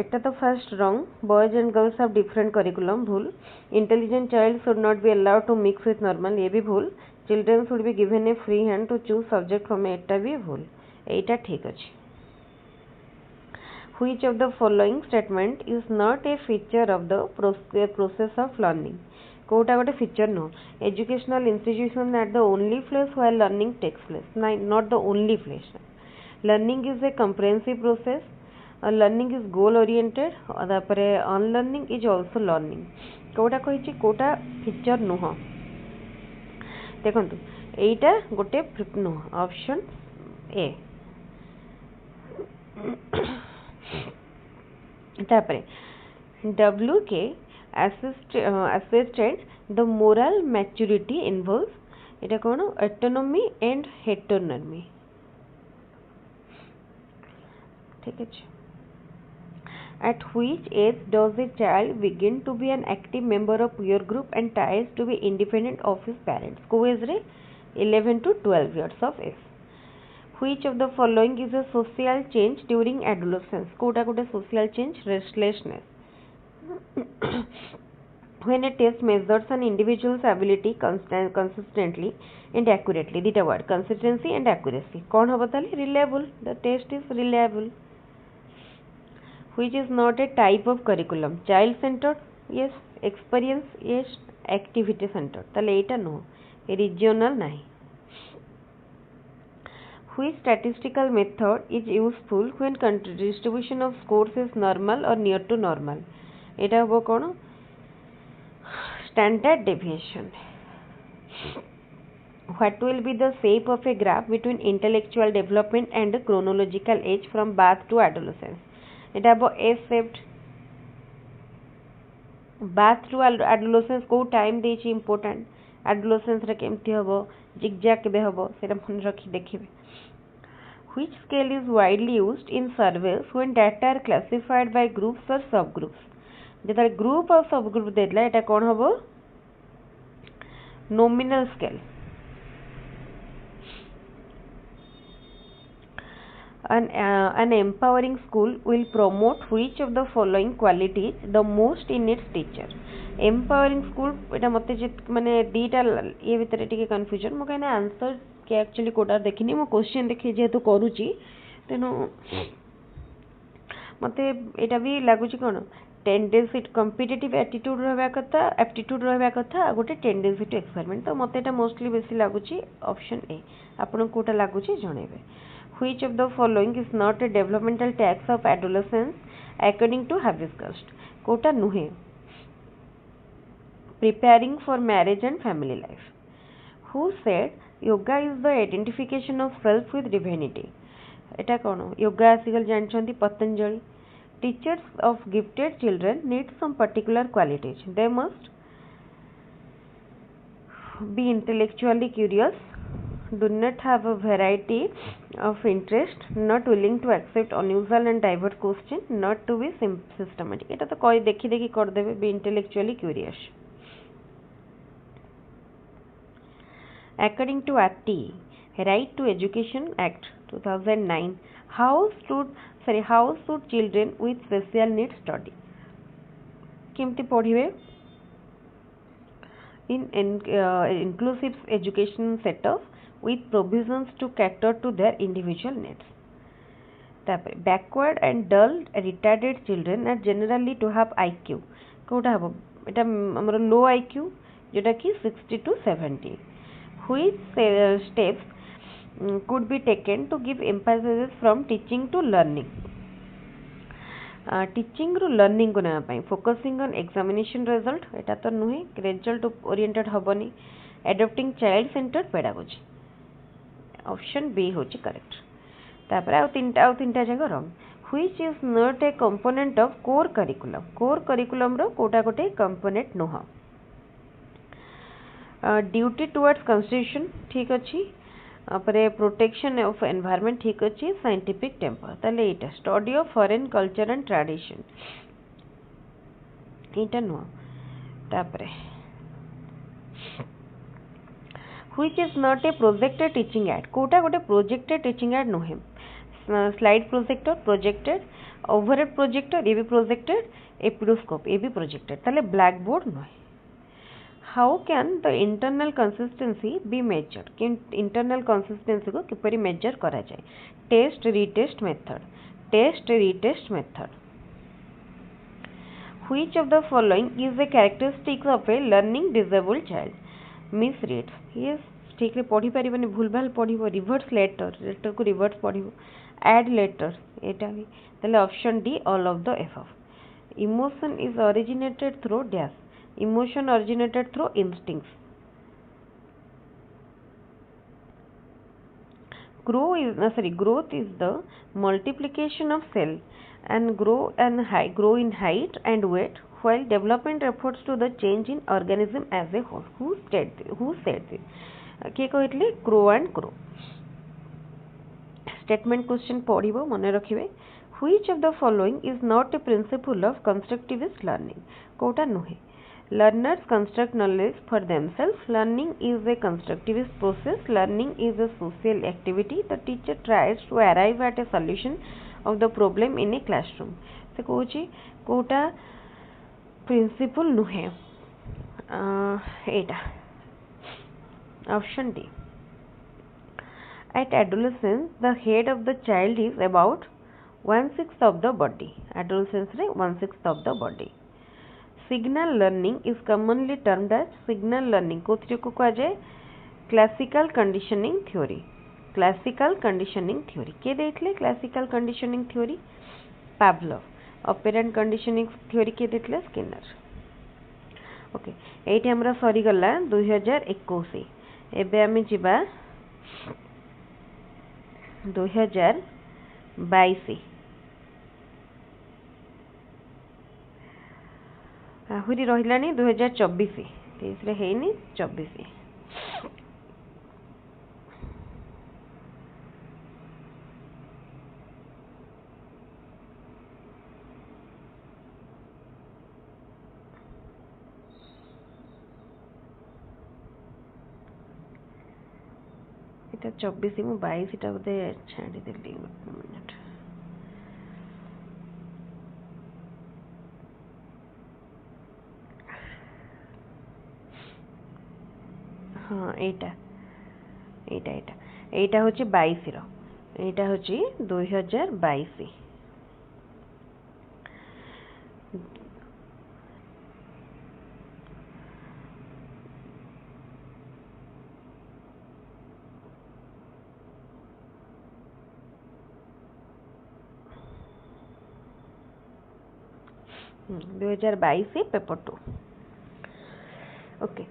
Eta the first wrong. Boys and girls have different curriculum. Bhul. Intelligent child should not be allowed to mix with normal. ये भी भूल. Children should be given a free hand to choose subject from एटा भी भूल. एटा ठीक अछि. Which of the following statement is not a feature of the process of learning? Kota गोटे feature no. Educational institution are the only place where learning takes place. Not the only place. Learning is a comprehensive process. Learning is goal oriented. तापरे unlearning is also learning. Kota कहिछि Kota feature नुह. देखंतु एटा गोटे नुह. Option A. तापरे WK assisted the moral maturity involves এটা কোন autonomy and হেটেरोनॉमी ঠিক আছে at which age does a child begin to be an active member of peer group and tries to be independent of his parents ko age re 11 to 12 years of age which of the following is a social change during adolescence kota kota social change restlessness when a test measures an individual's ability consistently and accurately dita word consistency and accuracy kon hobo tale reliable the test is reliable which is not a type of curriculum child centered yes experience yes activity centered tale eta no regional nahi which statistical method is useful when distribution of scores is normal or near to normal eta hobo kono standard deviation what will be the shape of a graph between intellectual development and chronological age from birth to adolescence এটা হবো S shaped birth to adolescence को time ଦେଇଛି important adolescence रे केमती हबो zigzag केबे हबो सेटा मन रखी देखिबे which scale is widely used in surveys when data are classified by groups or subgroups जेता group और subgroup देला एटा कोन हबो nominal scale an empowering school will promote which of the following qualities the most in its teacher empowering school eta mate mane dita ye bhitere tike confusion mo kaina answer ke actually Kota देखिनी मो question देखि जेतु करूची तेनो मते एटा भी लागुची कोन tendency competitive attitude रहबा कथा aptitude रहबा कथा गोटे टेंडेंसी टू एक्सपेरिमेंट तो मते एटा मोस्टली बेसी लागुची ऑप्शन ए आपन Kota लागुची जणेबे which of the following is not a developmental tax of adolescence according to Haviscast Kota नुहे preparing for marriage and family life who said yoga is the identification of self with divinity Etah cone yoga आसिकल जानछंती Patanjali teachers of gifted children need some particular qualities they must be intellectually curious do not have a variety of interest not willing to accept unusual and diverse question not to be systematic eta to koi dekhi dekhi kar debe be intellectually curious according to RT right to education act 2009 how should children with special needs study केमती पढ़िबे in inclusive education setup with provisions to cater to their individual needs तापर backward and dull retarded children are generally to have IQ Kota हबो एटा हमर लो IQ जेटा कि 60 to 70 which steps could be taken to give emphasis from teaching to learning teaching ru learning को ना पाई focusing on examination result एटा तो नुहे result oriented हबनी adopting child centered pedagogy option B होची correct तापर आउ तीनटा जगह wrong which is not a component of core curriculum रो कोटा कोटे component Noh duty towards constitution ठीक अछि अपरे प्रोटेक्शन ऑफ एनवायरनमेंट ठीक अछि साइंटिफिक टेम्पर तले एटा study of foreign culture and tradition एटा नो तापरे which is not a projected teaching aid कोटा गोटे projected teaching aid नोहे slide projected overhead projector ये भी projected epidoscope ये भी projected तले blackboard नोहे how can the internal consistency be measured कि internal consistency को किपरि measure करा जाए test retest method which of the following is a characteristics of a learning disabled child misreads yes ठीक रे पढ़ी परिबनी भूल भाल पढ़िबो रिवर्स लेटर को रिवर्स पढ़िबो ऐड लेटर एटा भी तले option D all of the above emotion is originated through dash emotion originated through instincts growth is the multiplication of cell and grow in height and weight while development refers to the change in organism as a whole. Who said this? किए कहते crow and crow. Statement question पढ़िबो मने रखिबे. Which of the following is not a principle of constructivist learning? Kota नुहे. Learners construct knowledge for themselves. Learning is a constructivist process. Learning is a social activity. The teacher tries to arrive at a solution of the problem in a classroom. से कहूची Kota principle नुहे. एटा option D. At adolescence, the head of the child is about 1/6 of the body. Adolescence रे 1/6 of the body. Signal learning is commonly termed as signal learning. कोथिरे को कहा जाए classical conditioning theory. Classical conditioning theory. के देथले classical conditioning theory? Pavlov. Operant conditioning theory के देथले Skinner. Okay एठी हमरा सरी गला 2021. एबे आमे जिबा 2022 आहुरी रहिलानी 2024 23 रे हेनी 24. এটা 24 मु 22 टा बोधे छाड़ी देली. मिनिट हाँ एटा होची 22 रो. एटा होची 2022. पेपर 2. ओके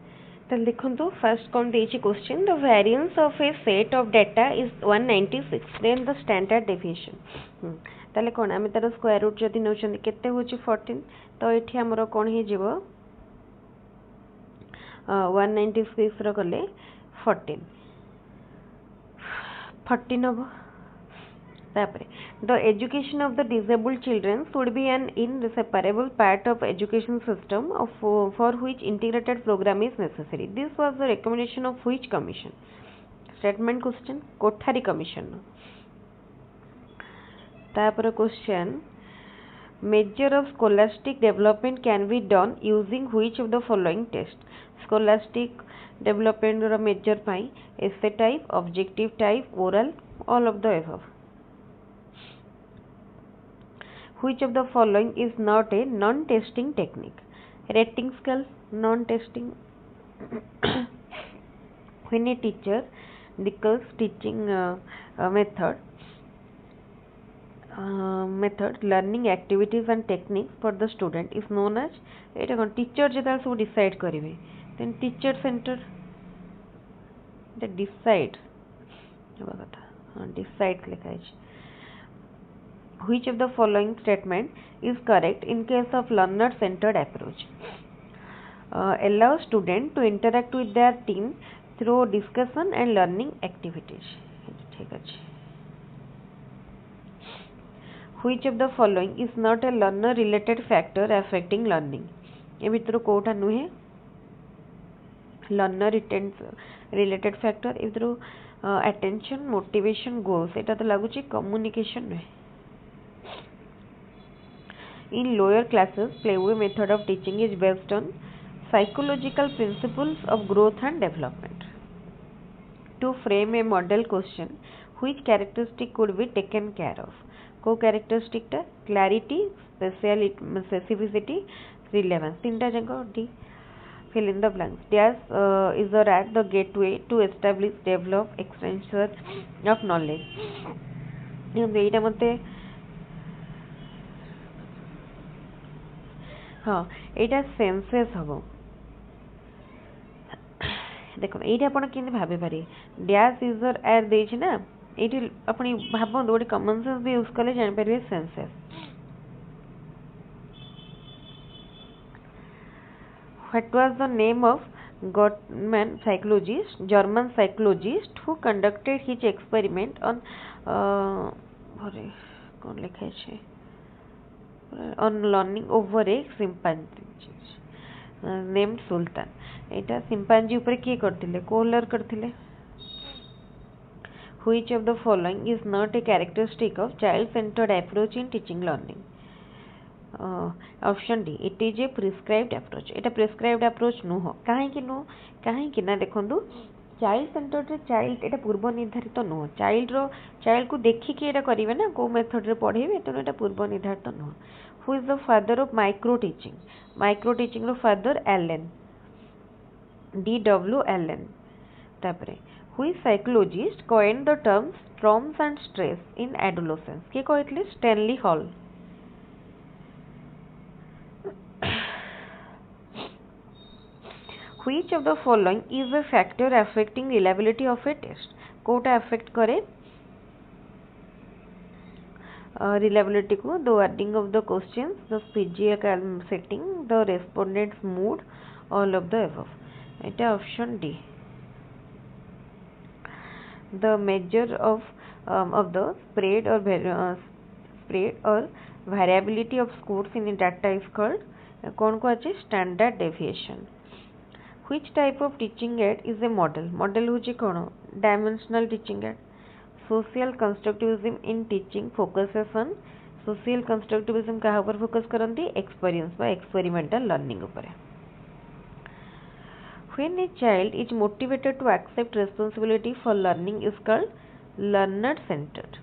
तो लिखो फर्स्ट कौन देछि question. The variance of a set of data is 196. Then the standard deviation. ताले कोन आमे तार स्क्वायर रूट जदि नउछन केते होछि 14. तो एठी हमरो कोन हे जिवो 196 रो कले 14 हबो. तापरे the education of the disabled children should be an inseparable part of education system for which integrated program is necessary. This was the recommendation of which commission? Statement question Kothari commission. तापरे question measure of scholastic development can be done using which of the following test? Scholastic development ro measure pai essay type, objective type, oral, all of the above. Which of the following is not a non-testing technique? Rating scale, non-testing. When a teacher declares teaching method, learning activities and techniques for the student is known as. Etah cone teacher जेता सब decide करिवे. Then teacher center the decide होबा कथा. हां decide लिखा है. Which of the following statement is correct in case of learner-centered approach? Allow students to interact with their team through discussion and learning activities. ठीक है. Which of the following is not a learner-related factor affecting learning? ये भितर कोटा नुहे learner-related factor. ये भितर attention, motivation, goals. एटा तो लागुची communication नुहे. In lower classes, playway method of teaching is based on psychological principles of growth and development. To frame a model question, which characteristic could be taken care of? Co characteristic ta clarity, specificity, relevance. Tinta jango D. Fill in the blanks. Dash is or at the gateway to establish, develop, extension of knowledge. एटा मते हाँ एटा senses हम. देखो ये आप भाभी पारे dash user एर दे ना ये अपनी भाव गोटे कमन सेंस भी यूज कले जापर senses. What was the name of German psychologist who conducted his experiment on learning over a chimpanzee named Sultan. Etah chimpanzee ऊपर किए करथिले कोहलर करथिले. Which of the following is not a characteristic of child-centered approach in teaching learning? Option D. It is a prescribed approach. Etah prescribed approach नुह. कहीं ना देखंदु child-centered child एटा पूर्व निर्धारित नुह. child को देखि कि एटा करिवे ना को मेथड रे पढेबे त एटा पूर्व निर्धारित नुह. Who is the father of micro teaching? Micro teaching row father Allen. D.W. Allen. तापरे which psychologist coined the terms traumas and stress in adolescence? के कहतले Stanley Hall. Which of the following is a factor affecting reliability of a test? Kota affect करे reliability को? The wording of the questions, the physical setting, the respondent's mood, all of the above. It is option D. The measure of the spread or variability of scores in the data is called कौन को अच्छे standard deviation. Which type of teaching aid is a model? Model होची कौन? Dimensional teaching aid. Social constructivism in teaching focuses on social constructivism कहाँ ऊपर focus करती? Experience by experimental learning ऊपर. When a child is motivated to accept responsibility for learning is called learner centered.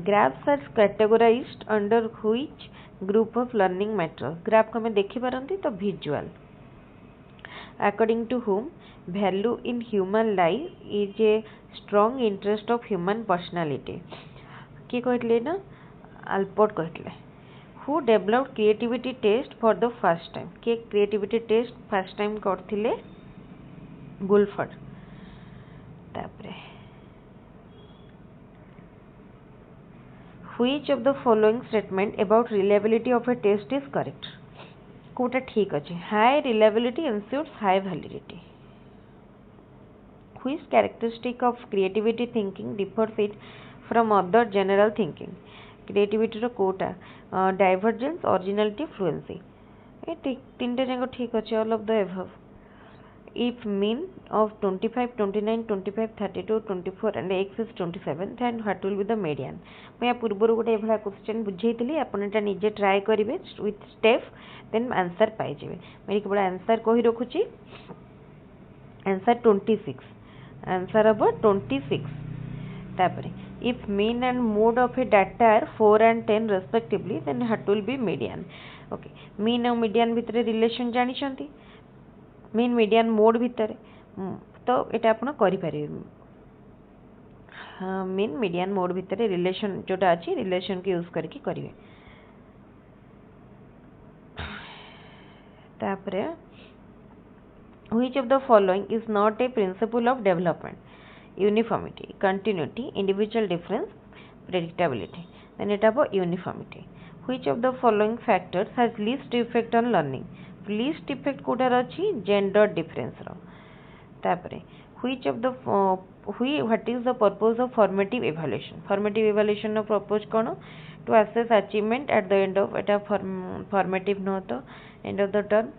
Graphs are categorized under which group of learning materials? Graph को हमें देखी पारंती तो visual. According to whom value in human life is a strong interest of human personality? किए कहले ना Allport कहले. Who developed creativity test for the first time? के creativity test first time करथिले गुल्फर्ड. तापरे which of the following statement about reliability of a test is correct? Kota ठीक अच्छे. High reliability ensures high validity. Which characteristic of creativity thinking differs it from other general thinking? Creativity row Kota divergence, originality, fluency. ये तीनटे जाको ठीक अच्छे. All of the above. If mean of 25, 29, 25, 32, 24 and x is 27, then what will be the median? मैं पूर्वर गोटे एभला question बुझेइतली आपण एटा निजे try करिवे with step then answer पाइ जेबे. मेरी केवल आंसर कहि रखुची. आंसर 26. आंसर अब 26. तापरे if mean and mode of a data are 4 and 10 respectively, then what will be median? Okay, mean and median भितर relation जानी चंती. mean median mode भितर तो एटा आपण करि परिबे. mean median mode भितर relation जोटा अछि relation के यूज करके करिवे. तापरे which of the following is not a principle of development? Uniformity, continuity, individual difference, predictability. Then it about uniformity. Which of the following factors has least effect on learning? Least effect Kota रची gender difference रो. तापरे which of the what is the purpose of formative evaluation? Formative evaluation नो purpose कौन? To assess achievement at the end of Etah formative no तो end of the term.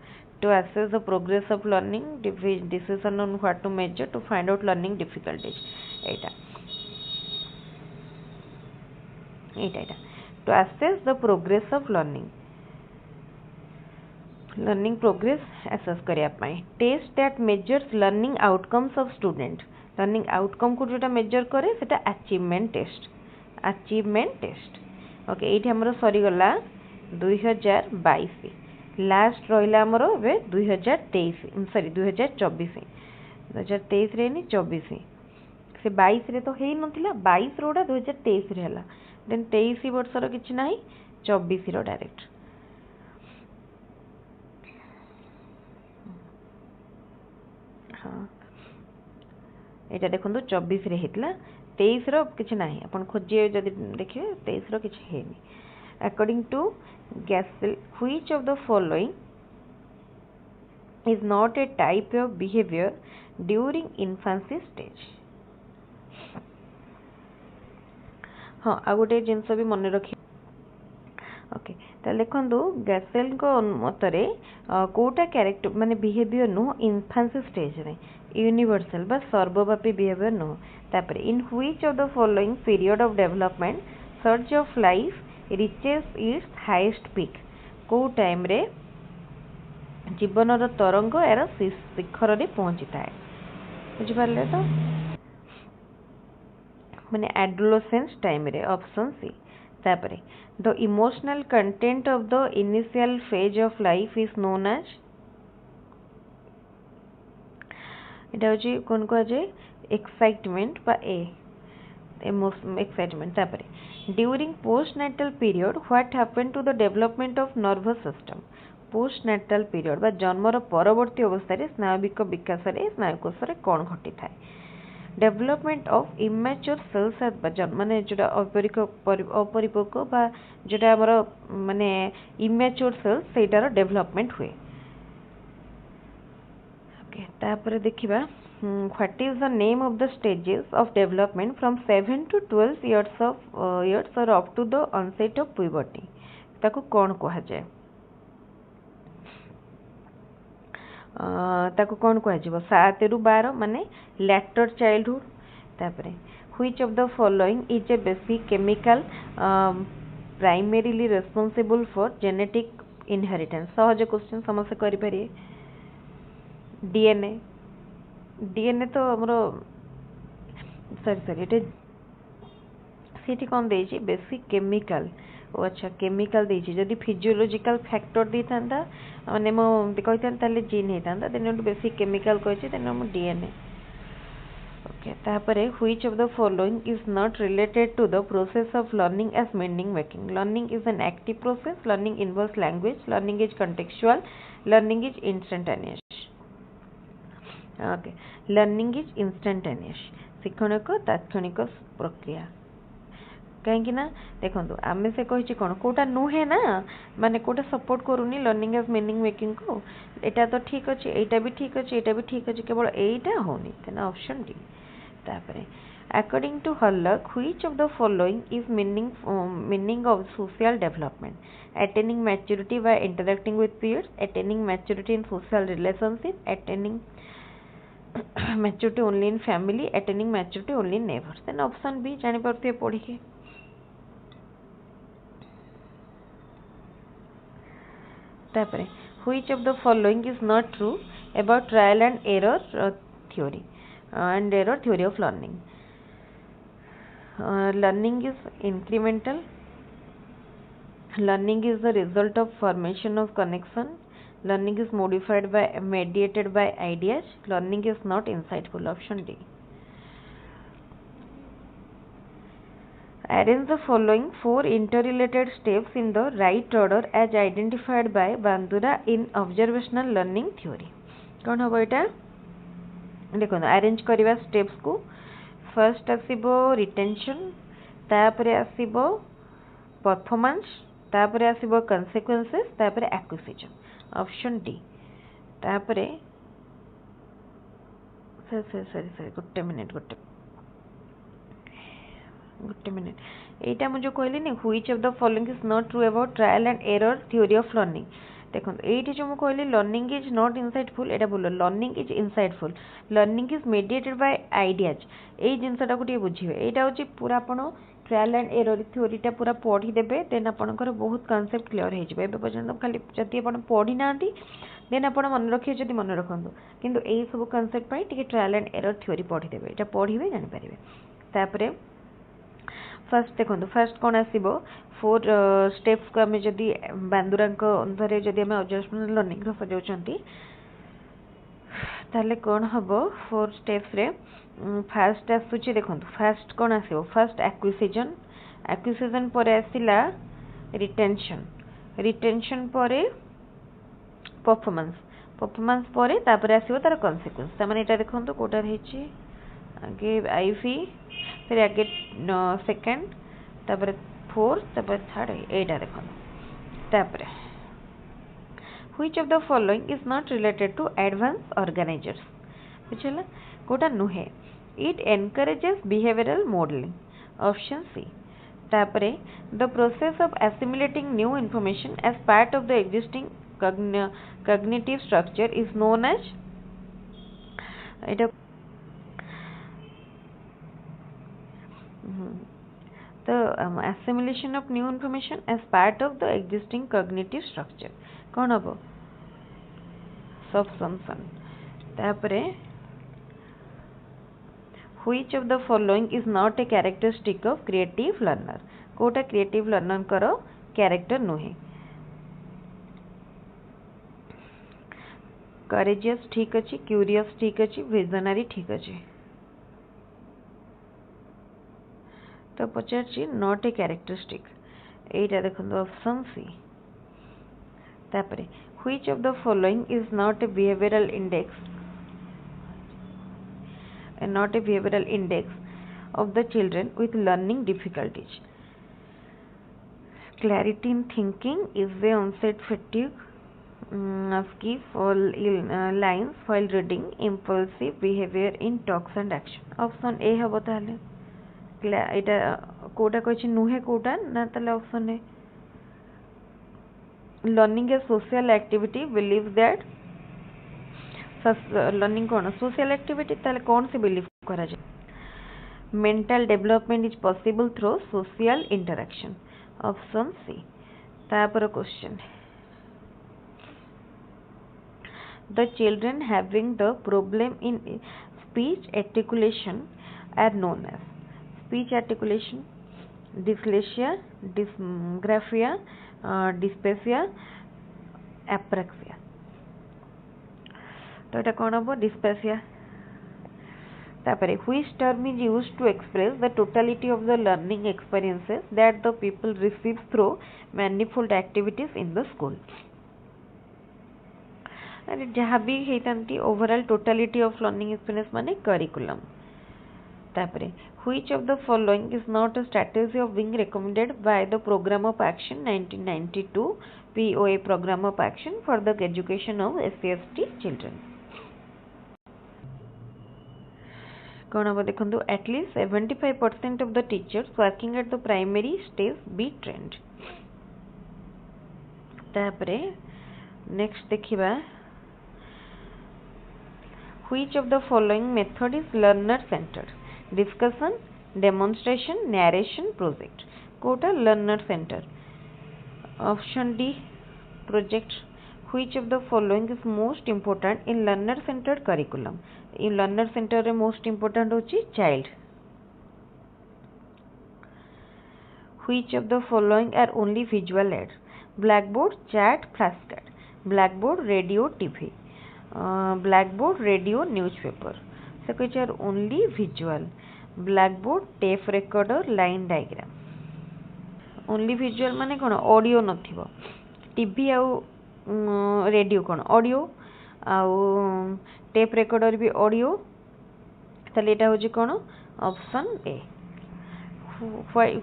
To assess the progress of learning, decision on what to measure, to find out learning difficulties. Eta. To assess the progress of learning. Learning progress assess करिया पाए. Test that measures learning outcomes of student. Learning outcome को जोटा measure करे सेटा achievement test. Achievement test. Okay, एठी हमरो सरी गला 2022. लास्ट रहा आमर ए 2023 सॉरी 2024 2023 रे नहीं 24 से 22 रे तो है नथिला 22 रोडा 2023 रे हला देन 23 वर्षर किछि नाही 24 रो डायरेक्ट. हाँ एटा देखंतु 24 रे हेतला 23 रो किछि नाही अपन खोजिए जदि देखिए 23 रो किछि हेनी. According to Gassel, which of the following is not a type of behavior during infancy stage. हाँ आ गोटे जिनस भी मन रखी ओके देखो गैसेल मतरे कोटा कैरेक्टर माने बिहेवियर नुह इन्फांसी स्टेज रे यूनिवर्सल बा सर्वव्यापी बिहेवियर नुह तापर in which of the following period of development search of life reaches its highest peak को टाइम रे जीवन तरंग यार शिखर रे पहुंची थाए बुझी पारले तो माने एडोलेसेंस टाइम रे ऑप्शन सी तापर the emotional content of the initial phase of life is known as इटा होची कोन को जे एक्साइटमेंट बा ए एक्साइटमेंट तापर during postnatal period what happened to the development of nervous system postnatal period बा जन्मर परवर्ती अवस्था रे स्नायुविक विकास रे स्नायुकोश रे कोन घटी थाए development of immature cells at माने जोटा अपरिपक्व बा जोटा हमर माने इमेच्योर सेल्स सेटार डेवलपमेंट हुए ओके तापर देखिबा what is the name of the stages of development from 7 to 12 years or up to the onset of puberty ताको कोन कहा जाय ताको कौन कह 7 ରୁ 12 माने लैटर चाइल्डहुड तापरे which of the following is a basic chemical primarily responsible for genetic inheritance सहज क्वेश्चन समस्त करि पारे डीएनए डीएनए तो हमरो सॉरी एटे सेठी कोन देछि बेसिक केमिकल ओ अच्छा केमिकल देछि जदि फिजियोलॉजिकल फैक्टर देता माने मो कहता ताले जीन हेता देन बेसिक केमिकल कहछि देन हम डीएनए ओके तापरे which of the following is not related to the process of learning as meaning making learning is an active process learning involves language learning is contextual learning is instantaneous okay learning is instantaneous शिक्षणिक तात्क्षणिक प्रक्रिया कहीं ना देखो आम से कही कौन कोटा नुहे ना माने कोटा सपोर्ट करूनी लर्निंग एज मीनिंग मेकिंग को एटा तो ठीक अच्छे एटा भी ठीक अच्छे एटा भी ठीक अच्छे केवल एटा होनी तेना ऑप्शन डी तापरे according to Hurlock which of the following is meaning of social development attaining maturity by interacting with peers attaining maturity in social relationship attaining maturity only in family attaining maturity only in neighbours then option B जानि परते पढ़ी के तापरे which of the following is not true about trial and error theory of learning learning is incremental learning is the result of formation of connection learning is modified by mediated by ideas learning is not insightful option D arrange the following 4 interrelated steps in the right order as identified by Bandura in observational learning theory कौन हम एटा देखो arrange करवा steps को first आसीबो retention तापरे आसीबो performance तापरे आसीबो consequences तापरे acquisition option D तापरे sorry गोटे मिनिट एटा मुझे कहली नहीं which of the following is not true about trial and error theory of learning देखो ये जो मुझे कहली लर्निंग इज नॉट इनसाइटफुल एटा बोलो learning is insightful learning is mediated bye ideas ये जिनसटा को बुझे यहाँ हूँ पूरा आपण ट्रायल एंड एरर थ्योरीटा पूरा पढ़ी देबे देन आपनकर बहुत कॉन्सेप्ट क्लियर हो जाए पर्यटन खाली जदि आप पढ़ी ना देन आप मन रखिए जदि मन रखु किंतु यही सब कॉन्सेप्ट टिके ट्रायल एंड एरर थ्योरी पढ़ी देबे एटा पढ़िबे जानि पारिबे तापरे फर्स्ट देखो फर्स्ट कौन आसो 4 स्टेप्स को आम जदि बांदुरा अंदर जदि आम ऑब्जर्वेशनल लर्निंग सजाऊँ ताले कौन हम 4 स्टेप्स रे फास्ट आसूची देखो फास्ट कौन आसो फास्ट एक्विजिशन पर आसला रिटेंशन पर परफॉर्मेंस पर तापर आसो तार कॉन्सिक्वेंस तामाने एटा देखो कोटा रही आगे आईवी फिर आगे सेकंड तापर फोर्थ तापर थर्ड एटा देखो तापर which of the following is not related to advanced organizers बुझला कोटा नुहे it encourages behavioral modeling option C तापरे the process of assimilating new information as part of the existing cognitive structure is known as the assimilation of new information as part of the existing cognitive structure कौन हम subsumption तापरे which of the following is not a characteristic of creative learner Kota creative learner करो character नुहे courageous ठीक अच्छी curious ठीक अच्छी visionary ठीक अच्छी तो पचार नॉट ए कैरेक्टरिस्टिक एटा देखो ऑप्शन सी तापरे which of the following is not a behavioural index of the children with learning difficulties clarity in thinking is a onset fatigue skip all lines while reading impulsive behavior in talks and action option A हबो ताले एटा कोटा कहि नुहे कोटा ना ताले option है learning a social activity believe that learning कौन social activity ताले कौन से बिलीव करा जाए mental development is possible through social interaction option C तापर question the children having the problem in speech articulation are known as speech articulation dyslexia dysgraphia dysphasia apraxia तो এটা কোন হবে dysphasia তারপরে which term is used to express the totality of the learning experiences that the people receive through manifold activities in the school जहाँ भी होती overall totality of learning experience माने curriculum तापरे which of the following is not a strategy of being recommended by the programme of action 1992 POA programme of action for the education of SC/ST children कौन हम देखो at least 75% of the teachers working at the primary stage be trained तापरे next देखिबा which of the following method is learner centered discussion demonstration narration project कोटा learner center option D project which of the following is most important in learner centered curriculum in learner center रे most important होची child which of the following are only visual aids blackboard chat flashcard blackboard radio TV blackboard radio newspaper so which are only visual blackboard tape recorder line diagram only visual माने कोन audio नथिबो TV आ radio कोन audio आ tape recorder भी audio तले एटा होजी कोन option A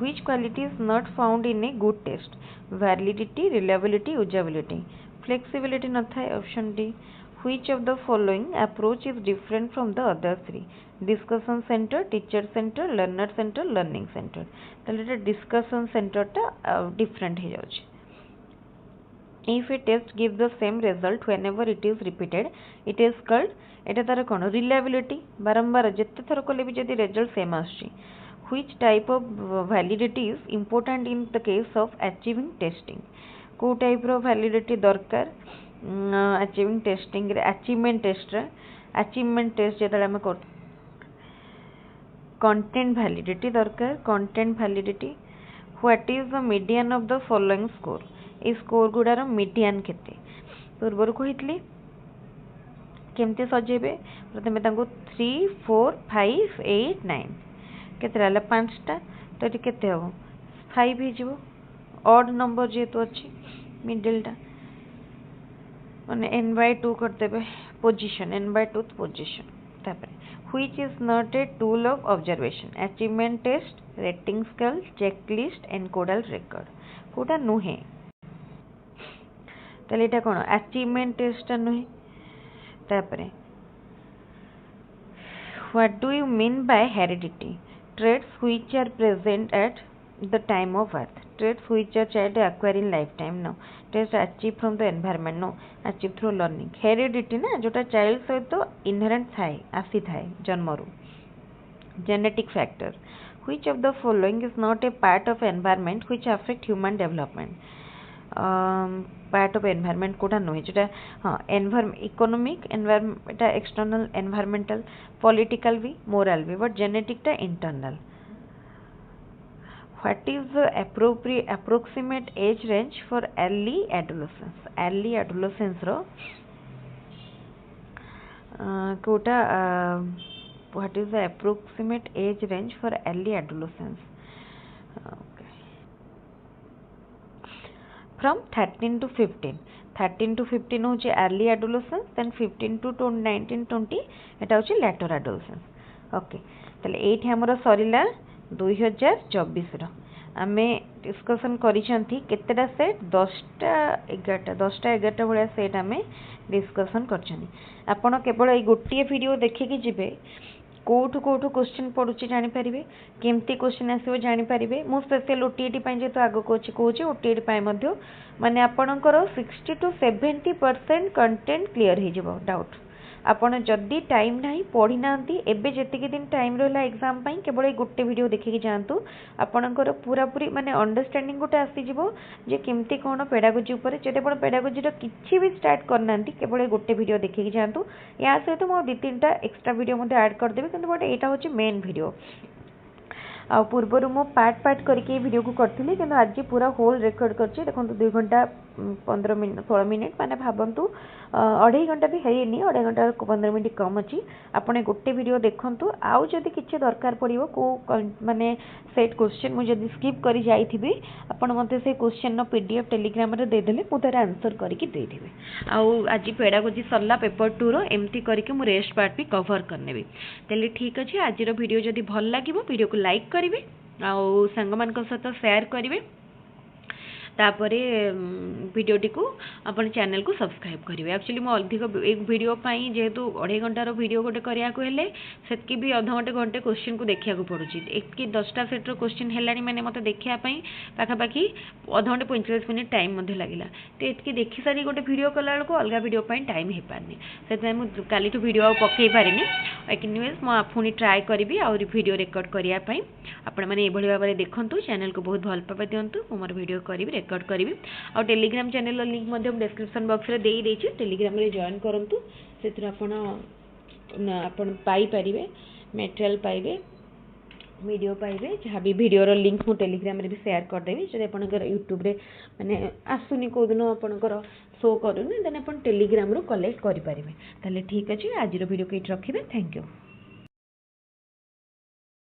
which quality is not found in a good test validity reliability usability flexibility न था option D which of the following approach is different from the other three discussion center teacher center learner center learning center तले discussion center टा different हे जाउछ if a test gives the same result whenever it is repeated it is called एटा तार कोन reliability बारंबार जत्ते थर कोले भी जदी result same आछी which type of validity is important in the case of achieving testing को टाइप रो validity दरकार achieving testing रे achievement test जेतले हम कर content validity दरकार content validity what is the median of the following score ए score गुडार median केते पूर्वर कहितली केमते सजेबे प्रथमे तांको 3 4 5 8 9 केते रहला पांचटा तो एटी केते हो 5 ही जीवो ऑड नंबर जेतो अछि मिडिल टा माने n/2 कर देबे पोजीशन n/2 पोजीशन तापर which is not a tool of observation achievement test rating scale checklist encodal record कोटा नुहे ताले एटा कोन अचीवमेंट टेस्ट नुहे तापरे what do you mean by heredity traits which are present at the time of birth traits which a child acquire in lifetime no traits achieved from the environment no achieved through learning heredity ना जोटा child सहित inherent थाए आसी थाए जन्मरू genetic factor which of the following is not a part of environment which affect human development part of environment Kota नुहे जोटा हाँ economic environment एटा external environmental political भी moral भी but genetic टा internal what is the approximate age range for early adolescence row Kota what is the approximate age range for early adolescence from 13 to 15 होची early adolescence then 15 to 19 20 एटा होची later adolescence okay तले एठी हमरो सरीला 2024 रो आमे discussion करिसंती केतेटा set 10टा 11टा भलिया set आमे discussion करछनी आपण केवल ए गोटिए video देखि कि जिवे कोठु क्वेश्चन पड़ुची जानि परिबे केमती क्वेश्चन आसीबो जानि परिबे मो स्पेशल ओटीईटी पय जे तो आगो कोची ओटीईटी पय मध्य माने आपणकर 60 to 70% कंटेंट क्लियर हे जिवो डाउट आपण जदी टाइम नाही पढ़ी नांती एबे जेतिके दिन टाइम रहला एग्जाम पय केवल ए गोटे वीडियो देखि कि जानतु आपणकर पूरा पूरी माने अंडरस्टैंडिंग गोटे आसी जिवो जे केमती कोन पेडागोजी ऊपर जेते पण पेडागोजी रो किछि भी स्टार्ट करनांती केवल ए गोटे वीडियो देखि कि जानतु या सहित मो 2-3टा एक्स्ट्रा वीडियो मध्ये ऐड कर देबे किंतु बट एटा होची मेन वीडियो आ पूर्वरु मो पार्ट करके वीडियो को करथिली किंतु आज पूरा होल रेकॉर्ड करछि देखंतु 2 घंटा 15 मिनिट 16 मिनिट माने भाबंतु 2.5 घंटा भी हेनी 2.5 घंटा 15 मिनिट कम अछि आपने गोटे वीडियो देखंतु आउ जदी किछि दरकार पड़िबो को माने सेट क्वेश्चन मु जदी स्किप करि जाईथिबी आपण मते से क्वेश्चन नो पीडीएफ टेलीग्राम रे दे देले मु तार आंसर करके दे देबे आउ आज पेडागोजी सरला पेपर 2 रो एमती करके मु रेस्ट पार्ट भी कवर करनेबी तले ठीक अछि आज रो वीडियो जदी भल लागिबो वीडियो को लाइक करिवे आउ संग मान को साथ शेयर करिवे तापरे वीडियोटी को अपन चैनल को सब्सक्राइब करेंगे एक्चुअली मो अधिक एक वीडियो पाई जेहेतु 2.5 घंटार वीडियो गोटे करिया को हेले सेतकी भी अध घंटे घंटे क्वेश्चन को देखिया को पड़ुची एक 10टा सेट रो क्वेश्चन हेलानी माने मते देखिया पई पाखा पाखी अध घंटे 45 मिनिट टाइम मध्ये लागिला तो एतकी देखि सारी गोटे वीडियो कला को अलगा वीडियो पाई टाइम हे पारनी सेते मु काली तो वीडियो पक्के पारिनी एनीवेज मो पुनी ट्राई करबी और वीडियो रिकॉर्ड करिया पई आपण माने एभली भाबरे देखंतु चैनल को बहुत भल पाबे दियंतु मोर वीडियो करिवि रिकॉर्ड करिवि और टेलीग्राम चैनल लिंक मध्ये डिस्क्रिप्शन बॉक्स रे देई देछि टेलीग्राम रे जॉइन करंतु सेतिर आपण पाई परिबे मटेरियल पाइबे वीडियो पाइबे जहाँ भी वीडियो रो लिंक मु टेलीग्राम रे भी शेयर कर देबी जदि आपनकर यूट्यूब रे माने आसुनी को दिन आपनकर शो करूनी देन आपण टेलीग्राम रो कलेक्ट करि परिबे ताले ठीक अछि आज रो वीडियो केट रखिबे थैंक यू।